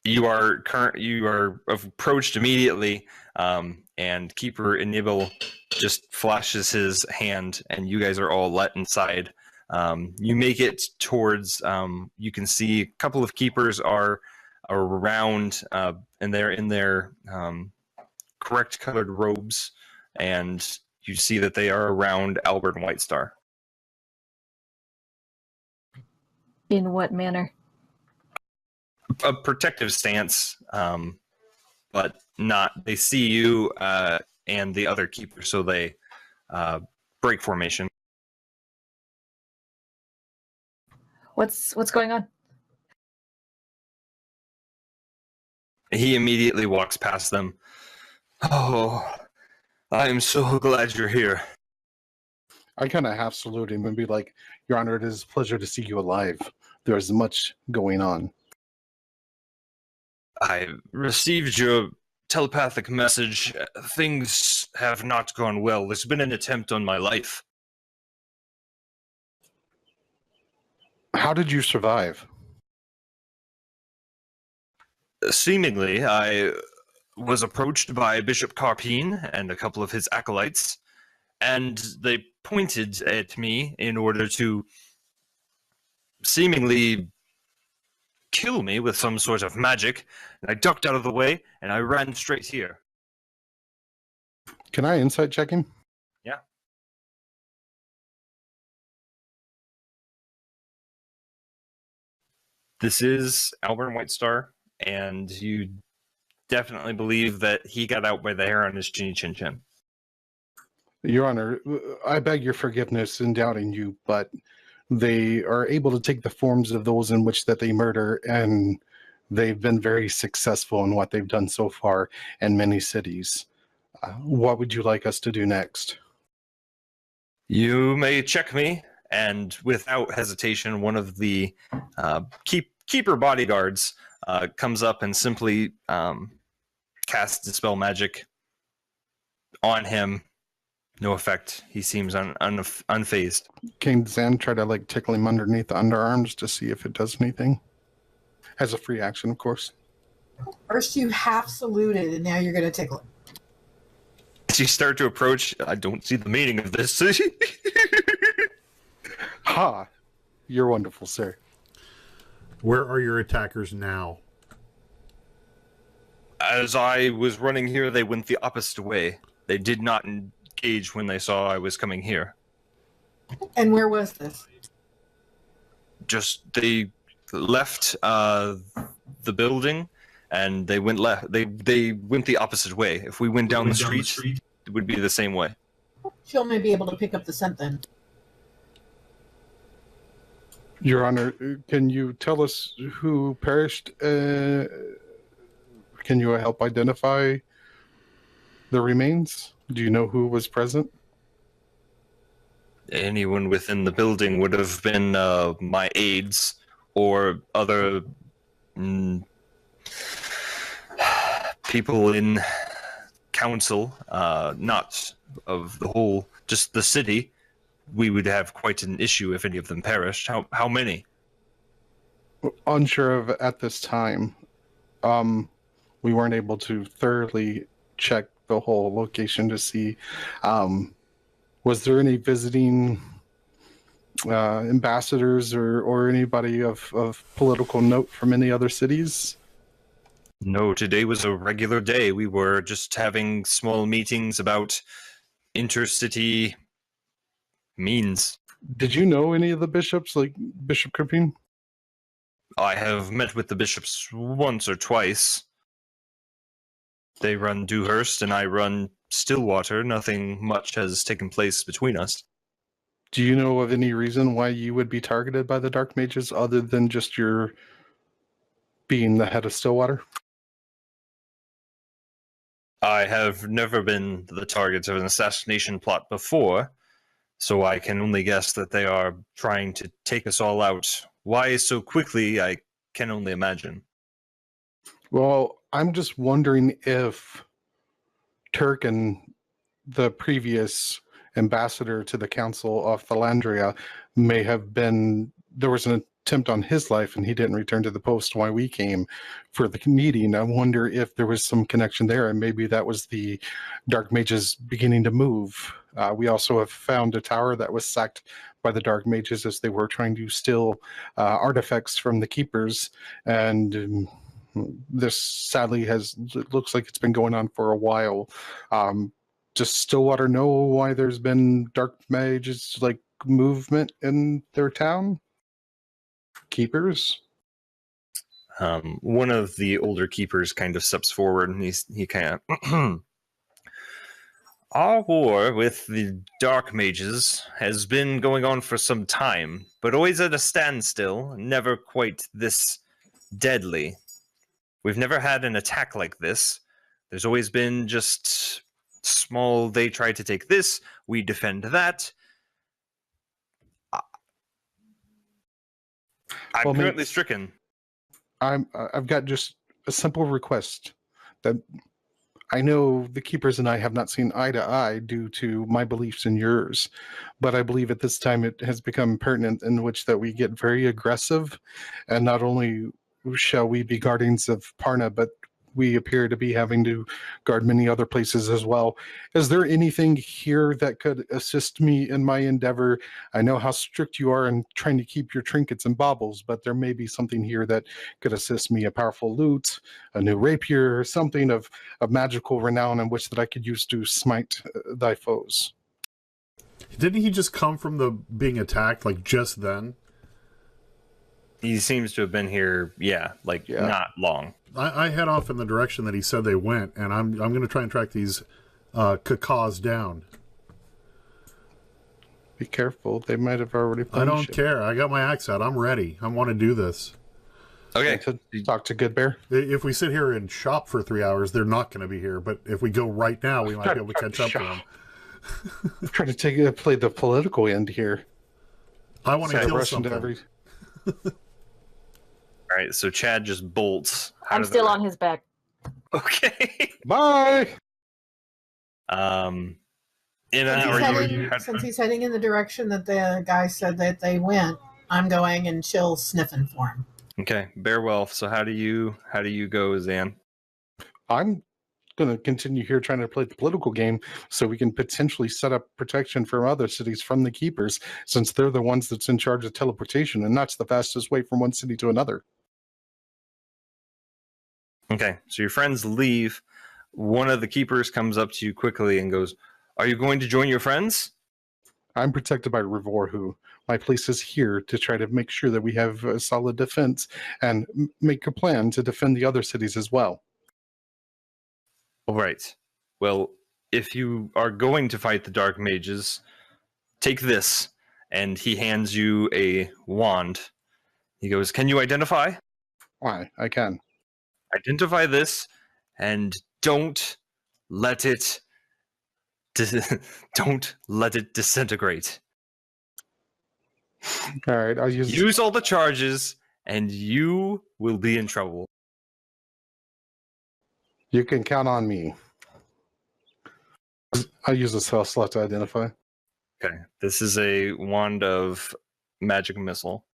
A: you are approached immediately, and Keeper Enibel just flashes his hand, and you guys are all let inside. You make it towards. You can see a couple of Keepers are around, and they're in their correct colored robes, and you see that they are around Albert and White Star.
C: In what manner?
A: A protective stance, but not. They see you and the other keeper, so they break formation.
C: What's going on?
A: He immediately walks past them. "Oh, I am so glad you're here."
E: I kind of half salute him and be like, "Your Honor, it is a pleasure to see you alive. There's much going on."
A: I received your telepathic message. Things have not gone well. There's been an attempt on my life.
E: How did you survive?
A: Seemingly, I was approached by Bishop Carpine and a couple of his acolytes, and they pointed at me in order to seemingly kill me with some sort of magic, and I ducked out of the way, and I ran straight here.
E: Can I insight check him?
A: Yeah. This is Albert White Star, and you definitely believe that he got out by the hair on his chinny chin chin.
E: Your Honor, I beg your forgiveness in doubting you, but they are able to take the forms of those in which that they murder, and they've been very successful in what they've done so far in many cities. What would you like us to do next?
A: You may check me, and without hesitation, one of the keeper bodyguards comes up and simply casts Dispel Magic on him. No effect. He seems unfazed.
E: Can Zan try to like tickle him underneath the underarms to see if it does anything? As a free action, of course.
B: First you half saluted, and now you're going to tickle it.
A: As you start to approach, I don't see the meaning of this.
E: Ha! You're wonderful, sir.
F: Where are your attackers now?
A: As I was running here, they went the opposite way. They did not engage when they saw I was coming here.
B: And where was this?
A: Just they left the building, and they went left. They went the opposite way. If we went down the street, it would be the same way.
B: She'll maybe be able to pick up the scent then.
E: Your Honor, can you tell us who perished? Can you help identify the remains? Do you know who was present?
A: Anyone within the building would have been my aides or other people in council, not of the whole, just the city. We would have quite an issue if any of them perished. How many?
E: Unsure of at this time. We weren't able to thoroughly check the whole location to see. Was there any visiting ambassadors or anybody of political note from any other cities?
A: No, today was a regular day. We were just having small meetings about intercity means.
E: Did you know any of the bishops, like Bishop Crippin?
A: I have met with the bishops once or twice. They run Dewhurst and I run Stillwater. Nothing much has taken place between us.
E: Do you know of any reason why you would be targeted by the Dark Mages other than just your being the head of Stillwater?
A: I have never been the target of an assassination plot before, so I can only guess that they are trying to take us all out. Why so quickly, I can only imagine.
E: Well, I'm just wondering if Turkin, the previous ambassador to the Council of Thalandria, may have been, there was an attempt on his life and he didn't return to the post while we came for the meeting. I wonder if there was some connection there, and maybe that was the Dark Mages beginning to move. We also have found a tower that was sacked by the Dark Mages as they were trying to steal artifacts from the Keepers, and this sadly looks like it's been going on for a while. Does Stillwater know why there's been Dark Mages like movement in their town? Keepers?
A: One of the older keepers kind of steps forward and he kind of our war with the Dark Mages has been going on for some time, but always at a standstill, never quite this deadly. We've never had an attack like this. There's always been just small, they try to take this, we defend that. I'm currently stricken.
E: I've got just a simple request that I know the Keepers and I have not seen eye to eye due to my beliefs and yours, but I believe at this time it has become pertinent in which that we get very aggressive, and not only shall we be guardians of Parna, but we appear to be having to guard many other places as well. Is there anything here that could assist me in my endeavor? I know how strict you are in trying to keep your trinkets and baubles, but there may be something here that could assist me, a powerful lute, a new rapier, something of magical renown in which that I could use to smite thy foes.
F: Didn't he just come from the being attacked, like, just then?
A: He seems to have been here, not long.
F: I head off in the direction that he said they went, and I'm going to try and track these cacaws down.
E: Be careful. They might have already
F: I don't care. I got my axe out. I'm ready. I want to do this.
A: Okay.
E: Talk to Good Bear.
F: If we sit here and shop for 3 hours, they're not going to be here. But if we go right now, we might be able to catch up to them.
E: I'm trying to play the political end here.
F: I want to kill something.
A: All right, so Chad just bolts.
C: I'm still on his back.
A: Okay.
E: Bye.
B: Since he's heading in the direction that the guy said that they went, I'm going and chill sniffing for him.
A: Okay, bear well. So how do you go, Zan?
E: I'm going to continue here trying to play the political game so we can potentially set up protection from other cities from the Keepers, since they're the ones that's in charge of teleportation, and that's the fastest way from one city to another.
A: Okay, so your friends leave. One of the keepers comes up to you quickly and goes, "Are you going to join your friends?"
E: I'm protected by Rivorhu. My place is here to try to make sure that we have a solid defense and make a plan to defend the other cities as well.
A: All right. Well, if you are going to fight the Dark Mages, take this. And he hands you a wand. He goes, "Can you identify?
E: Why? I can.
A: Identify this, and don't let it don't let it disintegrate.
E: All right, I'll
A: Use all the charges, and you will be in trouble."
E: You can count on me. I'll use a spell slot to identify.
A: Okay, this is a wand of magic missile.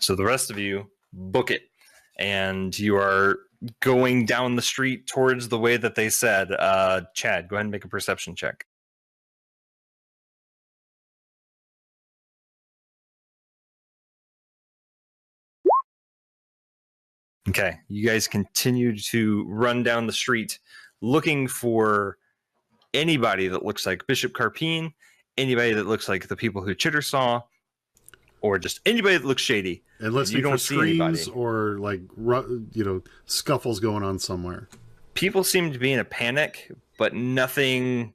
A: So the rest of you book it, and you are going down the street towards the way that they said. Chad, go ahead and make a perception check. Okay, you guys continue to run down the street looking for anybody that looks like Bishop Carpine, anybody that looks like the people who Chitter saw, or just anybody that looks shady.
F: And listening
A: you don't
F: for
A: see
F: screams
A: anybody.
F: or like scuffles going on somewhere.
A: People seem to be in a panic, but nothing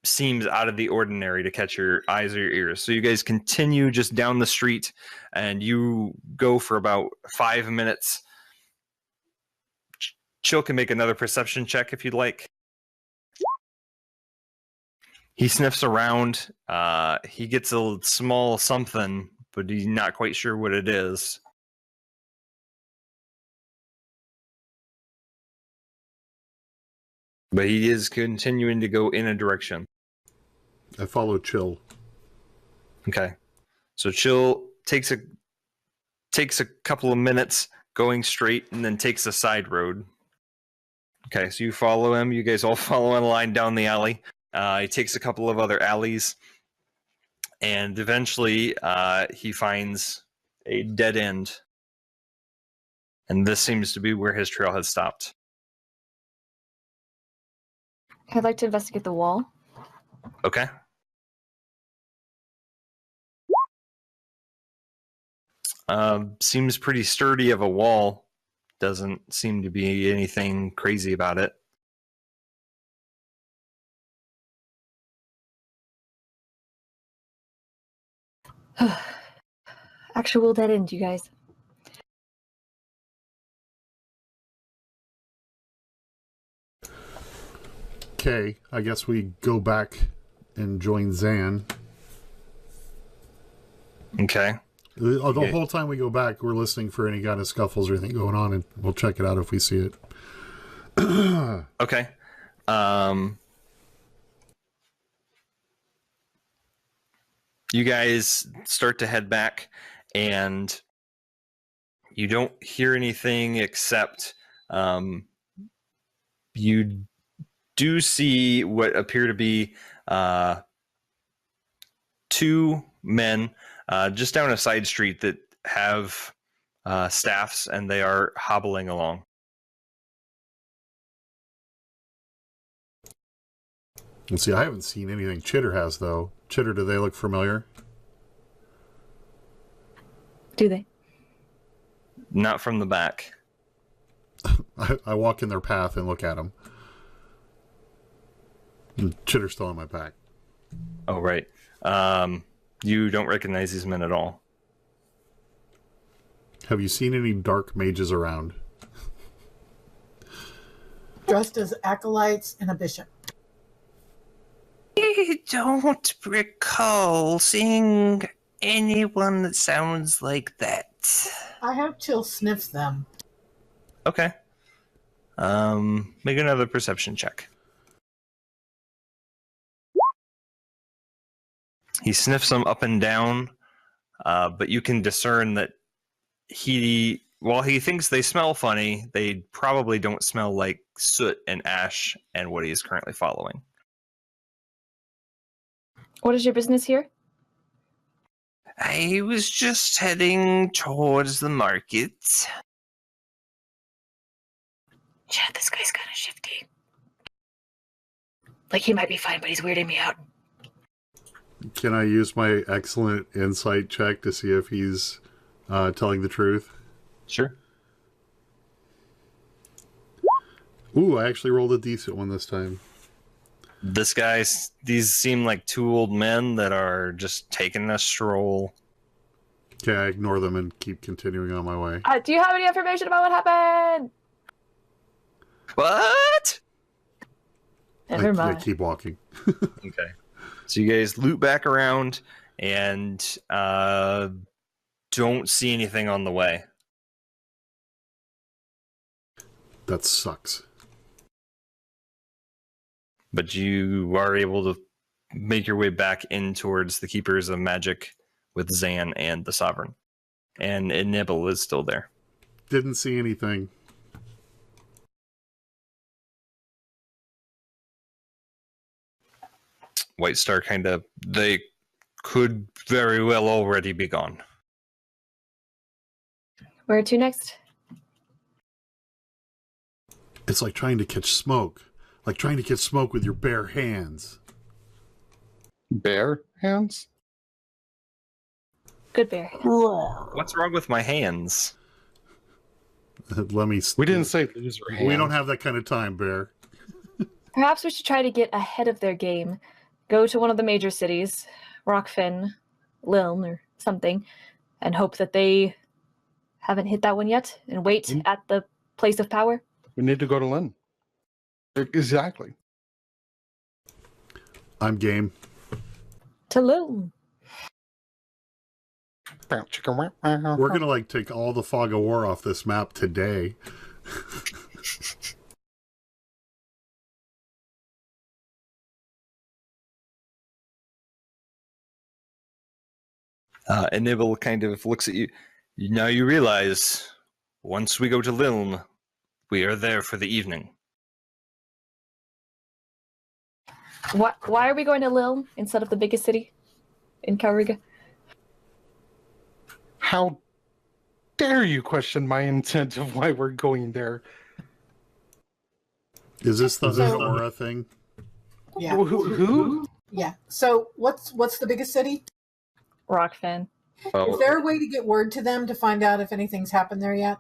A: seems out of the ordinary to catch your eyes or your ears. So you guys continue just down the street, and you go for about 5 minutes. Chill can make another perception check if you'd like. He sniffs around. He gets a small something, but he's not quite sure what it is. But he is continuing to go in a direction.
F: I follow Chill.
A: Okay. So Chill takes a couple of minutes going straight and then takes a side road. Okay, so you follow him. You guys all follow in a line down the alley. He takes a couple of other alleys, and eventually he finds a dead end. And this seems to be where his trail has stopped.
C: I'd like to investigate the wall.
A: Okay. Seems pretty sturdy of a wall. Doesn't seem to be anything crazy about it.
C: Actual dead end, you guys.
F: Okay, I guess we go back and join Zan.
A: Okay.
F: The whole time we go back, we're listening for any kind of scuffles or anything going on, and we'll check it out if we see it.
A: Okay. You guys start to head back, and you don't hear anything except you do see what appear to be two men just down a side street that have staffs, and they are hobbling along.
F: Let's see, I haven't seen anything Chitter has, though. Chitter, do they look familiar?
C: Do they?
A: Not from the back.
F: I walk in their path and look at them. Chitter's still on my back.
A: Oh, right. You don't recognize these men at all.
F: Have you seen any dark mages around?
B: Dressed as acolytes and a bishop.
G: I don't recall seeing anyone that sounds like that.
B: I have Chill sniff them.
A: Okay. Make another perception check. He sniffs them up and down, but you can discern that while he thinks they smell funny, they probably don't smell like soot and ash and what he is currently following.
C: What is your business here?
G: I was just heading towards the market.
C: Yeah, this guy's kind of shifty. Like, he might be fine, but he's weirding me out.
F: Can I use my excellent insight check to see if he's telling the truth?
A: Sure.
F: Ooh, I actually rolled a decent one this time.
A: These seem like two old men that are just taking a stroll.
F: Okay, I ignore them and keep continuing on my way.
C: Do you have any information about what happened?
A: What?
C: Never
F: I
C: mind.
F: keep walking.
A: Okay. So you guys loop back around and don't see anything on the way.
F: That sucks.
A: But you are able to make your way back in towards the Keepers of Magic with Zan and the Sovereign. And Nibble is still there.
F: Didn't see anything.
A: White Star they could very well already be gone.
C: Where to next?
F: It's like trying to catch smoke. Like trying to catch smoke with your bare hands.
E: Bare hands?
C: Good bear.
A: What's wrong with my hands?
F: Let me...
E: We didn't say loser hands.
F: We don't have that kind of time, Bear.
C: Perhaps we should try to get ahead of their game. Go to one of the major cities, Rockfin, Liln, or something, and hope that they haven't hit that one yet, and wait at the place of power.
E: We need to go to Lynn. Exactly.
F: I'm game.
C: To Liln.
F: We're gonna like take all the fog of war off this map today.
A: And Nibble kind of looks at you. Now you realize, once we go to Liln, we are there for the evening.
C: Why are we going to Liln instead of the biggest city in Kalriga?
E: How dare you question my intent of why we're going there?
F: Is this the Aurora thing?
B: Yeah.
E: Who?
B: Yeah. So what's the biggest city?
C: Rockfin.
A: Oh,
B: Is there a way to get word to them to find out if anything's happened there yet?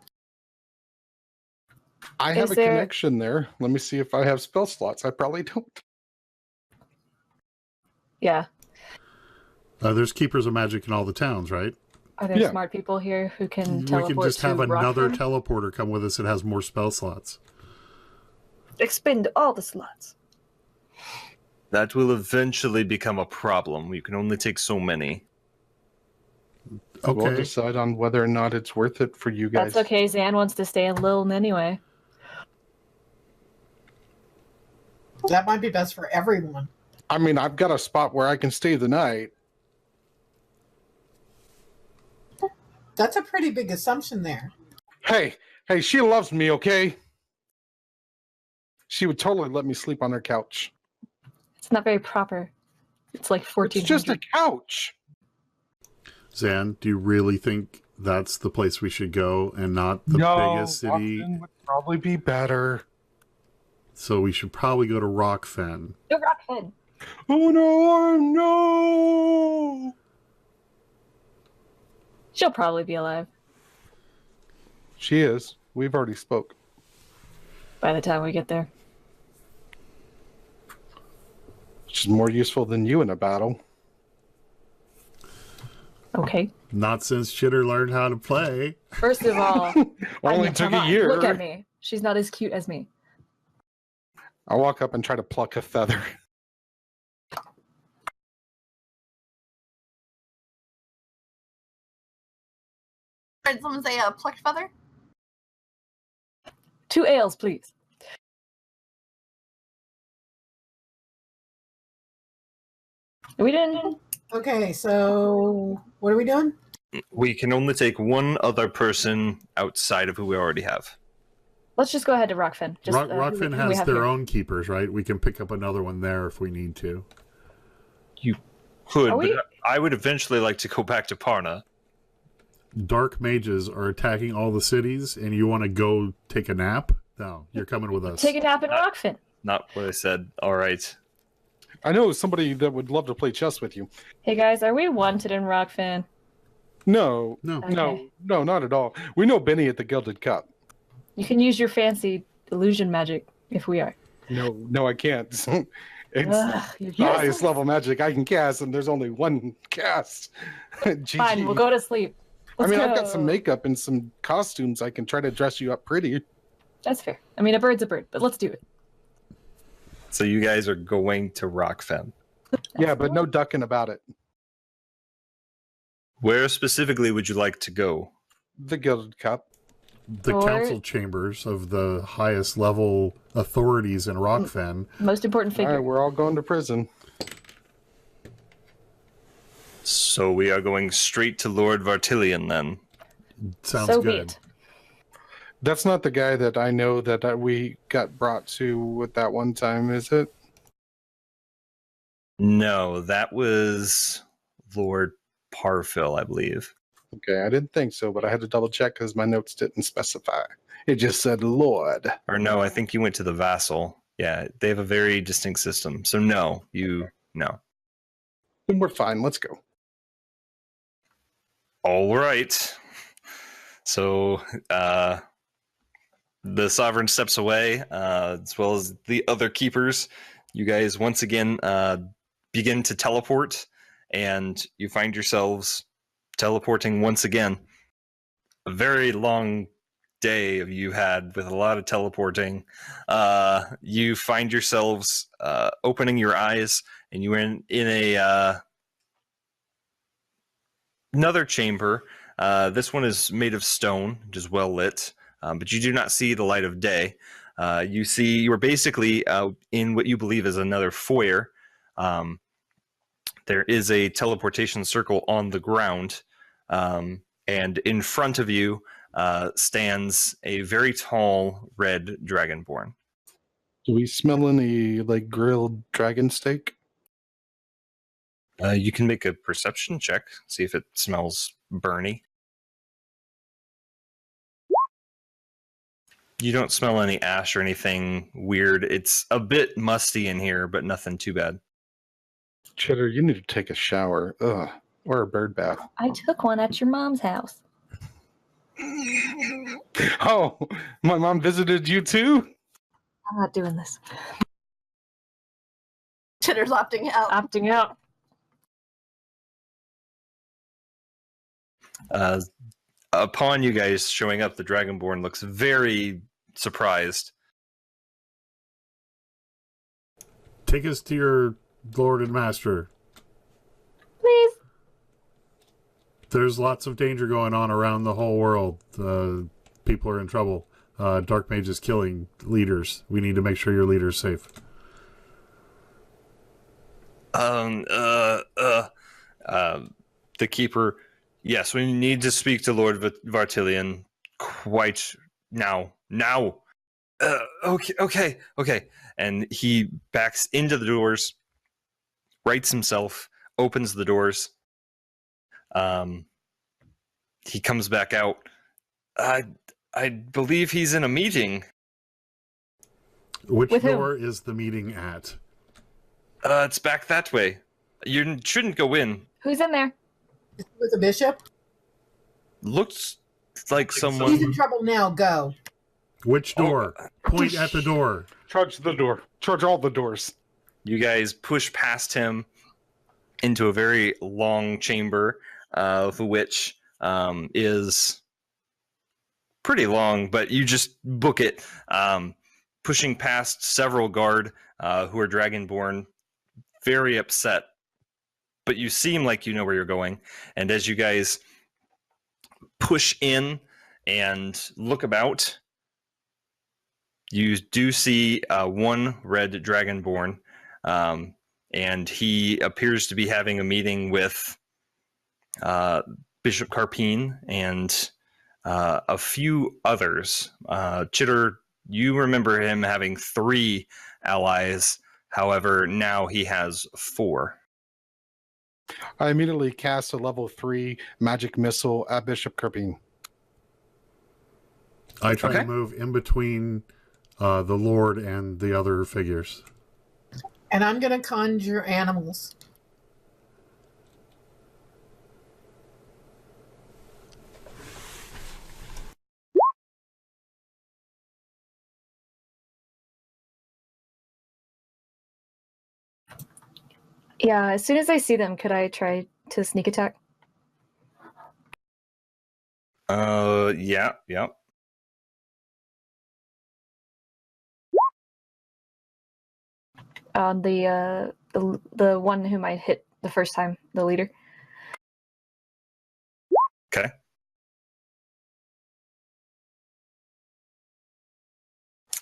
E: I have
C: Is
E: a
C: there-
E: connection there. Let me see if I have spell slots. I probably don't.
C: Yeah.
F: There's Keepers of Magic in all the towns, right?
C: Are there
E: Yeah.
C: smart people here who can
F: We
C: teleport
F: can just have
C: to
F: another
C: Rockfin?
F: teleporter come with us that has more spell slots.
C: Expend all the slots.
A: that will eventually become a problem. You can only take so many.
F: Okay.
E: We'll decide on whether or not it's worth it for you guys.
C: That's okay. Zan wants to stay in Liln anyway.
B: That might be best for everyone.
E: I mean, I've got a spot where I can stay the night.
B: That's a pretty big assumption there.
E: Hey, she loves me, okay? She would totally let me sleep on her couch.
C: It's not very proper. It's like 1400.
E: It's just a couch.
F: Zan, do you really think that's the place we should go and not the biggest city?
E: Rockfin would probably be better.
F: So we should probably go to Rockfen.
C: Go Rockfin.
E: Oh no!
C: She'll probably be alive
E: She is. We've already spoke.
C: by the time we get there.
E: She's more useful than you in a battle.
C: Okay.
F: Not since Chitter learned how to play.
C: First of all,
E: Only took
C: come
E: a
C: on,
E: year.
C: Look at me. She's not as cute as me.
E: I walk up and try to pluck a feather.
D: Did someone say a plucked feather?
C: 2 ales, please. We didn't.
B: Okay, so what are we doing?
A: We can only take one other person outside of who we already have.
C: Let's just go ahead to Rockfin.
F: Rockfin
C: who we
F: has
C: have
F: their
C: here.
F: own keepers, right? We can pick up another one there if we need to.
A: Could,
C: Are we-
A: but I would eventually like to go back to Parna.
F: Dark mages are attacking all the cities, and you want to go take a nap? No, you're coming with us.
C: Take a nap in Rockfin.
A: Not what I said. All right.
E: I know somebody that would love to play chess with you.
C: Hey guys, are we wanted in Rockfin?
E: No,
F: No.
C: Okay.
E: no, not at all. We know Benny at the Gilded Cup.
C: You can use your fancy illusion magic if we are.
E: No, I can't. It's
C: You're
E: the highest
C: useless.
E: level magic I can cast, and there's only one cast. GG.
C: Fine, we'll go to sleep.
E: I
C: Let's
E: mean,
C: go.
E: I've got some makeup and some costumes. I can try to dress you up pretty.
C: That's fair. I mean, a bird's a bird, but let's do it.
A: So you guys are going to Rockfen.
E: Yeah, but no ducking about it.
A: Where specifically would you like to go?
E: The Gilded Cup.
F: The
C: Or-
F: council chambers of the highest level authorities in Rockfen.
C: Most important
E: All
C: figure.
E: right, we're all going to prison.
A: So we are going straight to Lord Vartilian then.
F: Sounds
C: so be
F: good.
C: it.
E: That's not the guy that I know that we got brought to at that one time, is it?
A: No, that was Lord Parfil, I believe.
E: Okay, I didn't think so, but I had to double check because my notes didn't specify. It just said Lord.
A: Or no, I think you went to the vassal. Yeah, they have a very distinct system. So no.
E: Then we're fine. Let's go.
A: All right. So the sovereign steps away, as well as the other keepers. You guys once again begin to teleport, and you find yourselves teleporting once again. A very long day you had with a lot of teleporting. You find yourselves opening your eyes, and you were in a another chamber. This one is made of stone, which is well lit, but you do not see the light of day. You are basically in what you believe is another foyer. There is a teleportation circle on the ground, and in front of you stands a very tall red dragonborn.
E: Do we smell any like grilled dragon steak?
A: You can make a perception check, see if it smells burny. You don't smell any ash or anything weird. It's a bit musty in here, but nothing too bad.
E: Cheddar, you need to take a shower. Ugh. Or a bird bath.
C: I took one at your mom's house.
E: Oh, my mom visited you too?
C: I'm not doing this.
D: Chitter's opting out.
C: Opting out.
A: Upon you guys showing up, the Dragonborn looks very surprised.
F: Take us to your lord and master.
C: Please.
F: There's lots of danger going on around the whole world. People are in trouble. Dark Mage is killing leaders. We need to make sure your leader's safe.
A: The keeper. Yes, we need to speak to Lord Vartilian quite now. Now. Okay. And he backs into the doors, rights himself, opens the doors. He comes back out. I believe he's in a meeting.
F: Which
C: With whom?
F: door is the meeting at?
A: It's back that way. You shouldn't go in.
C: Who's in there?
B: With the bishop?
A: Looks like
B: He's
A: someone.
B: in trouble now. Go.
F: Which door? Point at the door.
E: Charge the door. Charge all the doors.
A: You guys push past him into a very long chamber, which is pretty long, but you just book it, pushing past several guard who are Dragonborn, very upset. But you seem like you know where you're going, and as you guys push in and look about, you do see one red Dragonborn, and he appears to be having a meeting with Bishop Carpine and a few others. Chitter, you remember him having 3 allies. However, now he has 4.
E: I immediately cast a level 3 magic missile at Bishop Kirping.
F: I try
A: Okay.
F: and move in between the Lord and the other figures.
B: And I'm going to conjure animals.
C: Yeah, as soon as I see them, could I try to sneak attack?
A: Yeah.
C: On the one whom I hit the first time, the leader.
A: Okay.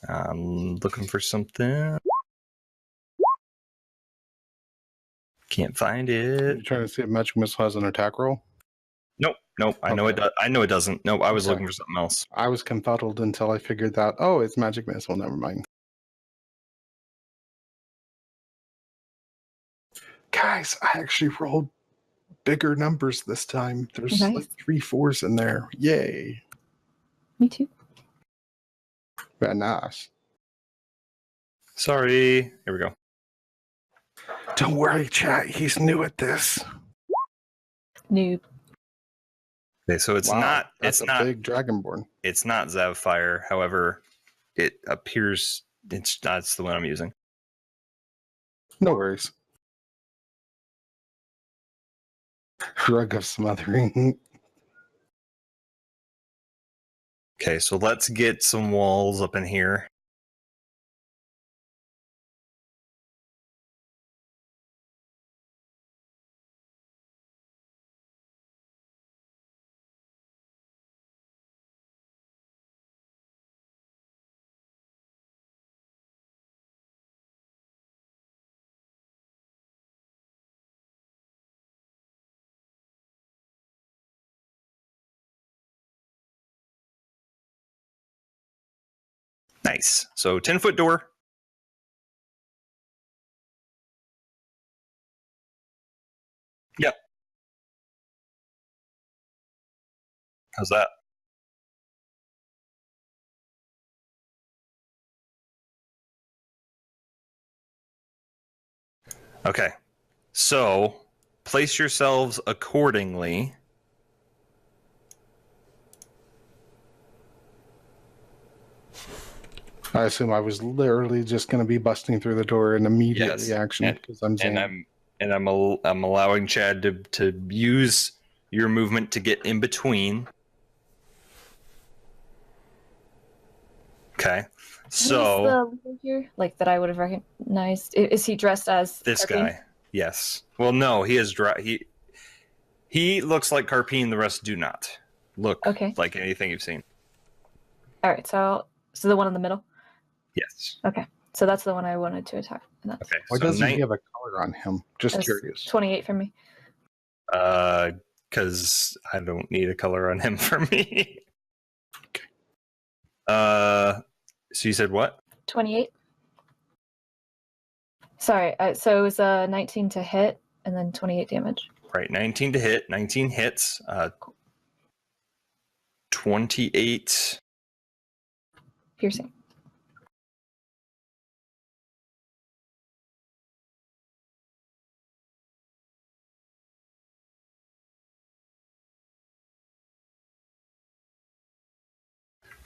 A: I'm looking for something. Can't find
E: You're
A: it.
E: trying to see if magic missile has an attack roll?
A: Nope. I know it. I know it doesn't. Nope. I was
E: Okay.
A: looking for something else.
E: I was confuddled until I figured that, oh, it's magic missile. Never mind. Guys, I actually rolled bigger numbers this time. There's
C: Nice.
E: like 3 4s in there. Yay.
C: Me too.
E: Very nice.
A: Sorry. Here we go.
E: Don't worry, chat. He's new at this.
C: Noob.
A: Okay, so it's
E: Wow,
A: not.
E: That's
A: It's
E: a
A: not.
E: big dragonborn.
A: It's not Zavfire. However, it appears it's that's the one I'm using.
E: No worries. Rug of smothering.
A: Okay, so let's get some walls up in here. Nice. So 10-foot door. Yep. How's that? Okay. So place yourselves accordingly.
E: I assume I was literally just going to be busting through the door in immediate
A: Yes.
E: reaction because I'm Zan.
A: I'm allowing Chad to use your movement to get in between. Okay. So
C: Who's the leader here? Like that I would have recognized. Is he dressed as
A: this
C: Carpine?
A: guy. Yes. Well, no, he is he looks like Carpine. The rest do not look
C: Okay.
A: like anything you've seen.
C: All right. So the one in the middle.
A: Yes.
C: Okay. So that's the one I wanted to attack. And that's
A: Okay.
E: Why
A: So
E: doesn't he have a color on him? Just
C: that's
E: curious.
C: 28 from me.
A: Because I don't need a color on him for me.
E: Okay.
A: So you said what?
C: 28. Sorry. So it was 19 to hit and then 28 damage.
A: Right, 19 to hit. 19 hits. 28
C: piercing.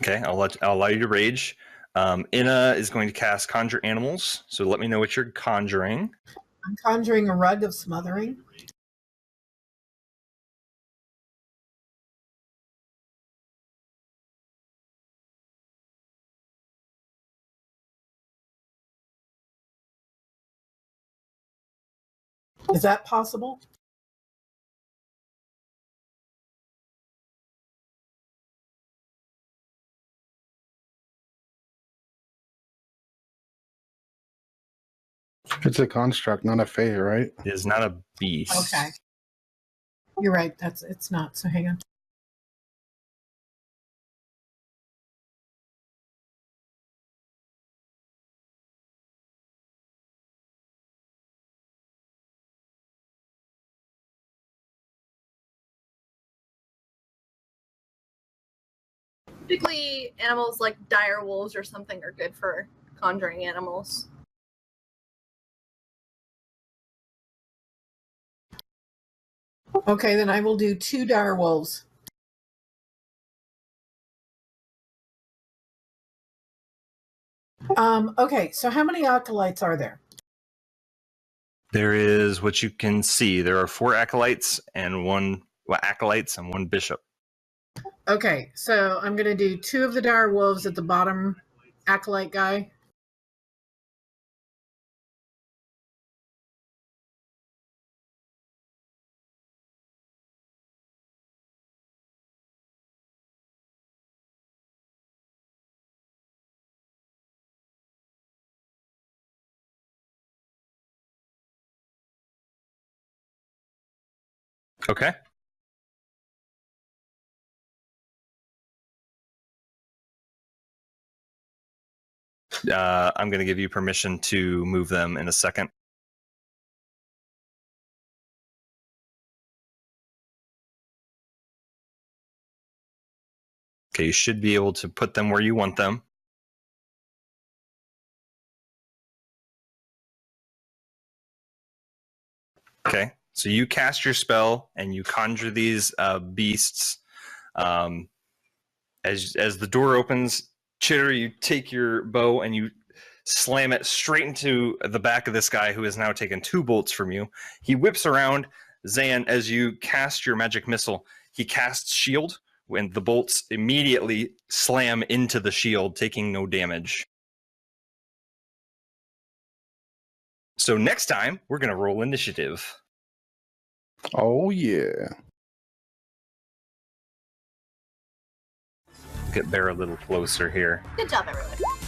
A: Okay, I'll allow you to rage. Inna is going to cast Conjure Animals. So let me know what you're conjuring.
B: I'm conjuring a rug of smothering. Is that possible?
E: It's a construct, not a fae, right?
A: It is not a beast.
B: Okay. You're right. It's not. So hang on.
D: Typically, animals like dire wolves or something are good for conjuring animals.
B: Okay, then I will do 2 dire wolves. Okay, so how many acolytes are there?
A: There is what you can see. There are 4 acolytes and one bishop.
B: Okay, so I'm going to do 2 of the dire wolves at the bottom acolyte guy.
A: Okay. I'm going to give you permission to move them in a second. Okay, you should be able to put them where you want them. Okay, so you cast your spell and you conjure these beasts. As the door opens, Chitter, you take your bow and you slam it straight into the back of this guy who has now taken 2 bolts from you. He whips around. Zan, as you cast your magic missile, he casts shield when the bolts immediately slam into the shield, taking no damage. So next time, we're going to roll initiative.
E: Oh, yeah.
A: Get Bear a little closer here.
D: Good job, everyone.